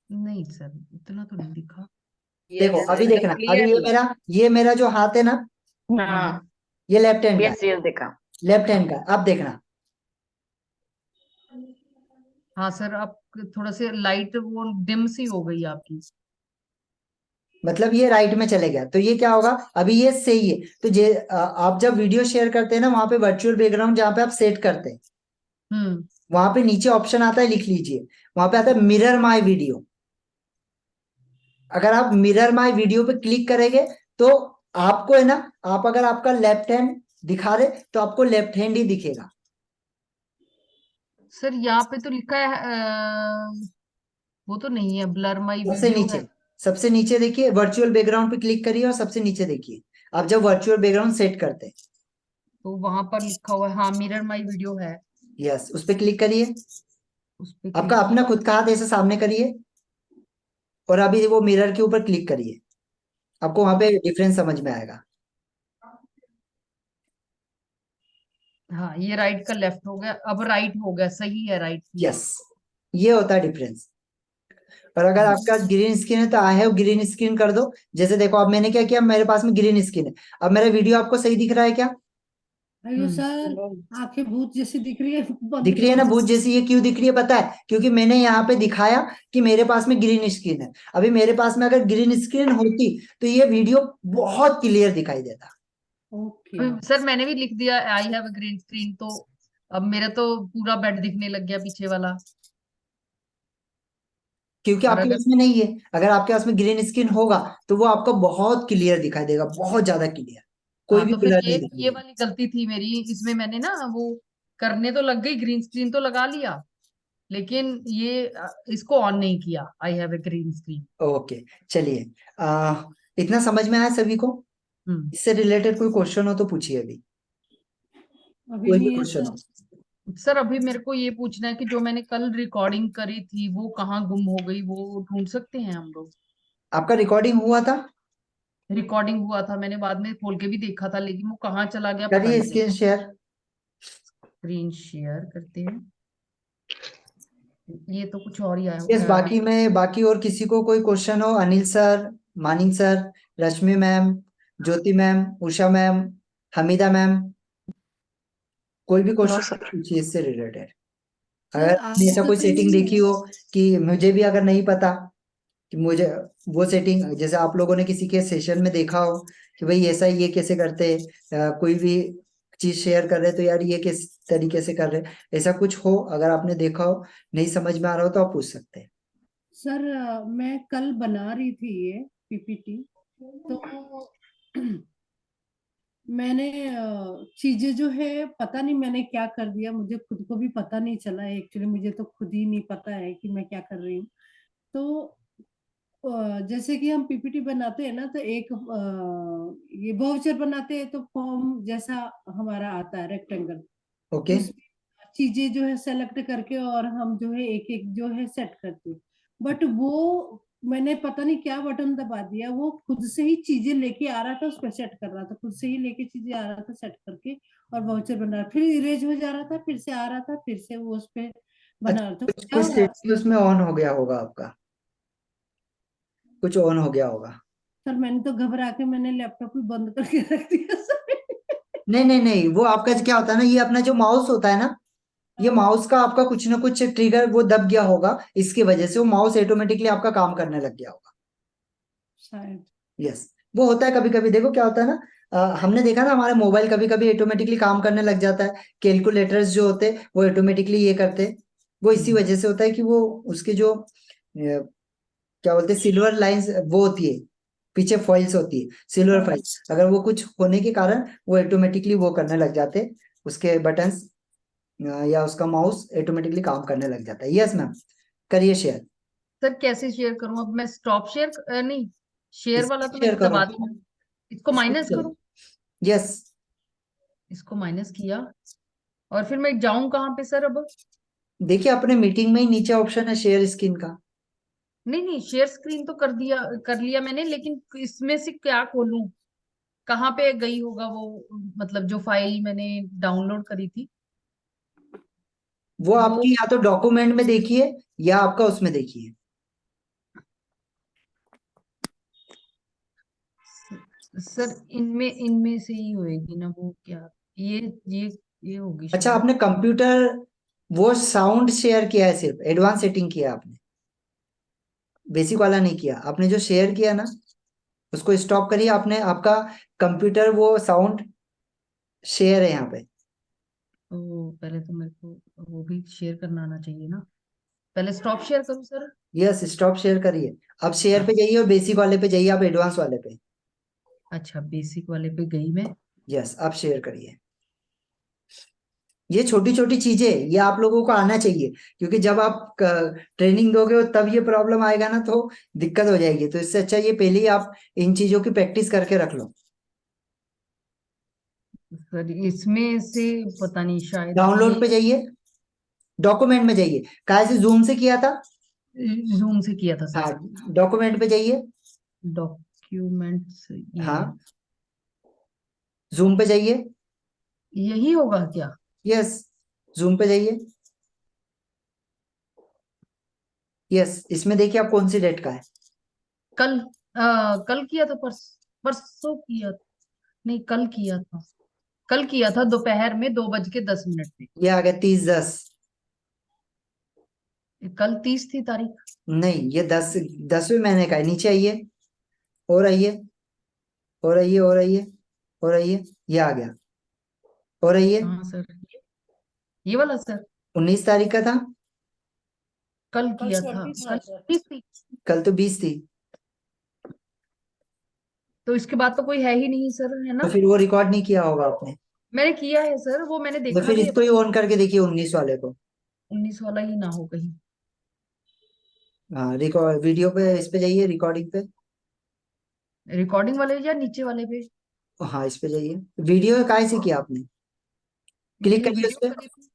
नहीं सर, इतना तो नहीं दिखा। देखो यस अभी एकदम देखना, अभी क्लियरली। ये मेरा जो हाथ है ना, हाँ। ये लेफ्ट हैंड का, यस यस देखा। लेफ्ट हैंड का। अब देखना, हाँ सर, अब थोड़ा से लाइट वो डिम सी हो गई आपकी। मतलब ये राइट में चले गया। तो ये क्या होगा, अभी ये सही है। तो आप जब वीडियो शेयर करते हैं ना, वहां पे वर्चुअल बैकग्राउंड जहाँ पे आप सेट करते हैं, हम्म। वहां पे नीचे ऑप्शन आता है, लिख लीजिए। वहां पे आता है मिरर माई वीडियो। अगर आप मिरर माई वीडियो पे क्लिक करेंगे तो आपको है ना, आप अगर आपका लेफ्ट हैंड दिखा रहे तो आपको लेफ्ट हैंड ही दिखेगा। सर यहाँ पे तो लिखा है वो तो नहीं है, ब्लर माई सबसे वीडियो नीचे, है। सबसे नीचे देखिए, वर्चुअल बैकग्राउंड पे क्लिक करिए और सबसे नीचे देखिए, आप जब वर्चुअल बैकग्राउंड सेट करते हैं। तो वहां पर लिखा हुआ है, हाँ मिरर माई वीडियो है। यस, उस पे क्लिक करिए। उस पे आपका क्लिक अपना किया। खुद का हाथ ऐसे सामने करिए। और अभी वो मिरर के ऊपर क्लिक करिए, आपको वहां पे डिफरेंस समझ में आएगा। हाँ, ये राइट का लेफ्ट हो गया, अब राइट हो गया, सही है राइट। यस, ये होता है डिफरेंस। और अगर आपका ग्रीन स्क्रीन है तो आई हैव ग्रीन स्क्रीन कर दो। जैसे देखो अब मैंने क्या किया, मेरे पास में ग्रीन स्क्रीन है। अब मेरा वीडियो आपको सही दिख रहा है क्या? अयो सर, आंखें भूत जैसी दिख रही है, बंद दिख रही है ना करो। भूत जैसी? ये क्यों दिख रही है पता है? क्योंकि मैंने यहाँ पे दिखाया कि मेरे पास में ग्रीन स्क्रीन है। अभी मेरे पास में अगर ग्रीन स्क्रीन होती तो ये वीडियो बहुत क्लियर दिखाई देता। ओके सर मैंने भी लिख दिया I have a green screen, तो अब मेरा तो पूरा बेड दिखने लग गया पीछे वाला। क्योंकि और आपके अगर पास में नहीं है। अगर आपके पास में ग्रीन स्क्रीन होगा तो वो आपको बहुत क्लियर दिखाई देगा, बहुत ज्यादा क्लियर, कोई हाँ, भी तो फिर ब्लर ये नहीं ये दिखेगा। वाली गलती थी मेरी, इसमें मैंने ना वो करने तो लग गई, ग्रीन स्क्रीन तो लगा लिया, लेकिन ये इसको ऑन नहीं किया, I have a green screen. Okay, चलिए। इतना समझ में आया सभी को? हम्म। इससे रिलेटेड कोई क्वेश्चन हो तो पूछिए अभी, अभी कोई भी नहीं है क्वेश्चन सर। हो। सर अभी मेरे को ये पूछना है कि जो मैंने कल रिकॉर्डिंग करी थी वो कहाँ गुम हो गई, वो ढूंढ सकते हैं हम लोग? आपका रिकॉर्डिंग हुआ था? रिकॉर्डिंग हुआ था, मैंने बाद में खोल के भी देखा था, लेकिन वो कहाँ चला गया पता करिए नहीं चला। Screen share. स्क्रीन शेयर करते हैं, ये तो कुछ और ही आया यस, बाकी और किसी को कोई क्वेश्चन हो? अनिल सर, मानिंग सर, रश्मि मैम, ज्योति ma'am, Usha ma'am, Hamida ma'am, कोई भी क्वेश्चन पूछिए इससे रिलेटेड। अगर सर आपने ऐसा आज कोई तो सेटिंग देखी हो कि मुझे भी अगर नहीं पता, कि मुझे वो सेटिंग, जैसे आप लोगों ने किसी के सेशन में देखा हो कि भाई ऐसा ये कैसे करते हैं, कोई भी चीज शेयर कर रहे तो यार ये किस तरीके से कर रहे, ऐसा कुछ हो अगर आपने देखा हो, नहीं समझ में आ रहा हो तो आप पूछ सकते हैं। सर मैं कल बना रही थी ये पीपीटी, तो मैंने चीजें जो है पता नहीं मैंने क्या कर दिया, मुझे खुद को भी पता नहीं चला। एक्चुअली मुझे तो खुद ही नहीं पता है कि मैं क्या कर रही हूँ। तो जैसे कि हम पीपीटी बनाते हैं ना, तो एक ये वाउचर बनाते हैं तो फॉर्म जैसा हमारा आता है रेक्टेंगल, ओके, उसमें चीजें जो है सेलेक्ट करके और हम जो है एक एक जो है सेट करते हैं। बट वो मैंने पता नहीं क्या बटन दबा दिया, वो खुद से ही चीजें लेके आ रहा था, उस पर सेट कर रहा था, खुद से ही लेके चीजें आ रहा था सेट करके, और वाउचर बना रहा, फिर इरेज हो जा रहा था, फिर से आ रहा था, फिर से वो उस पे बना रहा था। कुछ क्या कुछ हो रहा सेटिंग उसमें ऑन हो गया होगा आपका, कुछ ऑन हो गया होगा। सर? मैंने तो घबरा के मैंने लैपटॉप भी बंद करके रख दिया सर। नहीं नहीं नहीं, वो आपका क्या होता है ना, ये अपना जो माउस होता है ना, ये माउस का आपका कुछ ना कुछ ट्रिगर वो दब गया होगा, इसकी वजह से वो माउस ऑटोमेटिकली आपका काम करने लग गया होगा। शायद। यस, वो होता है कभी कभी। देखो क्या होता है ना, हमने देखा ना हमारे मोबाइल कभी कभी ऑटोमेटिकली काम करने लग जाता है, कैलकुलेटर्स जो होते हैं वो ऑटोमेटिकली ये करते हैं। वो इसी वजह से होता है कि वो उसके जो क्या बोलते हैं, सिल्वर लाइंस वो होती है, पीछे फॉइल्स होती है, सिल्वर फाइल्स, अगर वो कुछ होने के कारण वो ऑटोमेटिकली वो करने लग जाते हैं, उसके बटन्स या उसका माउस ऑटोमेटिकली काम करने लग जाता है। यस मैम, करिए शेयर। सर कैसे शेयर करूं? अब मैं स्टॉप शेयर नहीं, शेयर वाला तो शेयर मैंने करो, दबा दिया, इसको माइनस करूं? यस। इसको माइनस किया, और फिर मैं जाऊं कहाँ पे सर अब? देखिए अपने मीटिंग में ही नीचे ऑप्शन है शेयर स्क्रीन का। नहीं नहीं, शेयर स्क्रीन तो कर दिया, कर लिया मैंने, लेकिन इसमें से क्या खोलूं? कहाँ पे गई होगा वो, मतलब जो फाइल मैंने डाउनलोड करी थी वो वो? आपकी या तो डॉक्यूमेंट में देखिए या आपका उसमें देखिए। सर इनमें इनमें से ही होएगी ना वो, क्या ये होगी अच्छा, शायद। आपने कंप्यूटर वो साउंड शेयर किया है, सिर्फ एडवांस सेटिंग किया है आपने, बेसिक वाला नहीं किया। आपने जो शेयर किया ना उसको स्टॉप करिए, आपने आपका कंप्यूटर वो साउंड शेयर है यहाँ पे। तो पहले तो मेरे को वो भी शेयर करना आना चाहिए ना, पहले स्टॉप शेयर करूं सर? यस, स्टॉप शेयर करिए। अब शेयर पे जाइए और बेसिक वाले पे जाइए, आप एडवांस वाले पे। अच्छा, बेसिक वाले पे गई मैं। यस, आप शेयर करिए। ये छोटी छोटी चीजें ये आप लोगों को आना चाहिए, क्योंकि जब आप ट्रेनिंग दोगे तब ये प्रॉब्लम आएगा ना तो दिक्कत हो जाएगी। तो इससे अच्छा ये पहले ही आप इन चीजों की प्रैक्टिस करके रख लो। सर इसमें से पता नहीं, शायद डाउनलोड ये पे जाइए, डॉक्यूमेंट में जाइए, कहाँ से जूम से किया था? जूम से किया था हाँ, सर। डॉक्यूमेंट पे जाइए। डॉक्यूमेंट्स ये है। हाँ, जूम पे जाइए। यही होगा क्या? यस, जूम पे जाइए। यस, इसमें देखिए आप कौन सी डेट का है। कल कल किया था, परसों किया, नहीं कल किया था, कल किया था दोपहर में 2:10 पे। ये आ गया 30/10। कल 30 थी तारीख। नहीं, ये 10वें महीने का है। नीचे आइए, और आइए, और आइए, और आइए, और आइए, ये आ गया। और आइए, हाँ सर, ये वाला सर 19 तारीख का था। कल कल किया था, 20 कल था सर। 20 थी। कल तो 20 थी। तो इसके बाद तो कोई है ही नहीं सर, है तो ना? फिर वो रिकॉर्ड नहीं किया होगा आपने। मैंने किया है सर, वो मैंने तो देखा फिर भी है। इसको ही ऑन करके देखिए, 19 वाले को। 19 वाला ही ना हो कहीं। हाँ, रिकॉर्ड वीडियो पे, इस पे जाइए, रिकॉर्डिंग पे। रिकॉर्डिंग वाले या नीचे वाले पे? हाँ, इस पे जाइए। वीडियो काहे से किया आपने? क्लिक मैंने करिए उस वीडियो पे। करी थी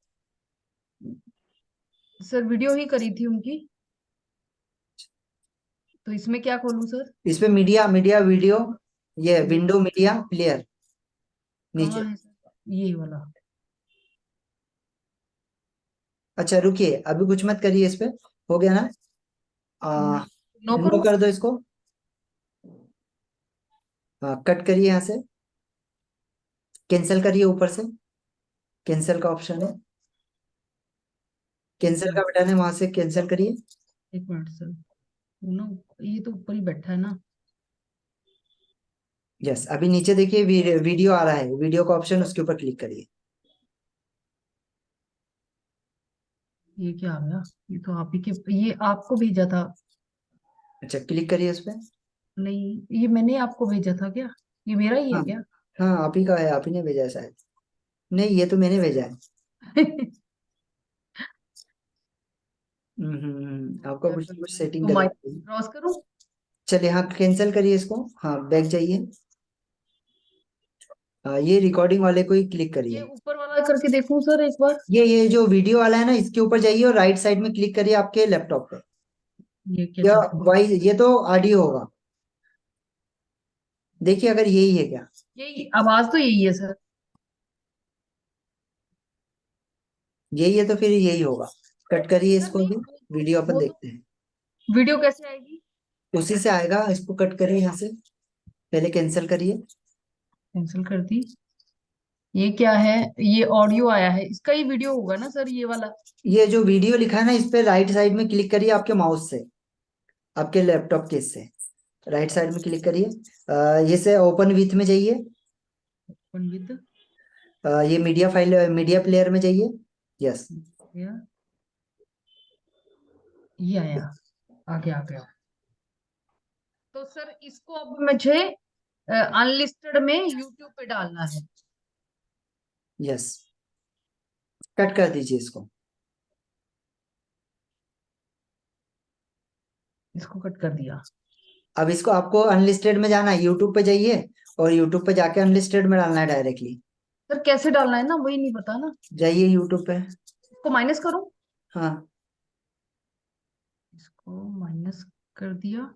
सर, वीडियो ही करी थी उनकी। तो इसमें क्या खोलूं सर? इस पे मीडिया, मीडिया वीडियो, ये विंडो मीडिया प्लेयर, कहाँ नीचे। है सर ये वाला? अच्छा रुकिए, अभी कुछ मत करिए इस पे। हो गया ना? नो नो करूं? कर दो इसको। हाँ, कट करिए यहाँ से। कैंसिल करिए ऊपर से। कैंसिल का ऑप्शन है, कैंसिल का बटन है, वहां से कैंसिल करिए। एक मिनट सर, वो ना ये तो ऊपर ही बैठा है ना। यस, अभी नीचे देखिए वीडियो आ रहा है, वीडियो का ऑप्शन, उसके ऊपर क्लिक करिए। ये क्या आ गया? ये तो आप ही के, ये आपको भेजा था। अच्छा, क्लिक करिए उस पे। नहीं, ये मैंने आपको भेजा था क्या? ये मेरा ही है हाँ, क्या? हाँ, आप ही का है, आप ही ने भेजा है शायद। नहीं, ये तो मैंने भेजा है। आपका क्या कुछ ना करूं कुछ मैं सेटिंग इसको, गलत माइक है। क्रॉस करूं? चलिए, हाँ, कैंसिल करिए इसको। हाँ, बैक जाइए। हाँ, ये रिकॉर्डिंग वाले को ही क्लिक ये करिए। ऊपर वाला करके देखूं सर एक बार? ये जो वीडियो वाला है ना, इसके ऊपर जाइए और राइट साइड में क्लिक करिए आपके लैपटॉप पे। ये क्या या करूं? वॉइस, ये तो ऑडियो होगा। देखिए अगर यही है क्या। यही आवाज तो यही है सर। यही है तो फिर यही होगा। कट करिए सर इसको नहीं, अभी। वीडियो अपन वो देखते तो हैं। वीडियो कैसे आएगी? उसी से आएगा, इसको कट करिए यहाँ से। पहले कैंसिल करिए। कैंसिल कर दी। ये क्या है? ये ऑडियो आया है, इसका ही वीडियो होगा ना सर ये वाला? ये जो वीडियो लिखा है ना, इस पे राइट साइड में क्लिक करिए आपके माउस से, आपके लैपटॉप के इससे राइट साइड में क्लिक करिए। ये से ओपन विथ में जाइए। Open with. ये मीडिया फाइल, मीडिया प्लेयर में जाइए। यस। ये आया, आ गया। तो सर इसको अब मुझे अनलिस्टेड में यूट्यूब पे डालना है। यस, कट कर दीजिए इसको। इसको कट कर दिया। अब इसको आपको अनलिस्टेड में जाना है, यूट्यूब पे जाइए और यूट्यूब पे जाके अनलिस्टेड में डालना है डायरेक्टली। सर कैसे डालना है ना, वही नहीं पता ना। जाइए यूट्यूब पे। इसको माइनस करूं? हाँ, इसको माइनस कर दिया।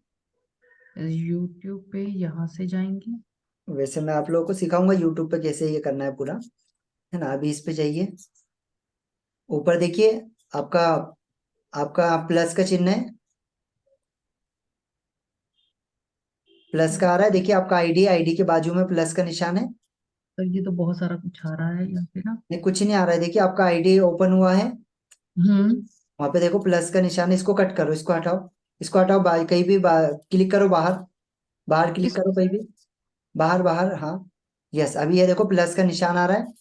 यूट्यूब पे यहाँ से जाएंगे। वैसे मैं आप लोगों को सिखाऊंगा यूट्यूब पे कैसे ये करना है पूरा, है ना। अभी इस पे जाइए, ऊपर देखिए, आपका आपका प्लस का चिन्ह है, प्लस का आ रहा है, देखिए आपका आईडी, आईडी के बाजू में प्लस का निशान है। सर ये तो बहुत सारा कुछ आ रहा है यहाँ पे ना। नहीं, कुछ नहीं आ रहा है, देखिए आपका आईडी ओपन हुआ है, हम्म। वहां पे देखो प्लस का निशान है। इसको कट करो, इसको हटाओ, इसको हटाओ, कहीं भी क्लिक करो बाहर, बाहर क्लिक इसको करो कहीं सर, भी, बाहर बाहर, हाँ। यस, अभी ये देखो प्लस का निशान आ रहा है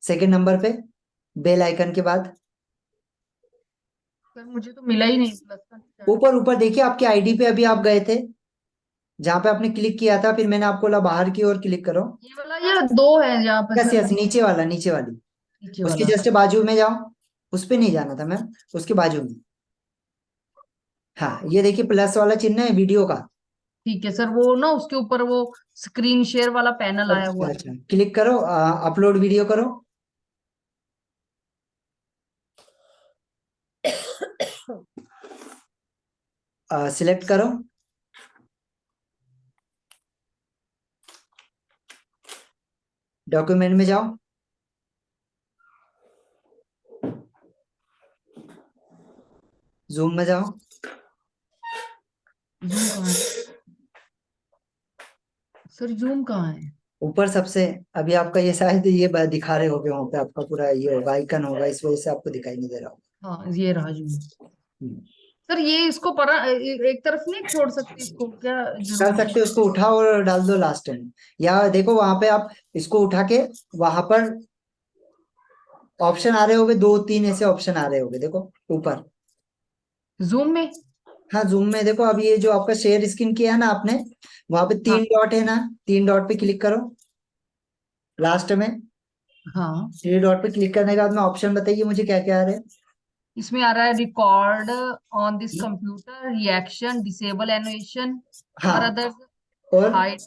सेकंड नंबर पे, बेल आइकन के बाद। सर मुझे तो मिला ही नहीं प्लस का निशान। ऊपर ऊपर देखिए आपकी आईडी पे, अभी आप गए थे जहां पे आपने क्लिक किया था, फिर मैंने आपको बोला बाहर की ओर क्लिक करो। ये वाला, ये दो है यहाँ पे यस, सर। यस, नीचे वाला, नीचे वाली, नीचे उसके वाला। जस्ट बाजू में जाओ। उस पे नहीं जाना था मैम, उसके बाजू में। हाँ, ये देखिए प्लस वाला चिन्ह है वीडियो का। ठीक है सर, वो ना उसके ऊपर वो स्क्रीन शेयर वाला पैनल आया अच्छा, हुआ है। अच्छा, क्लिक करो, अपलोड वीडियो करो। सिलेक्ट करो, डॉक्यूमेंट में जाओ, जूम में जाओ, जूम कहाँ है सर? जूम कहाँ है? ऊपर सबसे। अभी आपका ये शायद ये दिखा रहे होगे वहां पे, आपका पूरा ये होगा, आइकन होगा, इस वजह से आपको दिखाई नहीं दे रहा होगा। हाँ ये रहा जूम। हम्म। सर ये इसको एक तरफ नहीं छोड़ सकते इसको, क्या कर जरूरी है? सकते हो, उसको उठाओ और डाल दो लास्ट में, या देखो वहां पे आप इसको उठा के वहां पर ऑप्शन आ रहे होंगे, 2 3 ऐसे ऑप्शन आ रहे होंगे, देखो ऊपर। जूम में? हाँ जूम में देखो, अब ये जो आपका शेयर स्क्रीन किया है ना आपने, वहां पे हाँ 3 डॉट है ना, 3 डॉट पे क्लिक करो लास्ट में। हाँ 3 डॉट पे क्लिक करने के बाद में ऑप्शन बताइए मुझे क्या क्या आ रहे हैं। इसमें आ रहा है record on this computer, reaction, disable animation और हाँ अदर्स, और hide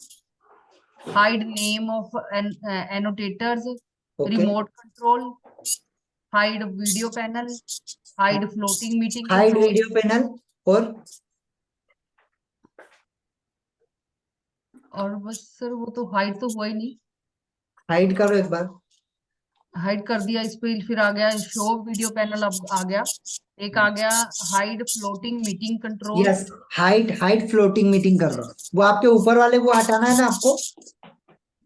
hide name of annotators, okay, remote control, hide video panel, hide floating meeting hide control. Video panel, और बस सर वो तो हाइड तो हुआ ही नहीं। हाइड करो एक बार। हाइड कर दिया, इस पे फिर आ गया शो वीडियो पैनल, अब आ गया एक आ गया hide floating meeting control. Yes, hide hide floating meeting कर रहा हूँ, वो आपके ऊपर वाले को हटाना है ना आपको।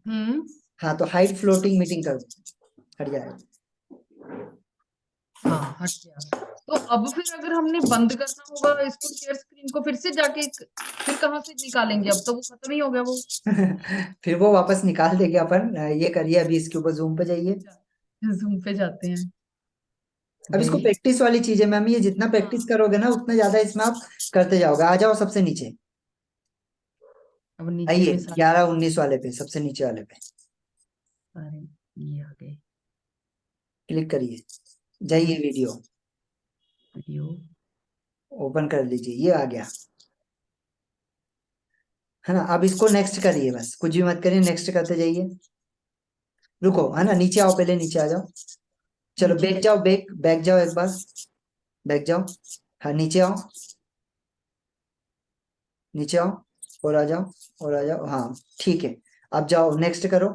हम्म। हाँ तो हाइड फ्लोटिंग मीटिंग कर दो, हट जाएगा। हाँ हट गया। तो अब फिर अगर हमने बंद करना होगा इसको, शेयर स्क्रीन को, फिर से जाके फिर कहाँ से निकालेंगे? अब तो वो खत्म ही हो गया वो। फिर वो वापस निकाल देंगे अपन। ये करिए, अभी इसके ऊपर जूम पे जाइए। जूम पे जाते हैं, अब इसको गए। प्रैक्टिस वाली चीज है मैम, ये जितना प्रैक्टिस हाँ करोगे ना उतना ज्यादा इसमें आप करते जाओगे। आ जाओ सबसे नीचे, अब नीचे आइए में सारे 11 19 वाले पे, सबसे नीचे वाले पे सारे ये आ गए। क्लिक करिए, जाइए वीडियो वीडियो ओपन कर लीजिए, ये आ गया है ना। अब इसको नेक्स्ट करिए, बस कुछ भी मत करिए, नेक्स्ट करते जाइए। रुको, है ना, नीचे आओ, पहले नीचे आ जाओ। चलो नीचे बैक कैसे? जाओ, बैक बैक जाओ एक बार, बैक जाओ। हाँ नीचे आओ, नीचे आओ, और आ जाओ, और आ जाओ, हाँ ठीक है। अब जाओ नेक्स्ट करो।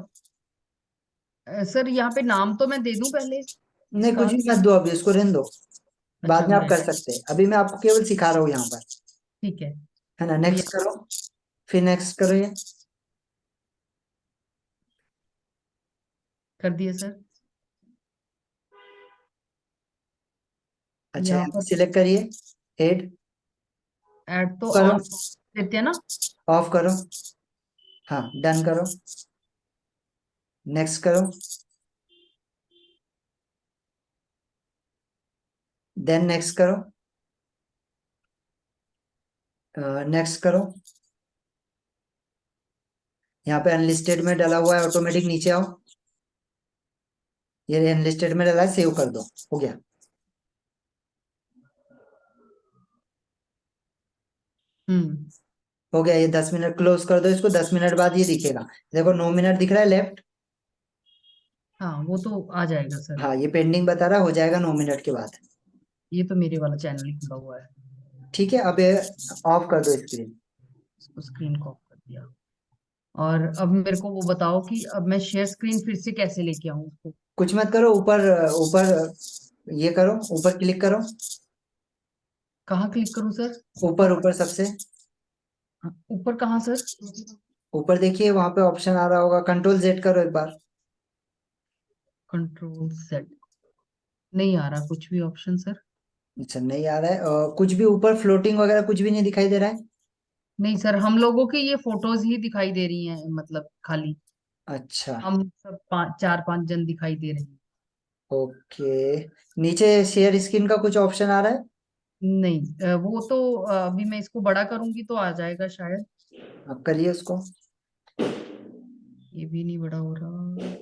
सर यहाँ पे नाम तो मैं दे दूं पहले नहीं इसका? कुछ भी मत दो, अभी उसको रहने दो, अच्छा बाद में अभी आप कर रहने, सकते हैं, अभी मैं आपको केवल सिखा रहा हूँ यहाँ पर, ठीक है ना। अभी नेक्स्ट करो, फिर नेक्स्ट करो ये। कर दिए सर। अच्छा यहाँ यहाँ पर सिलेक्ट करिए, हेड ऐड तो करो, ऑन देते हैं ना? ऑफ करो, हाँ डन करो, नेक्स्ट करो, देन नेक्स्ट करो, नेक्स्ट करो। यहाँ पे अनलिस्टेड में डला हुआ है ऑटोमेटिक, नीचे आओ, ये अनलिस्टेड में डला है, सेव कर दो, हो गया। हम्म। हो गया, ये 10 मिनट क्लोज कर दो इसको, 10 मिनट बाद ये दिखेगा, देखो 9 मिनट दिख रहा है लेफ्ट। हाँ वो तो आ जाएगा सर। हाँ ये पेंडिंग बता रहा है, हो जाएगा 9 मिनट के बाद। ये तो मेरे वाला चैनल ही खुला हुआ है। ठीक है, अब ऑफ कर दो स्क्रीन। इसको स्क्रीन को ऑफ कर दिया। और अब मेरे को वो बताओ कि अब मैं शेयर स्क्रीन फिर से कैसे लेके आऊँ उसको? कुछ मत करो, ऊपर ऊपर ये करो, ऊपर क्लिक करो, कहाँ क्लिक करूँ सर? ऊपर ऊपर सबसे ऊपर कहाँ सर? ऊपर देखिए, वहां पे ऑप्शन आ रहा होगा, कंट्रोल जेड करो एक बार। कंट्रोल सेट, नहीं आ रहा कुछ भी ऑप्शन सर। अच्छा नहीं आ रहा है, कुछ भी ऊपर फ्लोटिंग वगैरह कुछ भी नहीं दिखाई दे रहा है। नहीं सर, हम लोगों की ये फोटोज ही दिखाई दे रही हैं, मतलब खाली अच्छा हम सब 4 5 जन दिखाई दे रहे हैं। ओके, नीचे शेयर स्क्रीन का कुछ ऑप्शन आ रहा है। नहीं वो तो अभी मैं इसको बड़ा करूंगी तो आ जाएगा शायद। आप करिए उसको। ये भी नहीं बड़ा हो रहा।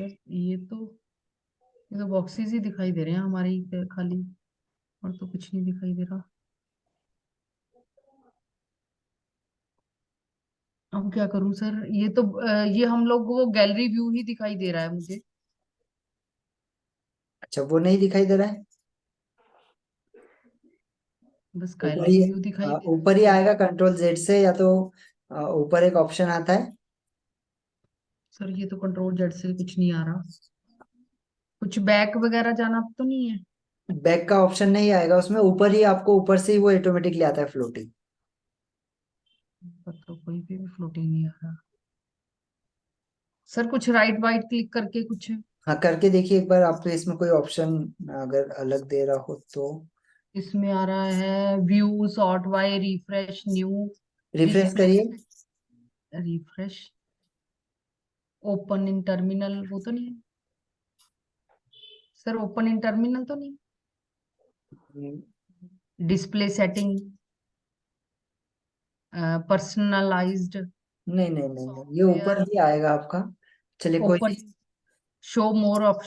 बस ये तो बॉक्सेस ही दिखाई दे रहे हैं हमारे खाली, और तो कुछ नहीं दिखाई दे रहा। अब क्या करूं सर? ये तो ये हम लोग वो गैलरी व्यू ही दिखाई दे रहा है मुझे। अच्छा, वो नहीं दिखाई दे रहा है। बस ऊपर काइलाइन ही व्यू दिखाई दे रहा ऊपर ही आएगा कंट्रोल जेड से, या तो ऊपर एक ऑप्शन आता है। सर। ये तो कंट्रोल जेड से कुछ नहीं आ रहा। कुछ बैक वगैरह जाना तो नहीं है? बैक का ऑप्शन नहीं आएगा उसमें, ऊपर ही आपको ऊपर से ही वो ऑटोमेटिकली आता है फ्लोटिंग। पर तो कोई भी फ्लोटिंग नहीं आ रहा सर। कुछ राइट वाइट क्लिक करके कुछ हाँ, करके देखिए एक बार, आपको इसमें कोई ऑप्शन अगर अलग दे रहा हो तो। इसमें आ रहा है view, sort by, refresh, new, refresh करिए। रिफ्रेश, ओपन इन टर्मिनल, वो तो नहीं है सर। ओपन इन टर्मिनल तो नहीं। डिस्प्ले सेटिंग, पर्सनलाइज्ड नहीं नहीं नहीं नहीं, ये ऊपर सॉफ्टवेयर, ही आएगा आपका। चलिए कोई ओपन, शो मोर ऑप्शन।